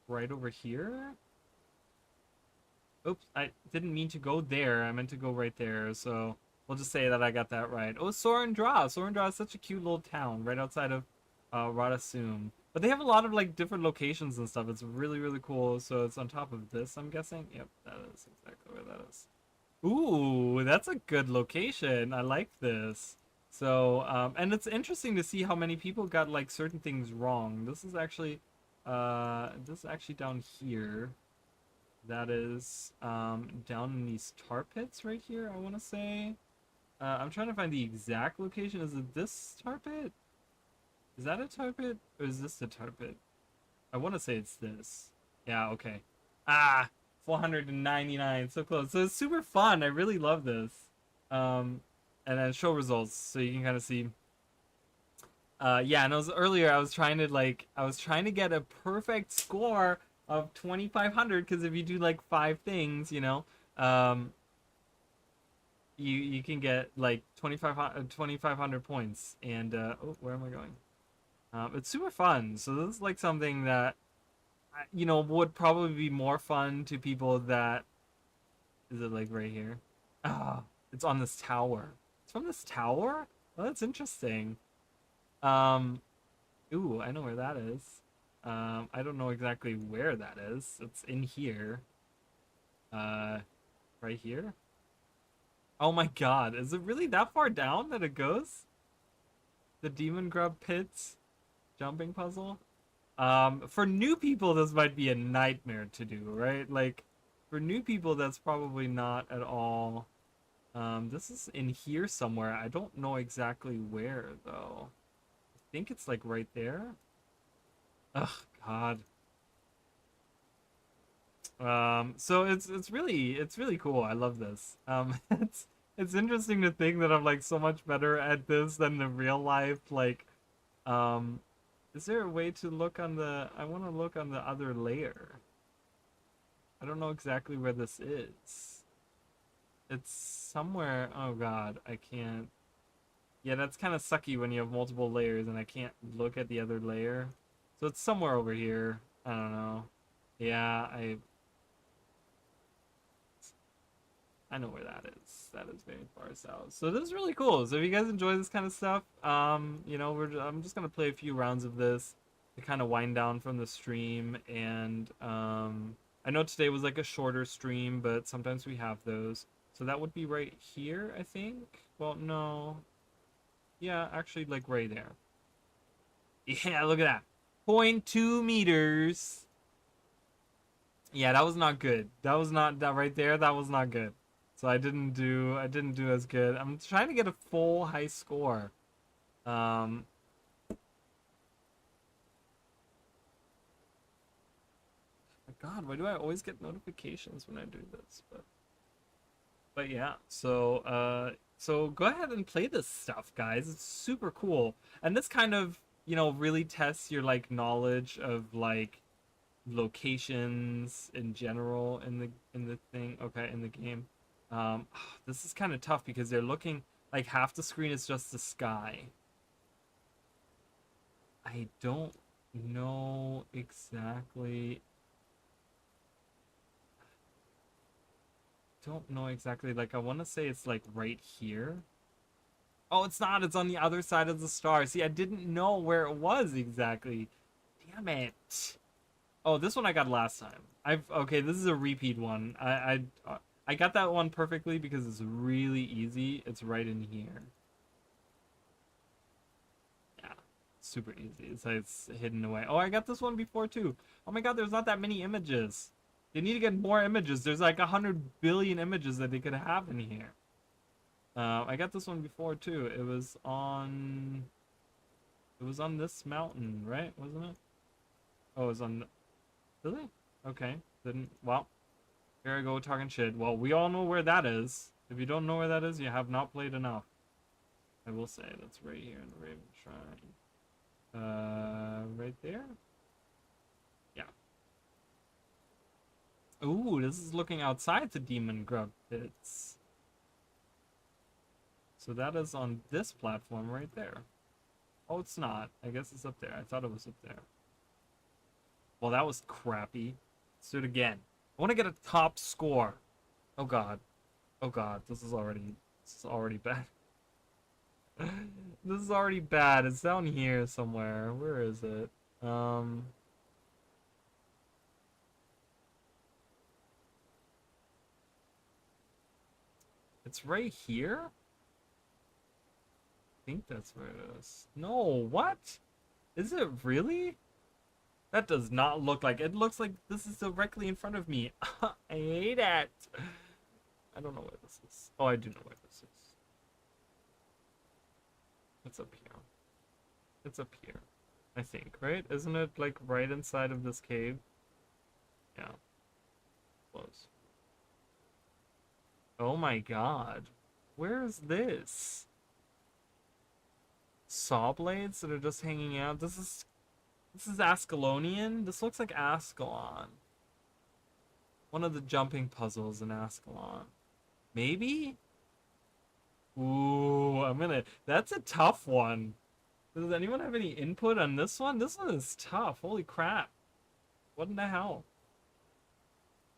right over here. Oops, I didn't mean to go there. I meant to go right there. So we'll just say that I got that right. Oh, Sorendra. Sorendra is such a cute little town right outside of Radasum. But they have a lot of like different locations and stuff. It's really, really cool. So it's on top of this, I'm guessing. Yep, that is exactly where that is. Ooh, that's a good location. I like this. So, and it's interesting to see how many people got like certain things wrong. This is actually down here. That is down in these tar pits right here, I want to say. I'm trying to find the exact location. Is it this tar pit? Is that a tar pit? Or is this the tar pit? I want to say it's this. Yeah, okay. Ah, 499. So close. So it's super fun. I really love this. Um, and then show results. So you can kind of see. Yeah, and it was earlier. I was trying to get a perfect score of 2,500 because if you do like five things, you know, um, you can get like 2,500 points. And oh, where am I going? It's super fun. So this is like something that you know would probably be more fun to people that is it like right here? Ah, it's on this tower. It's from this tower. Well, that's interesting. Um, ooh, I know where that is. I don't know exactly where that is. It's in here. Uh, right here. Oh my God, is it really that far down that it goes? The Demon Grub Pits jumping puzzle. For new people, this might be a nightmare to do, right? Like, for new people, that's probably not at all. This is in here somewhere. I don't know exactly where though. I think it's like right there. Ugh, God. So it's really cool. I love this. It's interesting to think that I'm like so much better at this than the real life. Like, um, is there a way to look on the? I want to look on the other layer. I don't know exactly where this is. It's somewhere. Oh God, I can't. Yeah, that's kind of sucky when you have multiple layers and I can't look at the other layer. So it's somewhere over here. I don't know. Yeah, I know where that is. That is very far south. So this is really cool. So if you guys enjoy this kind of stuff, you know, I'm just gonna play a few rounds of this to kind of wind down from the stream. And I know today was like a shorter stream, but sometimes we have those. So that would be right here, I think. Well, no. Yeah, actually, like right there. Yeah, look at that. 0.2 meters. Yeah, that was not good. That was not that right there. That was not good. So I didn't do as good. I'm trying to get a full high score. Um my God, why do I always get notifications when I do this? But yeah, so go ahead and play this stuff, guys. It's super cool. And this kind of, you know, really tests your like knowledge of like locations in general in the thing. Okay, in the game. This is kind of tough because they're looking like half the screen is just the sky. I know exactly don't know exactly, like I want to say it's like right here. Oh, it's not. It's on the other side of the star. See, I didn't know where it was exactly. Damn it. Oh, this one I got last time. I've okay. This is a repeat one. I got that one perfectly because it's really easy. It's right in here. Yeah, super easy. It's hidden away. Oh, I got this one before too. Oh my God, there's not that many images. They need to get more images. There's like 100 billion images that they could have in here. I got this one before too. It was on this mountain, right? Wasn't it? Oh, it was on. Really? Okay. Didn't. Well, here I go talking shit. Well, we all know where that is. If you don't know where that is, you have not played enough. I will say that's right here in the Raven Shrine. Right there. Yeah. Ooh, this is looking outside the Demon Grub pits. So that is on this platform right there. Oh, it's not. I guess it's up there. I thought it was up there. Well, that was crappy. Let's do it again. I want to get a top score. Oh God. Oh God. This is already bad. This is already bad. It's down here somewhere. Where is it? Um, it's right here. I think that's where it is. No, what? Is it really? That does not look like it. Looks like this is directly in front of me. I hate it. I don't know where this is. Oh, I do know where this is. It's up here. It's up here. I think, right? Isn't it like right inside of this cave? Yeah, close. Oh my God. Where is this? Saw blades that are just hanging out. This is Ascalonian. This looks like Ascalon. One of the jumping puzzles in Ascalon. Maybe? Ooh, that's a tough one. Does anyone have any input on this one? This one is tough. Holy crap. What in the hell?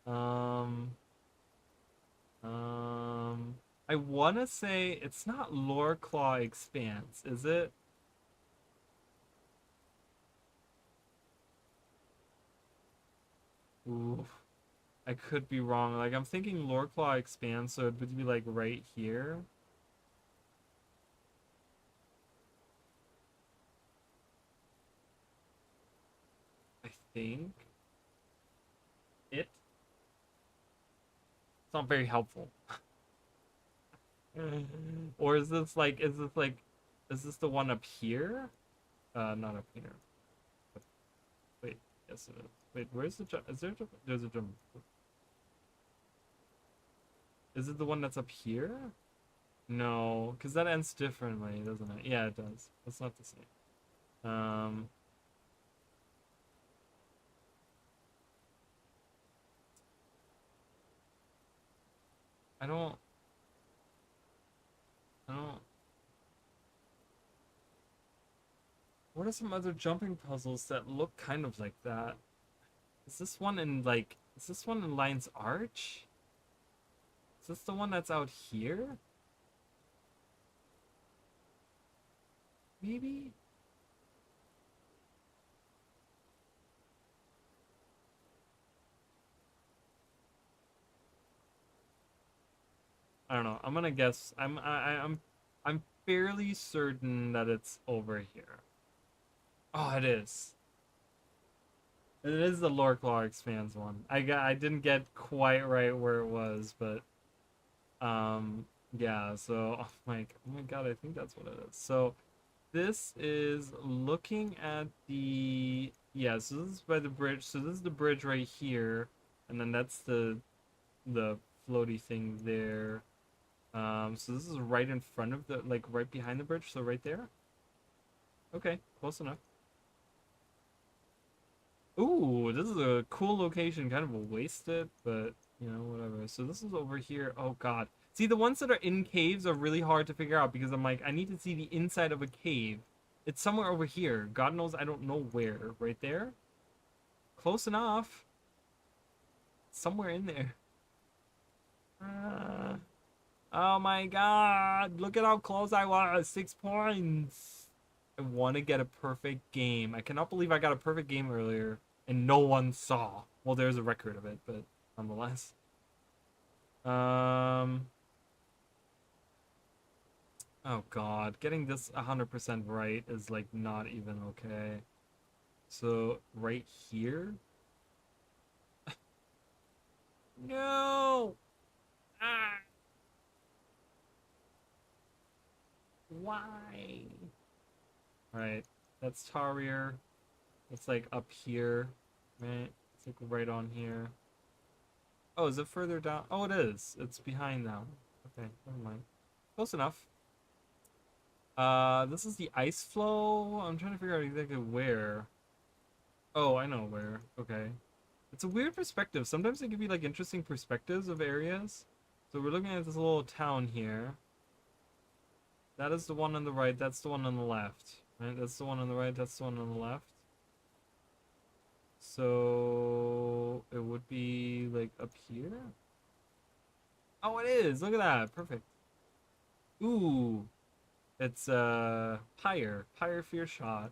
Um, I want to say it's not Lore Claw Expanse, is it? Ooh, I could be wrong. Like, I'm thinking Lore Claw Expanse, so it would be like right here. I think. It's not very helpful. Or is this the one up here? Not up here. Wait, yes it is. Wait, where's the jump? Is there a jump? There's a jump. Is it the one that's up here? No, because that ends differently, doesn't it? Yeah, it does. It's not the same. Um, I don't, I don't. What are some other jumping puzzles that look kind of like that? Is this one in like, is this one in Lion's Arch? Is this the one that's out here? Maybe? I don't know. I'm gonna guess. I'm fairly certain that it's over here. Oh, it is. It is the Lore Claw expands one. I didn't get quite right where it was, but yeah, so oh my god, I think that's what it is. So this is looking at the, yeah, so this is by the bridge. So this is the bridge right here, and then that's the floaty thing there. So this is right in front of the, like right behind the bridge, so right there. Okay, close enough. Ooh, this is a cool location, kind of a wasted, but you know, whatever. So this is over here. Oh god. See, the ones that are in caves are really hard to figure out because I'm like, I need to see the inside of a cave. It's somewhere over here. God knows I don't know where. Right there? Close enough. Somewhere in there. Uh, oh my god. Look at how close I was. 6 points. I want to get a perfect game. I cannot believe I got a perfect game earlier and no one saw. Well, there's a record of it, but nonetheless. Um. Oh god, getting this 100% right is like not even okay. So right here? No! Ah! Why? Alright, that's Tarir. It's like up here, right? It's like right on here. Oh, is it further down? Oh, it is. It's behind now. Okay, never mind. Close enough. This is the ice flow. I'm trying to figure out exactly where. Oh, I know where. Okay. It's a weird perspective. Sometimes they give you like interesting perspectives of areas. So we're looking at this little town here. That is the one on the right. That's the one on the left. Right? That's the one on the right. That's the one on the left. So it would be like up here. Oh, it is. Look at that. Perfect. Ooh, it's Pyre Fear Shot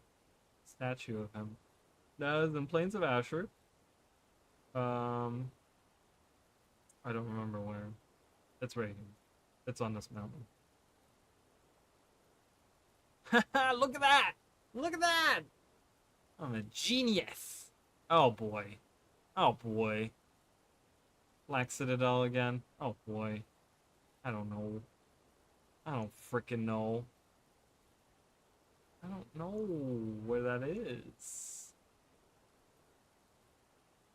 statue of him. That is in Plains of Asher. Um, I don't remember where. It's right here. It's on this mountain. Look at that! Look at that! I'm a genius. Oh boy. Oh boy. Black Citadel again. Oh boy. I don't know. I don't freaking know. I don't know where that is.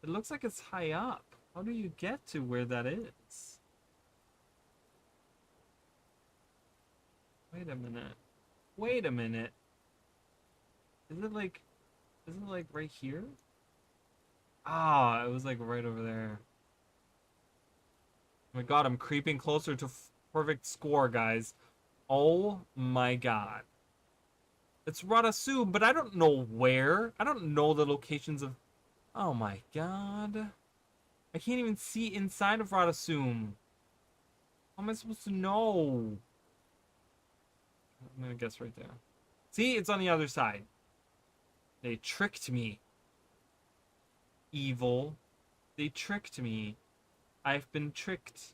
It looks like it's high up. How do you get to where that is? Wait a minute. Wait a minute. Is it like, isn't it like right here? Ah, it was like right over there. Oh my god, I'm creeping closer to perfect score, guys. Oh my god. It's Radasum, but I don't know where. I don't know the locations of... Oh my god. I can't even see inside of Radasum. How am I supposed to know? I'm gonna guess right there. See, it's on the other side. They tricked me. Evil. They tricked me. I've been tricked.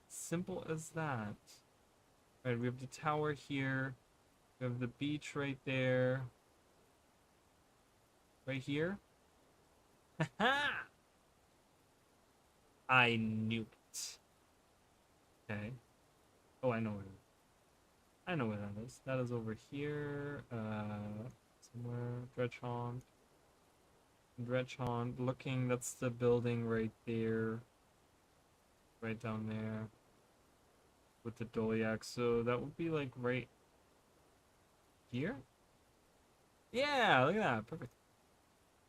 Simple as that. Alright, we have the tower here. We have the beach right there. Right here. Ha! I knew it. Okay. Oh, I know where it is. I know where that is. That is over here. Somewhere. Dredgehond. Dredgehond. Looking, that's the building right there. Right down there. With the Dolyak. So that would be like right here? Yeah, look at that. Perfect.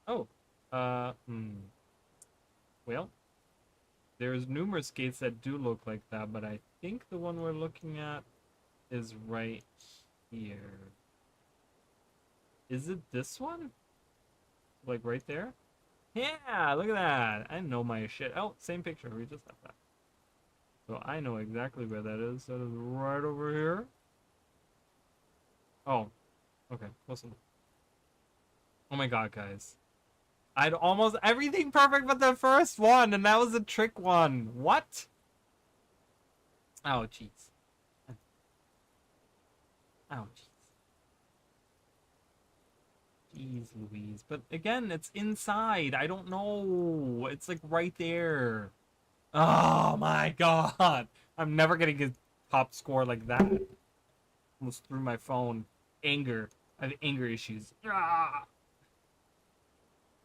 Oh. Well, there's numerous gates that do look like that, but I think the one we're looking at is right here. Is it this one? Like right there? Yeah, look at that. I know my shit. Oh, same picture. We just have that. So I know exactly where that is. That is right over here. Oh, okay. Close enough. Oh my god, guys. I'd almost everything perfect but the first one, and that was a trick one. What? Oh, jeez. Oh, jeez. Jeez Louise. But again, it's inside. I don't know. It's like right there. Oh my god. I'm never gonna get top score like that. Almost threw my phone. Anger. I have anger issues. Ah!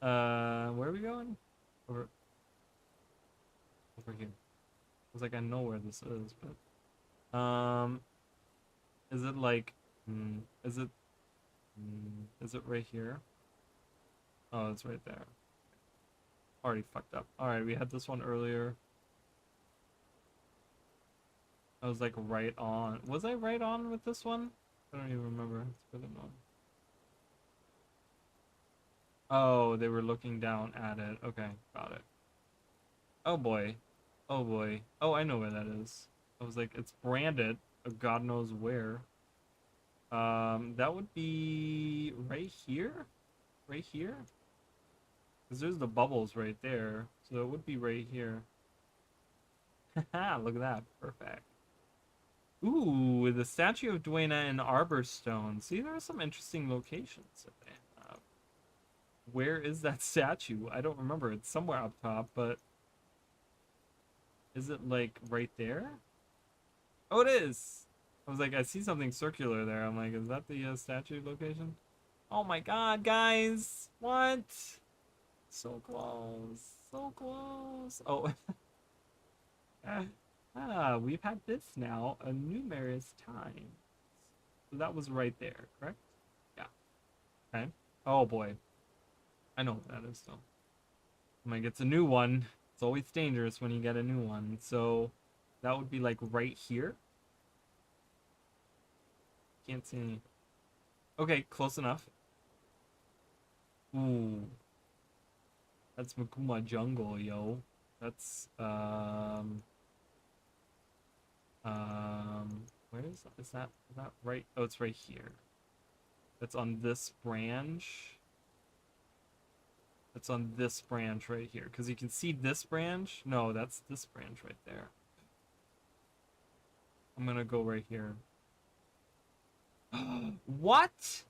Where are we going? Over here. I was like, I know where this is, but is it like is it is it right here? Oh, it's right there. Already fucked up. Alright, we had this one earlier. I was like right on. Was I right on with this one? I don't even remember. It's been a moment. Oh, they were looking down at it. Okay, got it. Oh boy. Oh boy. Oh, I know where that is. I was like, it's branded. God knows where. That would be right here? Right here? Because there's the bubbles right there. So it would be right here. Haha, look at that. Perfect. Ooh, the statue of Duena in Arborstone. See, there are some interesting locations that they have. Where is that statue? I don't remember. It's somewhere up top, but is it like right there? Oh, it is. I was like, I see something circular there. I'm like, is that the statue location? Oh my god, guys! What? So close. So close. Oh. We've had this now a numerous times. So that was right there, correct? Yeah. Okay. Oh boy. I know what that is though. When it gets a new one, it's always dangerous when you get a new one. So that would be like right here. Can't see any. Okay, close enough. Ooh. That's Makuma Jungle, yo. That's where is that right? Oh, it's right here. That's on this branch. That's on this branch right here. Because you can see this branch. No, that's this branch right there. I'm gonna go right here. What?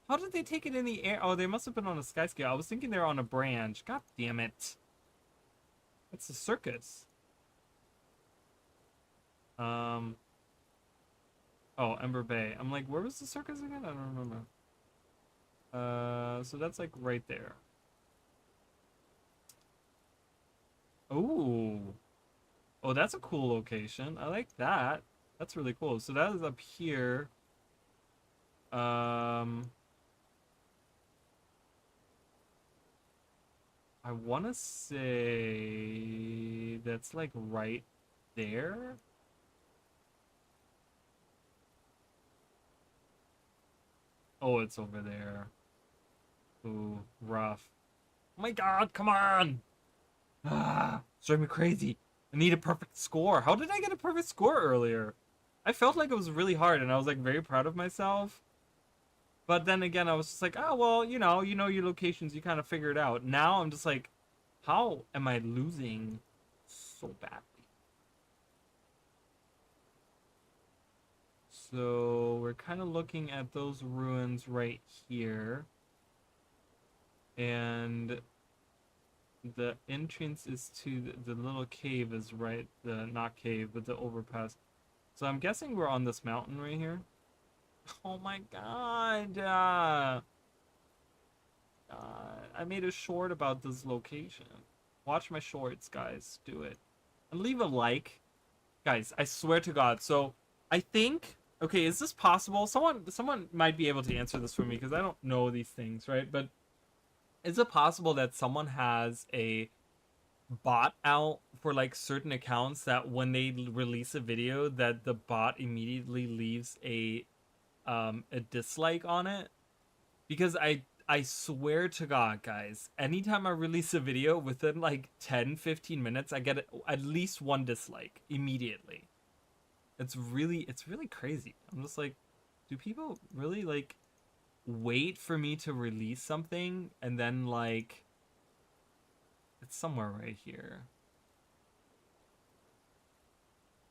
How did they take it in the air? Oh, they must have been on a sky scale. I was thinking they're on a branch. God damn it. That's a circus. Um. Oh, Ember Bay. I'm like, where was the circus again? I don't remember. So that's like right there. Ooh. Oh, that's a cool location. I like that. That's really cool. So that is up here. Um, I want to say that's like right there. Oh, it's over there. Ooh, rough. Oh my god, come on! Ah, it's driving me crazy. I need a perfect score. How did I get a perfect score earlier? I felt like it was really hard and I was like very proud of myself. But then again, I was just like, oh, well, you know your locations, you kind of figure it out. Now I'm just like, how am I losing so badly? So we're kind of looking at those ruins right here. And the entrance is to the little cave is right, the not cave, but the overpass. So I'm guessing we're on this mountain right here. Oh my god. I made a short about this location. Watch my shorts, guys. Do it. And leave a like. Guys, I swear to God. So, I think... Okay, is this possible? Someone might be able to answer this for me because I don't know these things, right? But is it possible that someone has a bot out for like certain accounts that when they release a video that the bot immediately leaves a dislike on it? because I swear to God, guys, anytime I release a video within like 10-15 minutes, I get at least one dislike immediately. It's really crazy. I'm just like, do people really like wait for me to release something and then like it's somewhere right here.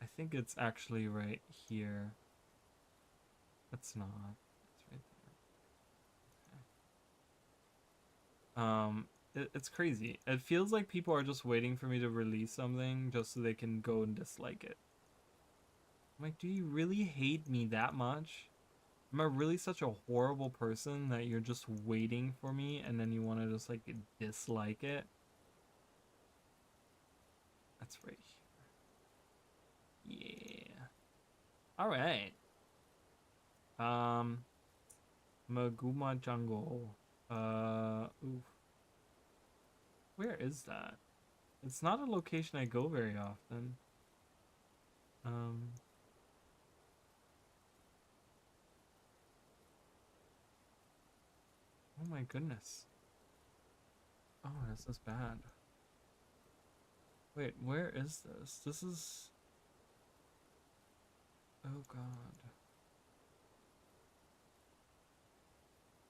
I think it's actually right here. It's not. It's right there. It's crazy. It feels like people are just waiting for me to release something just so they can go and dislike it. I'm like, do you really hate me that much? Am I really such a horrible person that you're just waiting for me and then you want to just like dislike it? That's right here. Yeah. All right. Um, Maguma Jungle. Oof. Where is that? It's not a location I go very often. Um, oh my goodness. Oh, this is bad. Wait, where is this? This is. Oh god.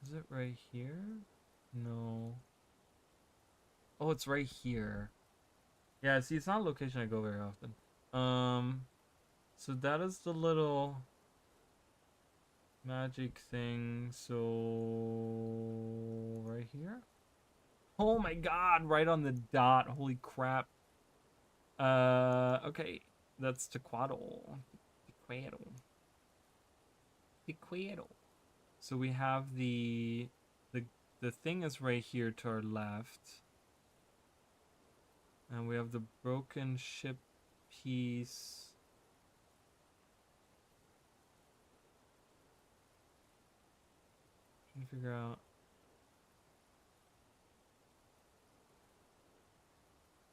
Is it right here? No. Oh, it's right here. Yeah, see, it's not a location I go very often. So that is the little magic thing. So right here. Oh my god, right on the dot. Holy crap. Okay. That's Tequaddle. Tequaddle. Tequaddle. So we have the the thing is right here to our left. And we have the broken ship piece. Trying to figure out.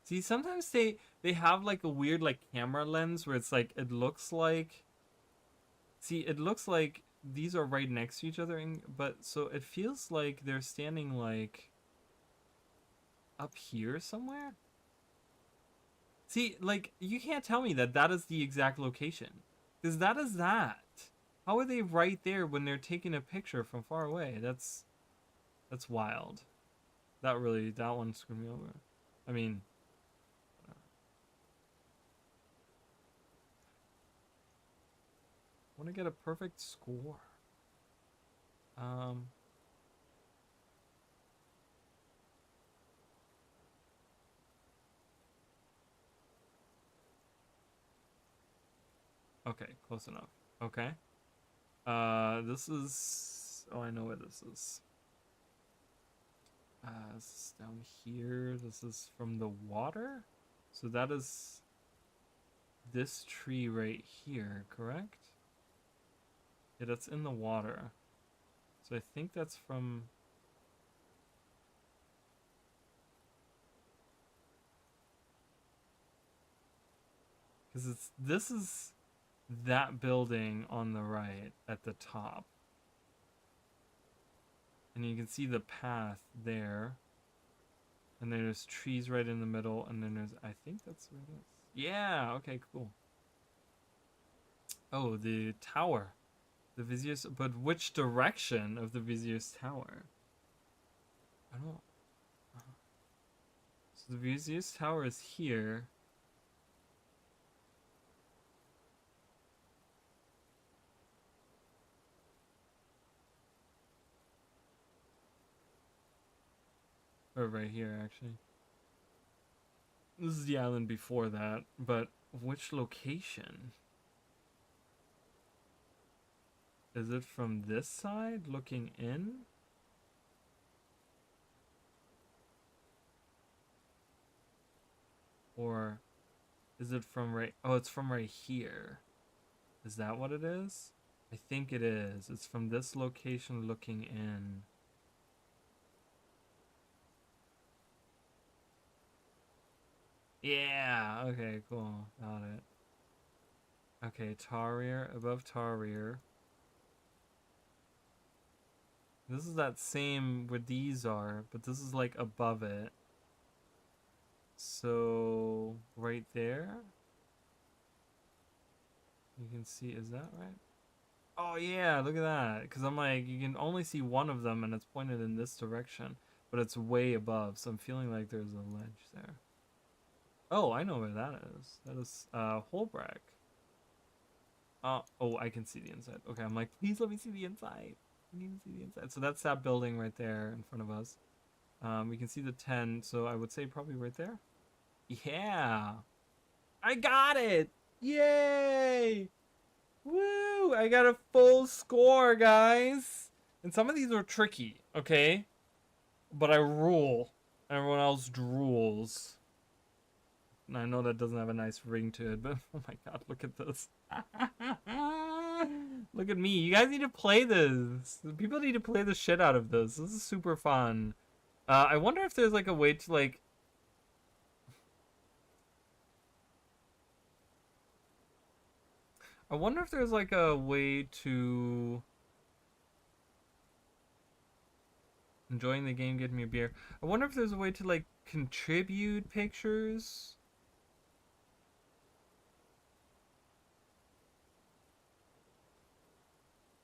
See, sometimes they have like a weird like camera lens where it's like it looks like. See, it looks like these are right next to each other, but so it feels like they're standing like up here somewhere. See, like you can't tell me that that is the exact location, because that is that. How are they right there when they're taking a picture from far away? That's wild. That one screwed me over. I mean, I want to get a perfect score. Um, okay, close enough. Okay. This is. Oh, I know where this is. This is down here. This is from the water. So that is this tree right here, correct? Yeah, that's in the water. So I think that's from. Because this is that building on the right at the top. And you can see the path there. And then there's trees right in the middle. And then there's, I think that's where it is. Yeah, okay, cool. Oh, the tower. The Vizier's, but which direction of the Vizier's tower? I don't. So the Vizier's tower is here. Or right here, actually. This is the island before that, but which location? Is it from this side, looking in? Or is it from right... Oh, it's from right here. Is that what it is? I think it is. It's from this location looking in. Yeah, okay, cool. Got it. Okay, Tarir, above Tarir. This is that same where these are, but this is like above it. So right there, you can see, is that right? Oh yeah, look at that. Because I'm like, you can only see one of them and it's pointed in this direction, but it's way above. So I'm feeling like there's a ledge there. Oh, I know where that is. That is Holbrook. Oh, I can see the inside. Okay, I'm like, please let me see the inside. I need to see the inside. So that's that building right there in front of us. We can see the 10, so I would say probably right there. Yeah, I got it. Yay! Woo! I got a full score, guys. And some of these are tricky, okay? But I rule. Everyone else drools. And I know that doesn't have a nice ring to it, but oh my god, look at this. Look at me. You guys need to play this. People need to play the shit out of this. This is super fun. I wonder if there's like a way to like. I wonder if there's like a way to. Enjoying the game, getting me a beer. I wonder if there's a way to like contribute pictures.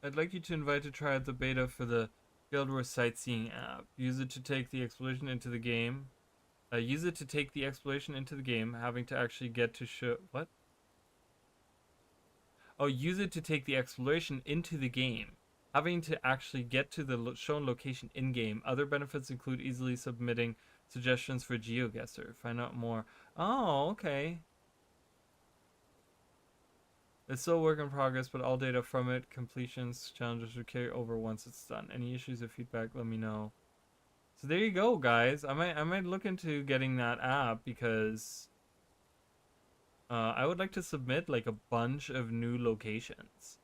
I'd like you to invite to try out the beta for the Guild Wars Sightseeing app. Use it to take the exploration into the game. Use it to take the exploration into the game, having to actually get to show what? Oh, use it to take the exploration into the game, having to actually get to the shown location in game. Other benefits include easily submitting suggestions for GeoGuessr. Find out more. Oh, okay. It's still a work in progress, but all data from it, completions, challenges will carry over once it's done. Any issues or feedback, let me know. So there you go, guys. I might look into getting that app because I would like to submit like a bunch of new locations.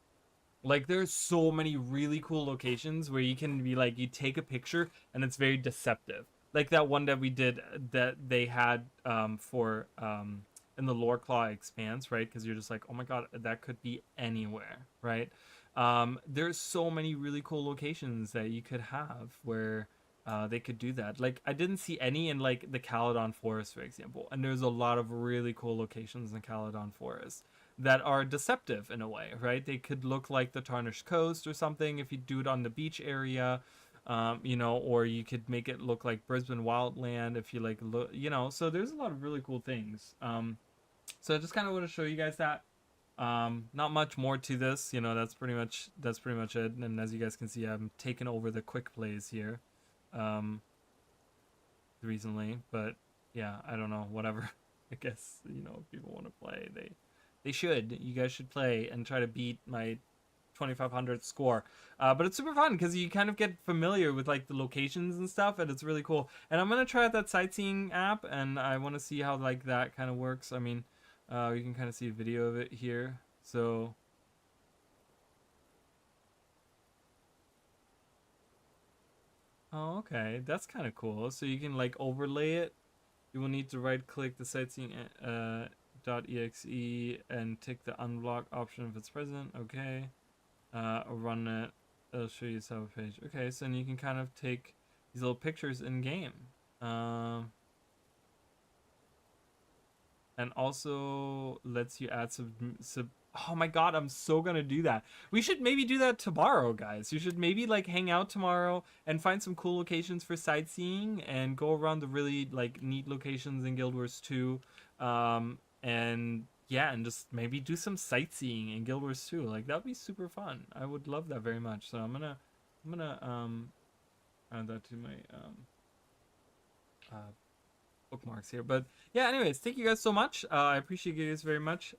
Like there's so many really cool locations where you can be like you take a picture and it's very deceptive. Like that one that we did that they had for in the Lore Claw Expanse, right? Because you're just like, oh my god, that could be anywhere, right? There's so many really cool locations that you could have where they could do that. Like I didn't see any in like the Caledon Forest, for example, and there's a lot of really cool locations in Caledon Forest that are deceptive in a way, right? They could look like the Tarnished Coast or something if you do it on the beach area, or you could make it look like Brisbane Wildland if you like, So there's a lot of really cool things. So I just kind of want to show you guys that. Not much more to this, that's pretty much it. And as you guys can see, I'm taking over the quick plays here, um, recently. But yeah, I don't know, whatever. I guess if people want to play, they should. You guys should play and try to beat my 2500 score. But it's super fun because you kind of get familiar with like the locations and stuff, and it's really cool. And I'm gonna try out that sightseeing app, and I want to see how like that kind of works. I mean, you can kind of see a video of it here. So oh, okay, that's kind of cool. So you can like overlay it. You will need to right click the sightseeing .exe and tick the unblock option if it's present. Okay. Run it. It'll show you sub page. Okay, so then you can kind of take these little pictures in game. And also lets you add sub. Oh my god, I'm so gonna do that. We should maybe do that tomorrow, guys. You should maybe like hang out tomorrow and find some cool locations for sightseeing and go around the really like neat locations in Guild Wars 2. And yeah, and just maybe do some sightseeing in Guild Wars 2. Like that'd be super fun. I would love that very much. So I'm gonna add that to my uh bookmarks here. But yeah, anyways, thank you guys so much. I appreciate you guys very much.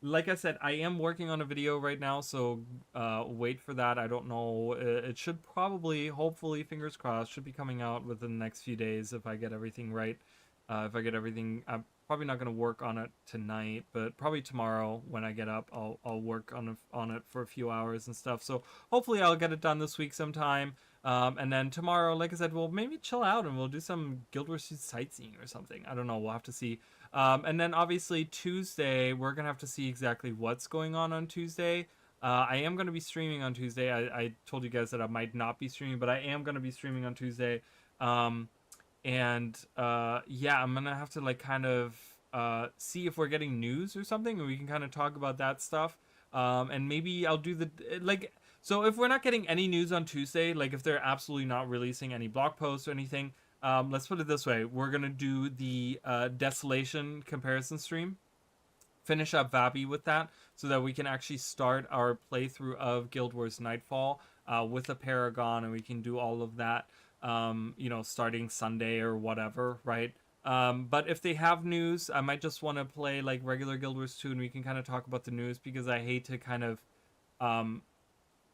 Like I said, I am working on a video right now, so wait for that. I don't know. It should probably, hopefully, fingers crossed, should be coming out within the next few days if I get everything right. If I get everything, I'm probably not going to work on it tonight, but probably tomorrow when I get up, I'll work on it for a few hours and stuff. So hopefully I'll get it done this week sometime. And then tomorrow, like I said, we'll maybe chill out and we'll do some Guild Wars sightseeing or something. I don't know. We'll have to see. And then obviously Tuesday, we're going to have to see exactly what's going on Tuesday. I am going to be streaming on Tuesday. I told you guys that I might not be streaming, but I am going to be streaming on Tuesday. Um, and yeah, I'm gonna have to like kind of see if we're getting news or something, and we can kind of talk about that stuff. And maybe I'll do the like. So if we're not getting any news on Tuesday, like if they're absolutely not releasing any blog posts or anything, let's put it this way: we're gonna do the Desolation comparison stream, finish up Vabbi with that, so that we can actually start our playthrough of Guild Wars Nightfall with a Paragon, and we can do all of that, you know, starting Sunday or whatever, right? But if they have news, I might just want to play like regular Guild Wars 2, and we can kind of talk about the news, because I hate to kind of um,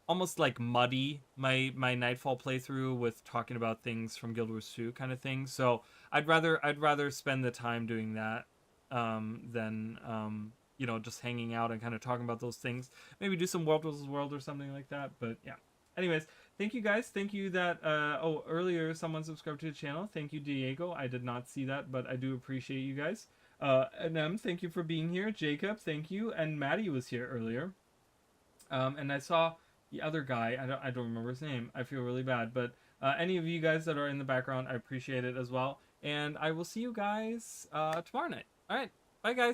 almost like muddy my Nightfall playthrough with talking about things from Guild Wars 2 kind of thing. So I'd rather spend the time doing that than you know, just hanging out and kind of talking about those things. Maybe do some World vs. World or something like that. But yeah. Anyways, thank you guys. Thank you that oh, earlier someone subscribed to the channel. Thank you, Diego. I did not see that, but I do appreciate you guys. NM, thank you for being here. Jacob, thank you. And Maddie was here earlier. And I saw the other guy. I don't remember his name. I feel really bad. But any of you guys that are in the background, I appreciate it as well. And I will see you guys tomorrow night. All right. Bye, guys.